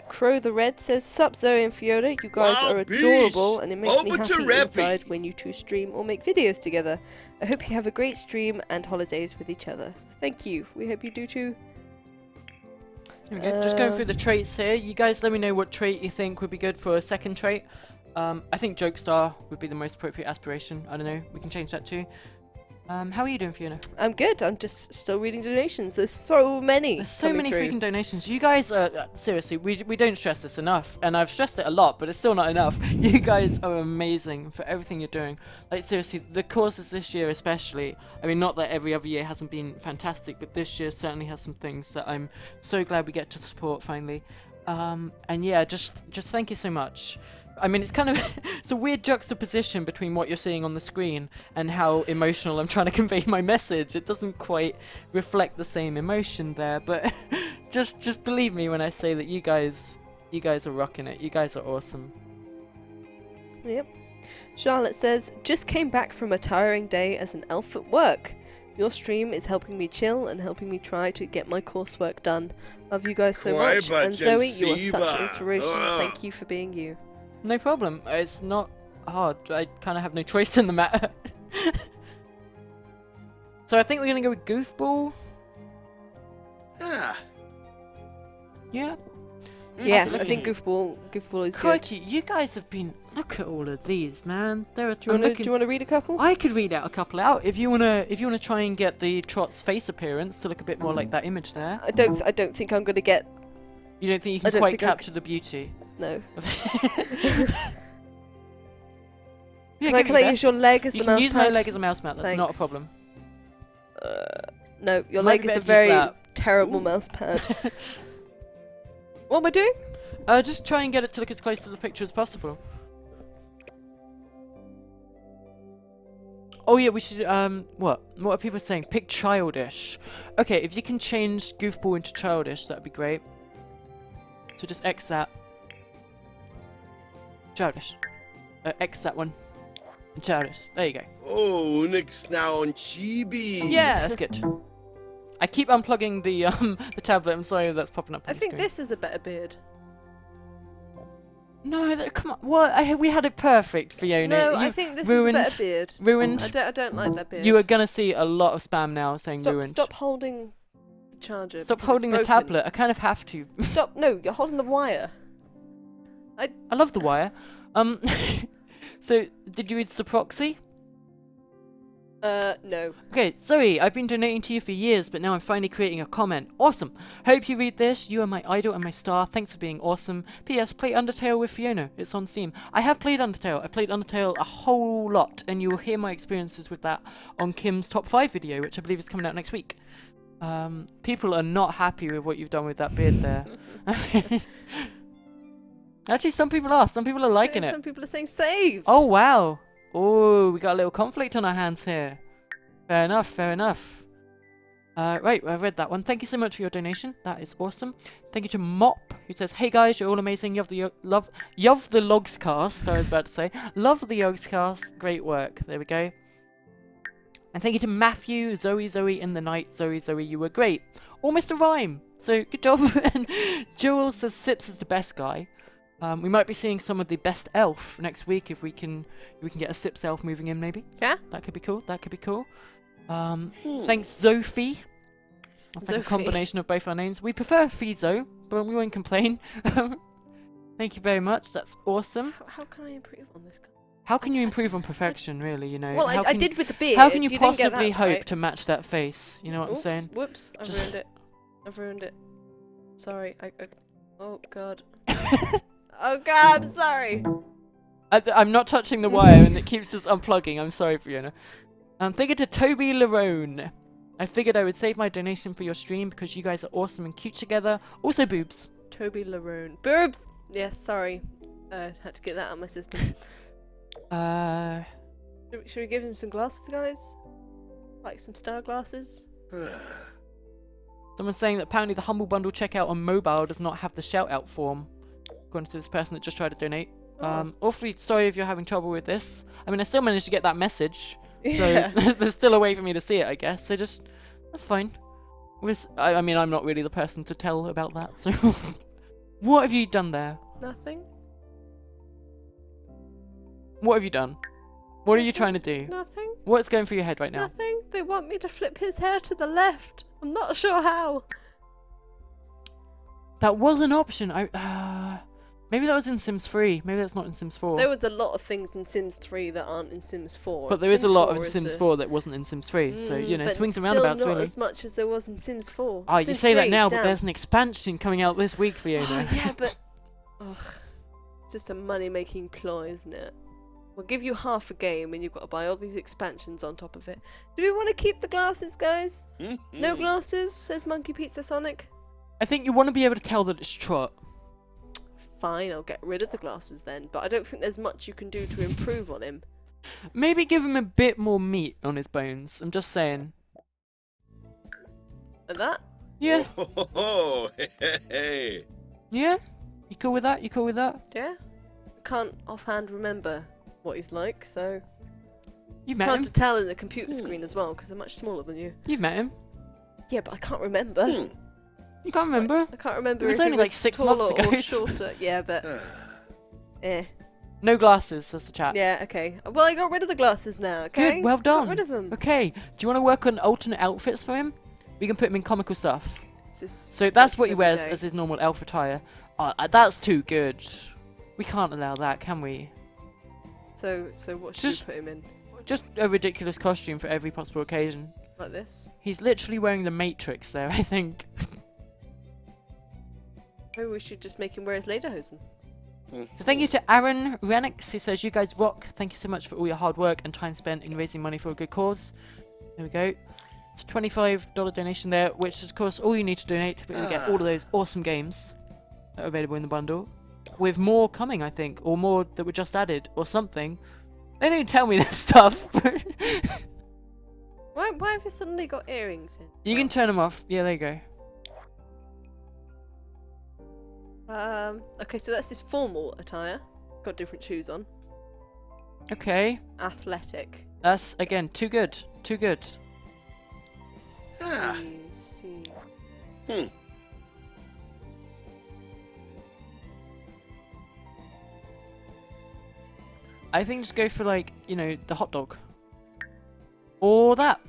Crow the Red says, "Sup Zoe and Fiona, you guys Wow, are adorable and it makes me Over to happy Rappy. inside when you two stream or make videos together. I hope you have a great stream and holidays with each other." Thank you. We hope you do too. Here we go. Just going through the traits here. You guys let me know what trait you think would be good for a second trait. I think Jokestar would be the most appropriate aspiration. I don't know. We can change that too. How are you doing, Fiona? I'm good. I'm just still reading donations. There's so many. There's so coming many through. freaking donations. You guys are seriously. We don't stress this enough, and I've stressed it a lot, but it's still not enough. You guys are amazing for everything you're doing. Like seriously, the courses this year especially. I mean, not that every other year hasn't been fantastic, but this year certainly has some things that I'm so glad we get to support finally. And yeah, just thank you so much. I mean, it's kind of it's a weird juxtaposition between what you're seeing on the screen and how emotional I'm trying to convey my message. It doesn't quite reflect the same emotion there, but just believe me when I say that you guys are rocking it. You guys are awesome. Yep. Charlotte says, "Just came back from a tiring day as an elf at work. Your stream is helping me chill and helping me try to get my coursework done. Love you guys so much. And Zoe, you are such an inspiration. Thank you for being you." No problem. It's not hard. I kind of have no choice in the matter. So I think we're gonna go with Goofball. Ah, Yeah. Yeah, Absolutely. I think Goofball is good. Crikey, you guys have been. Look at all of these, man. There are. Do you want to read a couple? I could read out a couple out if you wanna try and get the Trot's face appearance to look a bit more like that image there. I don't think I'm gonna get. You don't think you I can don't quite think I capture the beauty? No. Yeah, Can I give it your use best. your leg as You the can mouse use my pad? leg as a mouse pad. That's not a Thanks. problem. No, your Might leg be is a better to use very that. terrible mouse pad. What am I doing? Just try and get it to look as close to the picture as possible. Oh yeah, we should. What are people saying? Pick childish. Okay, if you can change goofball into childish, that'd be great. So just X that. Childish. X that one. Childish. There you go. Oh, next now on Chibi. Yeah, that's good. I keep unplugging the the tablet. I'm sorry that's popping up. On I the think screen. this is a better beard. No, come on. What? We had it perfect, Fiona. No, I You think this ruined, is a better beard. Ruined. I don't like that beard. You are gonna see a lot of spam now saying ruined. Stop holding the charger. Stop because holding the it's broken. tablet. I kind of have to. Stop! No, you're holding the wire. I love the wire. So did you read Suproxy? No. Okay, Zoe, I've been donating to you for years, but now I'm finally creating a comment. Awesome. Hope you read this. You are my idol and my star. Thanks for being awesome. P.S. Play Undertale with Fiona. It's on Steam. I have played Undertale. I've played Undertale a whole lot, and you will hear my experiences with that on Kim's top 5 video, which I believe is coming out next week. People are not happy with what you've done with that beard there. Actually, some people are. Some people are liking it. Some people are saying saved. Oh, wow. Oh, we got a little conflict on our hands here. Fair enough, fair enough. Right, I read that one. Thank you so much for your donation. That is awesome. Thank you to Mop, who says, "Hey guys, you're all amazing. Love the Yogscast." I was about to say, "Love the Yogscast. Great work." There we go. And thank you to Matthew, Zoe in the night. Zoe, you were great. Almost a rhyme. So good job. And Joel says Sips is the best guy. We might be seeing some of the best elf next week if we can get a Sips elf moving in maybe. Yeah. That could be cool. That could be cool. Thanks, Zophie. That's like a combination of both our names. We prefer FiZone, but we won't complain. Thank you very much. That's awesome. How can I improve on this? How can you improve on perfection, really? You know. Well, how I did with the beard. How can you didn't get possibly that hope right. to match that face? You know what I'm saying? Whoops! Just- I've ruined it. Sorry. Oh God. Oh God! I'm sorry. I'm not touching the wire, and it keeps just unplugging. I'm sorry, Fiona. Thank you to Toby Larone. I figured I would save my donation for your stream because you guys are awesome and cute together. Also, boobs. Toby Larone. Boobs. Yes. Sorry. Had to get that out of my system. Should we give him some glasses, guys? Like some star glasses? Someone's saying that apparently the Humble Bundle checkout on mobile does not have the shout out form, according to this person that just tried to donate. Awfully sorry if you're having trouble with this. I mean, I still managed to get that message, so Yeah. there's still a way for me to see it, I guess. So just, that's fine. I mean, I'm not really the person to tell about that, so... What have you done there? Nothing. What have you done? What are you trying to do? Nothing. What's going through your head right now? Nothing. They want me to flip his hair to the left. I'm not sure how. That was an option. Maybe that was in Sims 3. Maybe that's not in Sims 4. There was a lot of things in Sims 3 that aren't in Sims 4. But there is a lot of is Sims 4 that wasn't in Sims 3. So, you know, but swings and still roundabouts, not really. as much as there was in Sims 4. Oh, you Sims say that 3, now, but damn. there's an expansion coming out this week, Fiona. Oh, yeah, but... Ugh. It's just a money-making ploy, isn't it? We'll give you half a game and you've got to buy all these expansions on top of it. Do we want to keep the glasses, guys? No glasses, says Monkey Pizza Sonic. I think you want to be able to tell that it's Trot. Fine, I'll get rid of the glasses then, but I don't think there's much you can do to improve on him. Maybe give him a bit more meat on his bones. I'm just saying. Like that? Yeah. Oh, hey. Yeah? You cool with that? You cool with that? Yeah? I can't offhand remember what he's like, so... You've It's met hard him. to tell in the computer screen as well, because they're much smaller than you. You've met him. Yeah, but I can't remember. You can't remember? I can't remember It was if only he like 6 taller months ago. or shorter. Yeah, but... No glasses, says the chat. Yeah, okay. Well, I got rid of the glasses now, okay? Good, well done. Got rid of them. Okay, do you want to work on alternate outfits for him? We can put him in comical stuff. It's just So that's what he every wears day. as his normal elf attire. That's too good. We can't allow that, can we? So what should Just- we put him in? Just a ridiculous costume for every possible occasion. Like this? He's literally wearing the Matrix there, I think. Maybe we should just make him wear his lederhosen. So thank you to Aaron Renix, who says, "You guys rock. Thank you so much for all your hard work and time spent in raising money for a good cause." There we go. It's a $25 donation there, which is, of course, all you need to donate to be able to get all of those awesome games that are available in the bundle. With more coming, I think, or more that were just added, or something. They don't tell me this stuff. Why have you suddenly got earrings in? You can turn them off. Yeah, there you go. Okay, so that's this formal attire. Got different shoes on. Okay. Athletic. That's, again, too good. Too good. Ah. See. I think just go for, like, you know, the hot dog. Or that.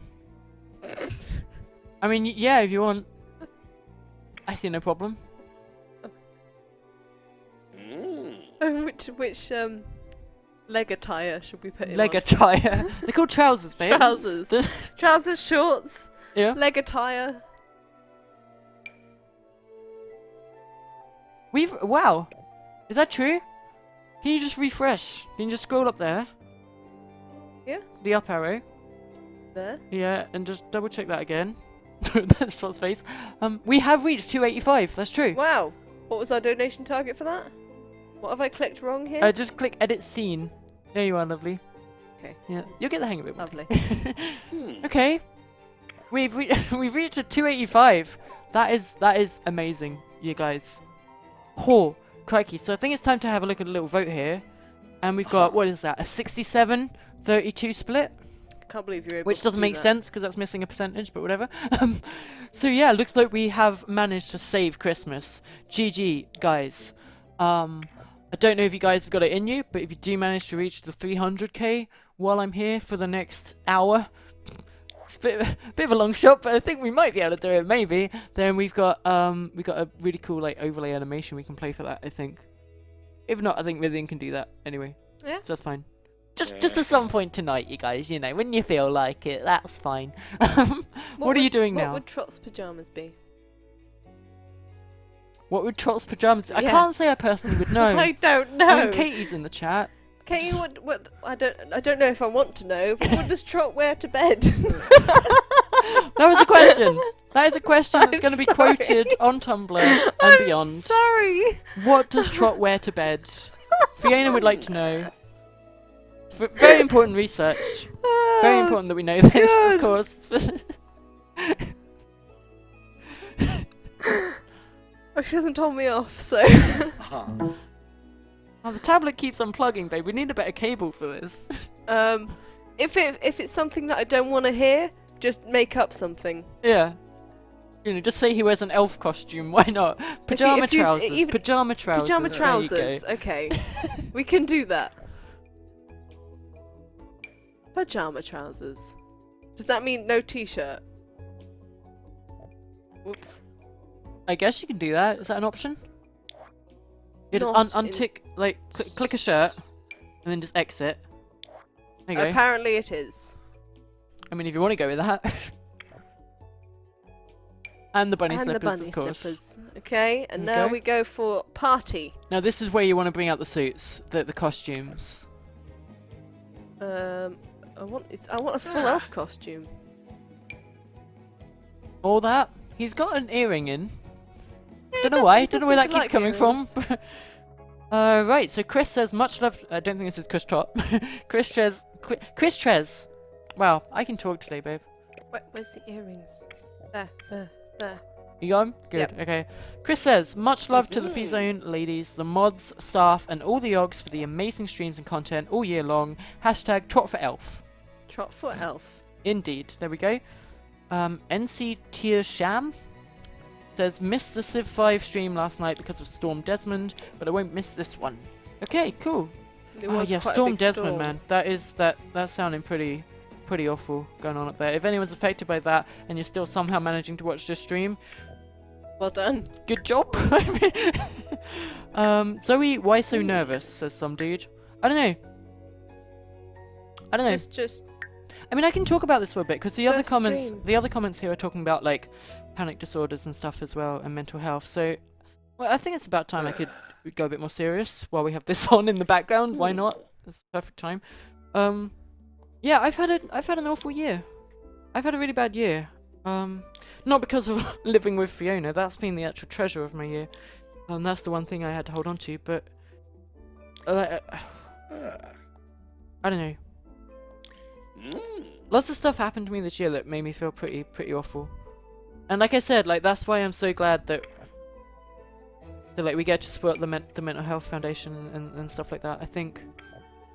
I mean, yeah, if you want. I see no problem. Which leg attire should we put in? Leg attire. They're called trousers, babe. Trousers. Trousers, shorts. Yeah. Leg attire. Wow. Is that true? Can you just refresh? Can you just scroll up there? Yeah. The up arrow. There. Yeah, and just double check that again. That's Trot's face. We have reached 285. That's true. Wow. What was our donation target for that? What have I clicked wrong here? Just click edit scene. There you are, lovely. Okay. Yeah, you'll get the hang of it. Lovely. Okay. We've reached a 285. That is amazing, you guys. Oh, crikey. So I think it's time to have a look at a little vote here. And we've got, what is that? A 67-32 split? I can't believe you're able Which to doesn't do make that. sense because that's missing a percentage, but whatever. So yeah, looks like we have managed to save Christmas. GG, guys. I don't know if you guys have got it in you, but if you do manage to reach the 300k while I'm here for the next hour, it's a bit of a long shot, but I think we might be able to do it, maybe. Then we've got a really cool like overlay animation we can play for that, I think. If not, I think Vivian can do that anyway. Yeah. So that's fine. Just at some point tonight, you guys, you know, when you feel like it, that's fine. What are you doing now? What would Trot's pajamas be? What would Trot's pajamas? I Yeah. can't say I personally would know. I don't I know. mean, Katie's in the chat. Katie, what? I don't know if I want to know. But what does Trot wear to bed? That was a question. That is a question that's I'm going to be sorry. quoted on Tumblr and I'm beyond. sorry. What does Trot wear to bed? Fiona would like to know. Very important research. Very important that we know this, God. of course. Oh, she hasn't told me off, so. Oh, the tablet keeps unplugging, babe. We need a better cable for this. If it's something that I don't want to hear, just make up something. Yeah. You know, just say he wears an elf costume. Why not? Pajama trousers. Pajama trousers. Pajama There you trousers. go. Okay, we can do that. Pajama trousers. Does that mean no t-shirt? Whoops. I guess you can do that. Is that an option? You just Not in- untick, like, click a shirt, and then just exit. There you go. Apparently it is. I mean, if you want to go with that. And the bunny And slippers, the bunny of course. slippers. Okay, and Okay. now we go for party. Now, this is where you want to bring out the suits, the costumes. I want a full elf costume. All that. He's got an earring in. Yeah, Don't know he why. does Don't know where that seem to keeps like coming from. earrings. Right, so Chris says, much love. I don't think this is Chris Trot. Chris Trez. Wow, I can talk today, babe. Where's the earrings? There. You got him? Good, Yep. okay. Chris says, much love to the FiZone ladies, the mods, staff, and all the Yogs for the amazing streams and content all year long. Hashtag Trot for Elf. Trot for elf. Indeed. There we go. NC Tier Sham says, missed the Civ 5 stream last night because of Storm Desmond, but I won't miss this one. Okay, cool. It Oh was yeah, quite a Storm big Desmond, storm. man. That's sounding pretty awful going on up there. If anyone's affected by that and you're still somehow managing to watch this stream, Well done. good job. Zoe, why so nervous? Says some dude. I don't know. Just I mean, I can talk about this for a bit because the other First comments, stream. the other comments here are talking about like panic disorders and stuff as well and mental health. So, well, I think it's about time I could go a bit more serious while we have this on in the background. Why not? It's the perfect time. Yeah, I've had an awful year. I've had a really bad year. Not because of living with Fiona. That's been the actual treasure of my year. That's the one thing I had to hold on to. But I don't know. Lots of stuff happened to me this year that made me feel pretty awful. And like I said, like that's why I'm so glad that like we get to support the mental health foundation and stuff like that. I think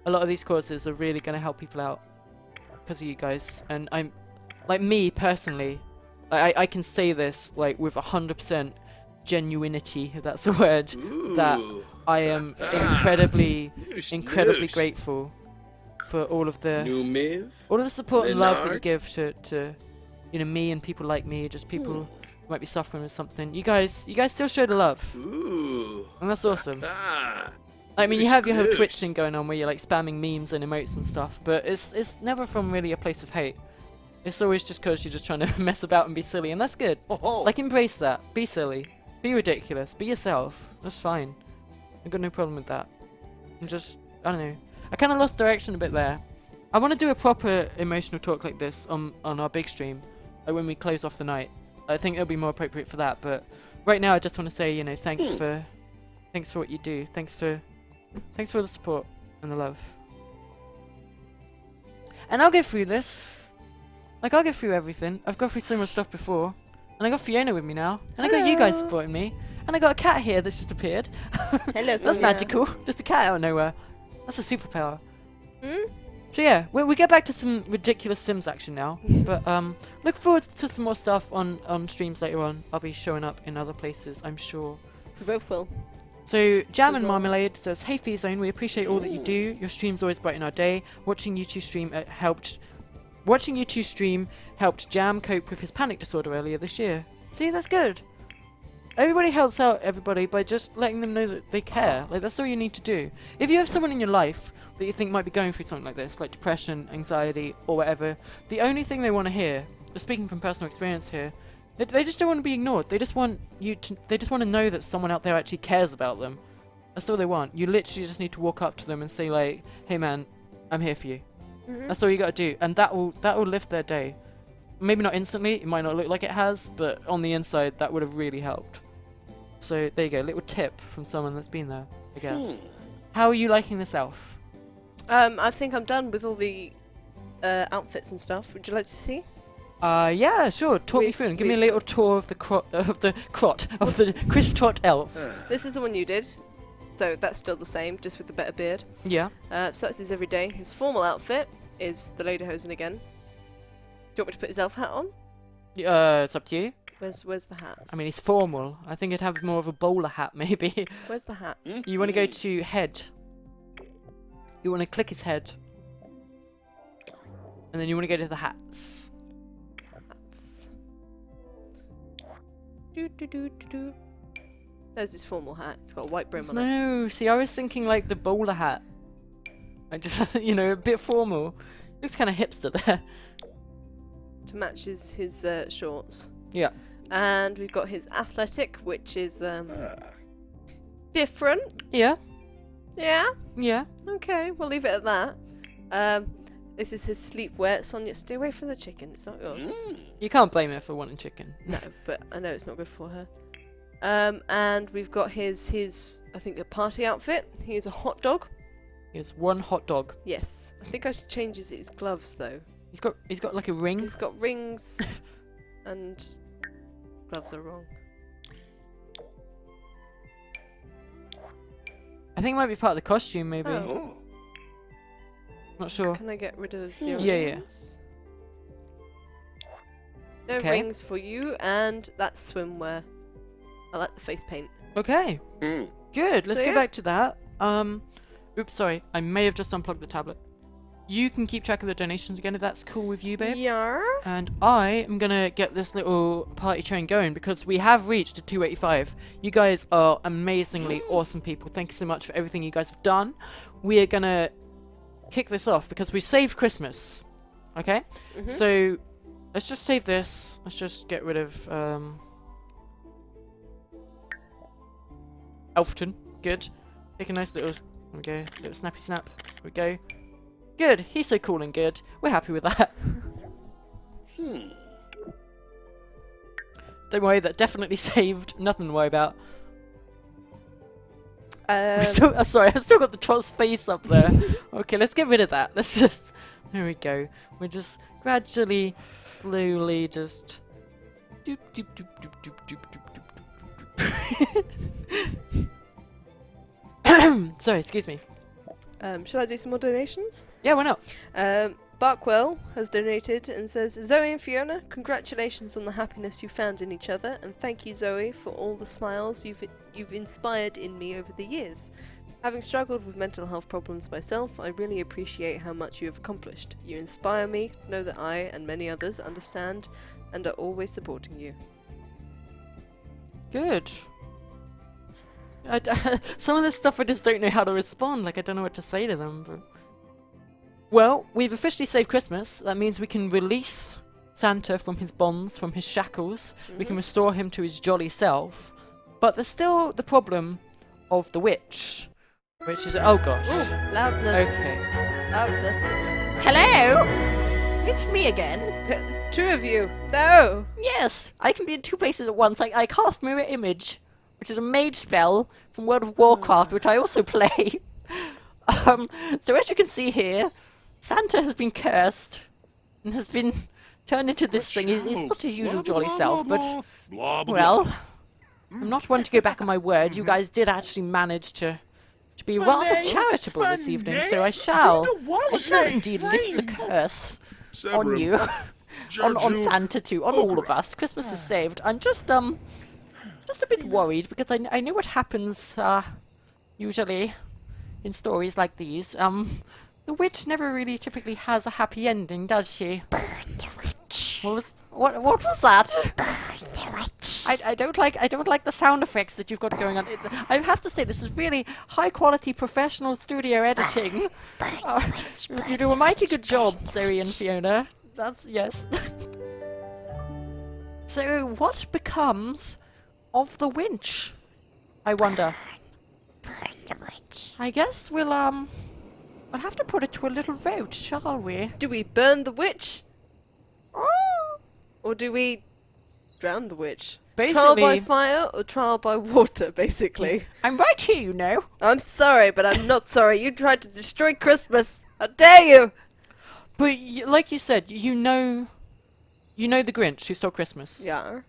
a lot of these causes are really going to help people out because of you guys. And I'm like me personally, I can say this like with 100% genuinity, if that's a word, that I am incredibly grateful for all of the support and love that you give to me and people like me, just people who might be suffering with something. You guys still show the love, and that's awesome. I mean, you have your whole Twitch thing going on where you're like spamming memes and emotes and stuff, but it's never from really a place of hate. It's always just because you're just trying to mess about and be silly, and that's good. Like, embrace that. Be silly. Be ridiculous. Be yourself. That's fine. I've got no problem with that. I'm just, I don't know. I kind of lost direction a bit there. I want to do a proper emotional talk like this on our big stream, like when we close off the night. I think it'll be more appropriate for that, but right now I just want to say, thanks for what you do. Thanks for the support and the love. And I'll get through this. Like, I'll get through everything. I've gone through so much stuff before. And I got Fiona with me now. And I got you guys supporting me. And I got a cat here that's just appeared. Hello, That's magical. Just a cat out of nowhere. That's a superpower. So yeah, we get back to some ridiculous Sims action now. But look forward to some more stuff on streams later on. I'll be showing up in other places, I'm sure. We both will. So Jam and Marmalade says, "Hey FiZone, we appreciate all that you do. Your streams always brighten our day. Watching you two stream helped Jam cope with his panic disorder earlier this year. See, that's good. Everybody helps out everybody by just letting them know that they care. Like, that's all you need to do. If you have someone in your life that you think might be going through something like this, like depression, anxiety, or whatever, the only thing they want to hear, speaking from personal experience here, they just don't want to be ignored. They just want to know that someone out there actually cares about them. That's all they want. You literally just need to walk up to them and say like, hey man, I'm here for you. That's all you gotta do, and that will lift their day. Maybe not instantly, it might not look like it has, but on the inside that would have really helped. So there you go, little tip from someone that's been there, I guess. How are you liking this elf? I think I'm done with all the outfits and stuff. Would you like to see? Yeah, sure. Talk me through and give me a little tour of the Chris Trot elf. This is the one you did. So that's still the same, just with a better beard. Yeah. So that's his everyday. His formal outfit is the lederhosen again. Do you want me to put his elf hat on? It's up to you. Where's the hats? I mean, he's formal. I think it'd have more of a bowler hat, maybe. Where's the hats? You want to go to head. You want to click his head. And then you want to go to the hats. Hats. Do. There's his formal hat. It's got a white brim on it. No, see, I was thinking like the bowler hat. Like just, a bit formal. Looks kind of hipster there. To match his shorts. Yeah. And we've got his athletic, which is different. Yeah. Yeah? Yeah. Okay, we'll leave it at that. This is his sleepwear. Sonia, stay away from the chicken. It's not yours. You can't blame her for wanting chicken. No, but I know it's not good for her. And we've got his I think, a party outfit. He is a hot dog. He has one hot dog. Yes. I think I should change his gloves, though. He's got like a ring. He's got rings and gloves are wrong. I think it might be part of the costume, maybe. Oh. Not sure. Can I get rid of zero Yeah. rings? No Okay. rings for you, and that's swimwear. I like the face paint. Okay. Good. Let's So, go yeah. back to that. Oops, sorry. I may have just unplugged the tablet. You can keep track of the donations again if that's cool with you, babe. Yeah. And I am gonna get this little party train going because we have reached a 285. You guys are amazingly awesome people. Thank you so much for everything you guys have done. We are gonna kick this off because we saved Christmas. Okay? So let's just save this. Let's just get rid of Elfton. Good. Take a nice little little snappy snap. There we go. Good. He's so cool and good. We're happy with that. Don't worry, that definitely saved. Nothing to worry about. I'm sorry, I've still got the troll's face up there. Okay, let's get rid of that. Let's just There we go. We're just gradually, slowly, just. Doop, doop, doop, doop, doop, doop, doop, doop, doop. Sorry, excuse me. Shall I do some more donations? Yeah, why not? Barkwell has donated and says, Zoe and Fiona, congratulations on the happiness you found in each other, and thank you, Zoe, for all the smiles you've inspired in me over the years. Having struggled with mental health problems myself, I really appreciate how much you have accomplished. You inspire me, know that I and many others understand and are always supporting you. Good. Some of this stuff I just don't know how to respond. Like, I don't know what to say to them. But... Well, we've officially saved Christmas. That means we can release Santa from his bonds, from his shackles. We can restore him to his jolly self. But there's still the problem of the witch. Which is... Oh, gosh. Ooh, loudness. Okay. Loudness. Hello? It's me again. There's two of you. No! Yes, I can be in two places at once. I cast Mirror Image, which is a mage spell from World of Warcraft, which I also play. So as you can see here, Santa has been cursed and has been turned into this thing. He's not his usual jolly self, but, well, I'm not one to go back on my word. You guys did actually manage to be rather charitable this evening, so I shall indeed lift the curse on you, on Santa too, on all of us. Christmas is saved. I'm just a bit worried because I know what happens usually in stories like these. The witch never really typically has a happy ending, does she? Burn the witch. What was that? Burn the witch. I don't like the sound effects that you've got going on. I have to say this is really high quality professional studio editing. You do a mighty good job, Zoe and Fiona. That's yes. So what becomes of the winch? I wonder. Burn the witch. I guess we'll have to put it to a little vote, shall we? Do we burn the witch? Oh. Or do we drown the witch? Basically, Trial by fire or trial by water, basically. I'm right here, you know. I'm sorry, but I'm not sorry. You tried to destroy Christmas. How dare you! but like you said, you know the Grinch who stole Christmas. Yeah.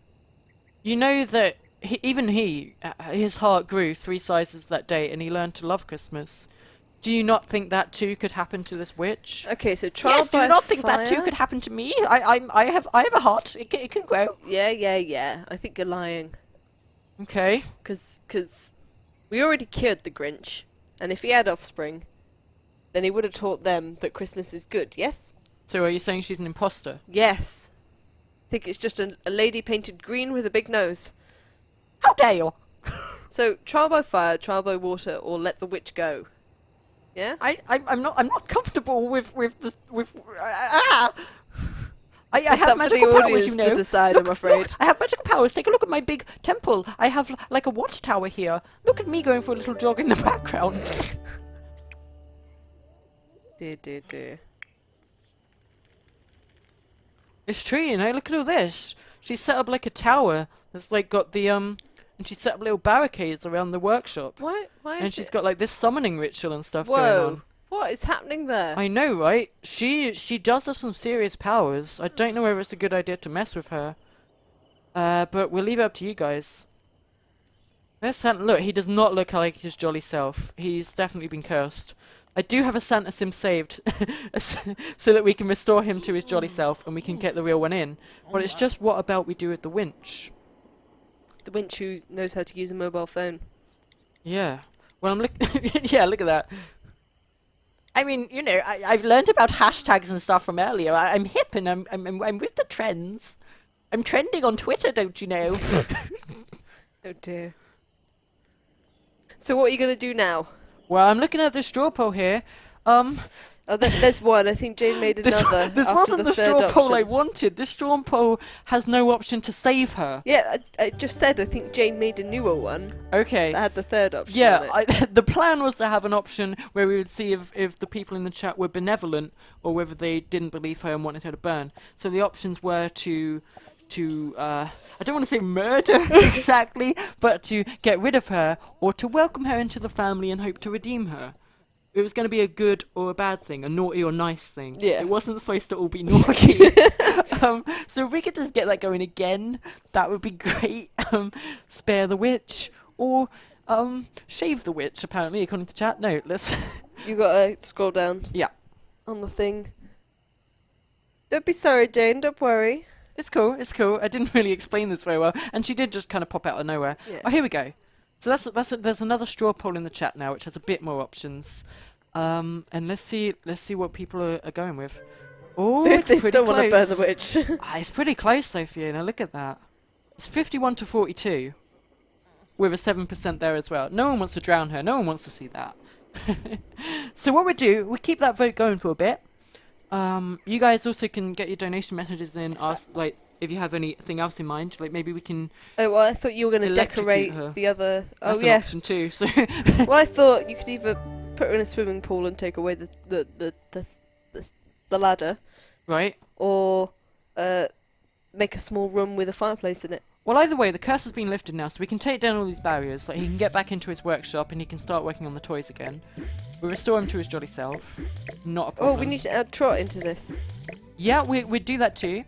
You know that his heart grew 3 sizes that day, and he learned to love Christmas. Do you not think that too could happen to this witch? Okay, so trial Yes, do by you not think fire? that too could happen to me? I have a heart. It can grow. Yeah. I think you're lying. Okay. Because we already cured the Grinch. And if he had offspring, then he would have taught them that Christmas is good, yes? So are you saying she's an imposter? Yes. I think it's just a lady painted green with a big nose. How dare you? So, trial by fire, trial by water, or let the witch go. Yeah? I'm not comfortable with I It's have up for magical the powers, audience you know. to decide, I'm afraid. Look, I have magical powers. Take a look at my big temple. I have like a watchtower here. Look at me going for a little jog in the background. Dear. It's true, you know. Look at all this. She set up like a tower that's like got the and she set up little barricades around the workshop. Why And is she's it... got like this summoning ritual and stuff going Whoa. on. What is happening there? I know, right? She does have some serious powers. I don't know whether it's a good idea to mess with her. But we'll leave it up to you guys. There's Santa. Look, he does not look like his jolly self. He's definitely been cursed. I do have a Santa sim saved, so that we can restore him to his jolly self and we can get the real one in. But it's just what about we do with the winch? The winch who knows how to use a mobile phone. Yeah. Well, I'm yeah, look at that. I mean, you know, I've learned about hashtags and stuff from earlier. I'm hip and I'm with the trends. I'm trending on Twitter, don't you know? Oh dear. So what are you going to do now? Well, I'm looking at the straw poll here. Oh, there's one. I think Jane made another. This after wasn't the third straw poll I option. wanted. This straw poll has no option to save her. Yeah, I just said I think Jane made a newer one Okay. that had the third option. Yeah, on it. the plan was to have an option where we would see if the people in the chat were benevolent or whether they didn't believe her and wanted her to burn. So the options were to I don't want to say murder exactly, but to get rid of her or to welcome her into the family and hope to redeem her. it was going to be a good or a bad thing, a naughty or nice thing. Yeah. It wasn't supposed to all be naughty. So if we could just get that going again, that would be great. Spare the witch or shave the witch. Apparently, according to chat. No, let's. You gotta scroll down. Yeah. On the thing. Don't be sorry, Jane. Don't worry. It's cool. It's cool. I didn't really explain this very well, and she did just kind of pop out of nowhere. Yeah. Oh, here we go. So there's another straw poll in the chat now, which has a bit more options. And let's see what people are going with. Oh, They it's pretty still want to burn the close. witch. It's pretty close though, Fiona. Look at that. It's 51 to 42, with a 7% there as well. No one wants to drown her. No one wants to see that. So what we do, we keep that vote going for a bit. You guys also can get your donation messages in. Ask if you have anything else in mind. Like maybe we can. Oh, well, I thought you were going to Electrocute decorate her. the other. That's Oh, an yeah. option too. So Well, I thought you could either put her in a swimming pool and take away the ladder, right. or make a small room with a fireplace in it. Well, either way, the curse has been lifted now, so we can take down all these barriers. Like he can get back into his workshop and he can start working on the toys again. We restore him to his jolly self. Not a problem. Oh, we need to add Trot into this. Yeah, we'd do that too.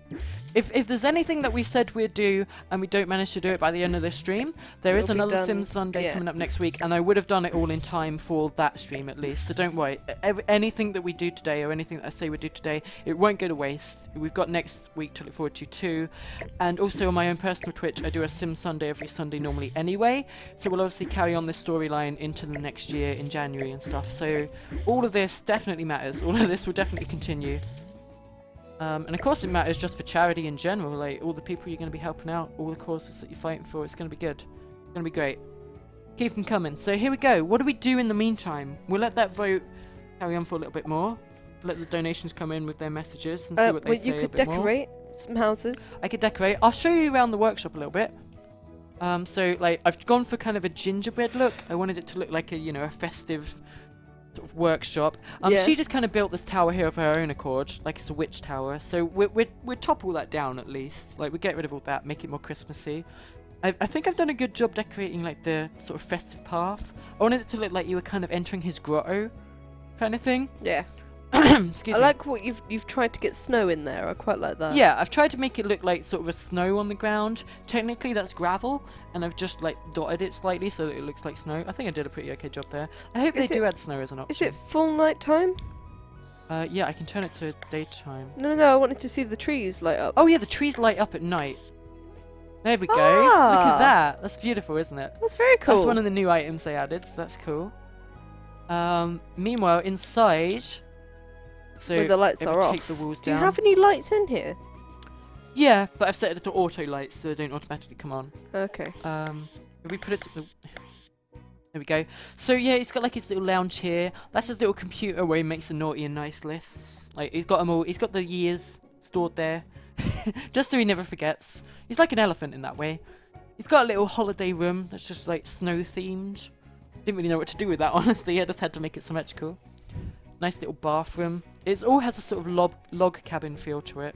If there's anything that we said we'd do and we don't manage to do it by the end of this stream, there is It'll be another done, Sims Sunday yeah. coming up next week, and I would have done it all in time for that stream at least. So don't worry. Anything that we do today or anything that I say we do today, it won't go to waste. We've got next week to look forward to too. And also on my own personal Twitch, I do a Sim Sunday every Sunday normally anyway. So we'll obviously carry on this storyline into the next year in January and stuff. So all of this definitely matters. All of this will definitely continue. And of course it matters just for charity in general, like all the people you're going to be helping out, all the causes that you're fighting for, it's going to be good. It's going to be great. Keep them coming. So here we go. What do we do in the meantime? We'll let that vote carry on for a little bit more. Let the donations come in with their messages and see what they Well, say you a could bit more. decorate some houses. I could decorate. I'll show you around the workshop a little bit. So like I've gone for kind of a gingerbread look. I wanted it to look like a, you know, a festive sort of workshop. Yeah. She just kind of built this tower here of her own accord, like it's a witch tower. So we'd topple that down at least. Like we get rid of all that, make it more Christmassy. I think I've done a good job decorating like the sort of festive path. I wanted it to look like you were kind of entering his grotto, kind of thing. Yeah. Excuse I me. like what you've tried to get snow in there. I quite like that. Yeah, I've tried to make it look like sort of a snow on the ground. Technically that's gravel, and I've just like dotted it slightly so that it looks like snow. I think I did a pretty okay job there. I hope Is they do it- add snow as an option. Is it full night time? Yeah, I can turn it to daytime. No, I wanted to see the trees light up. Oh yeah, the trees light up at night. There we go. Look at Ah. that. That's beautiful, isn't it? That's very cool. That's one of the new items they added, so that's cool. Meanwhile, inside, so When the lights if are we off. take the walls Do you down. have any lights in here? Yeah, but I've set it to auto lights so they don't automatically come on. Okay. If we put it to the... There we go. So yeah, he's got like his little lounge here. That's his little computer where he makes the naughty and nice lists. Like he's got them all. He's got the years stored there, just so he never forgets. He's like an elephant in that way. He's got a little holiday room that's just like snow themed. Didn't really know what to do with that, honestly. I just had to make it symmetrical. Nice little bathroom. It all has a sort of log cabin feel to it.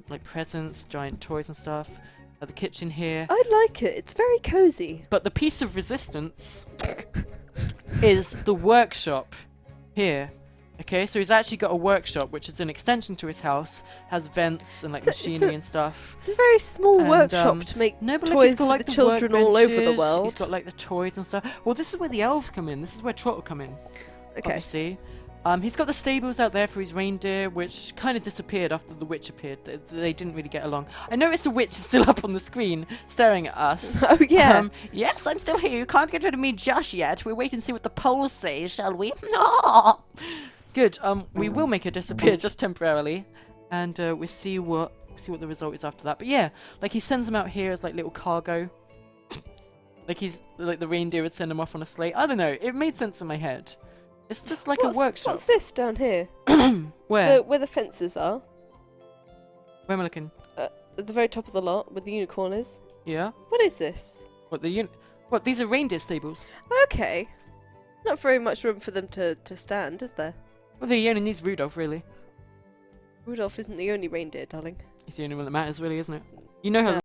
Like presents, giant toys and stuff. The kitchen here. I like it. It's very cozy. But the piece of resistance is the workshop here. Okay, so he's actually got a workshop which is an extension to his house, has vents and like It's a- machinery and stuff. It's a very small And, workshop to make No, but look, toys he's got for like the children work all over the benches, world. He's got like the toys and stuff. Well, this is where the elves come in. This is where Trot will come in. Okay. Obviously. He's got the stables out there for his reindeer, which kind of disappeared after the witch appeared. They didn't really get along. I noticed the witch is still up on the screen, staring at us. Oh yeah. Yes, I'm still here. You can't get rid of me just yet. We'll wait and see what the polls say, shall we? No. Good. We will make her disappear just temporarily, and we'll see what the result is after that. But yeah, like he sends them out here as like little cargo. Like he's like the reindeer would send them off on a sleigh. I don't know. It made sense in my head. It's just like a workshop. What's this down here? Where? Where the fences are. Where am I looking? At the very top of the lot, where the unicorn is. Yeah. What is this? What? These are reindeer stables. Okay. Not very much room for them to stand, is there? Well, he only needs Rudolph, really. Rudolph isn't the only reindeer, darling. He's the only one that matters, really, isn't it? You know how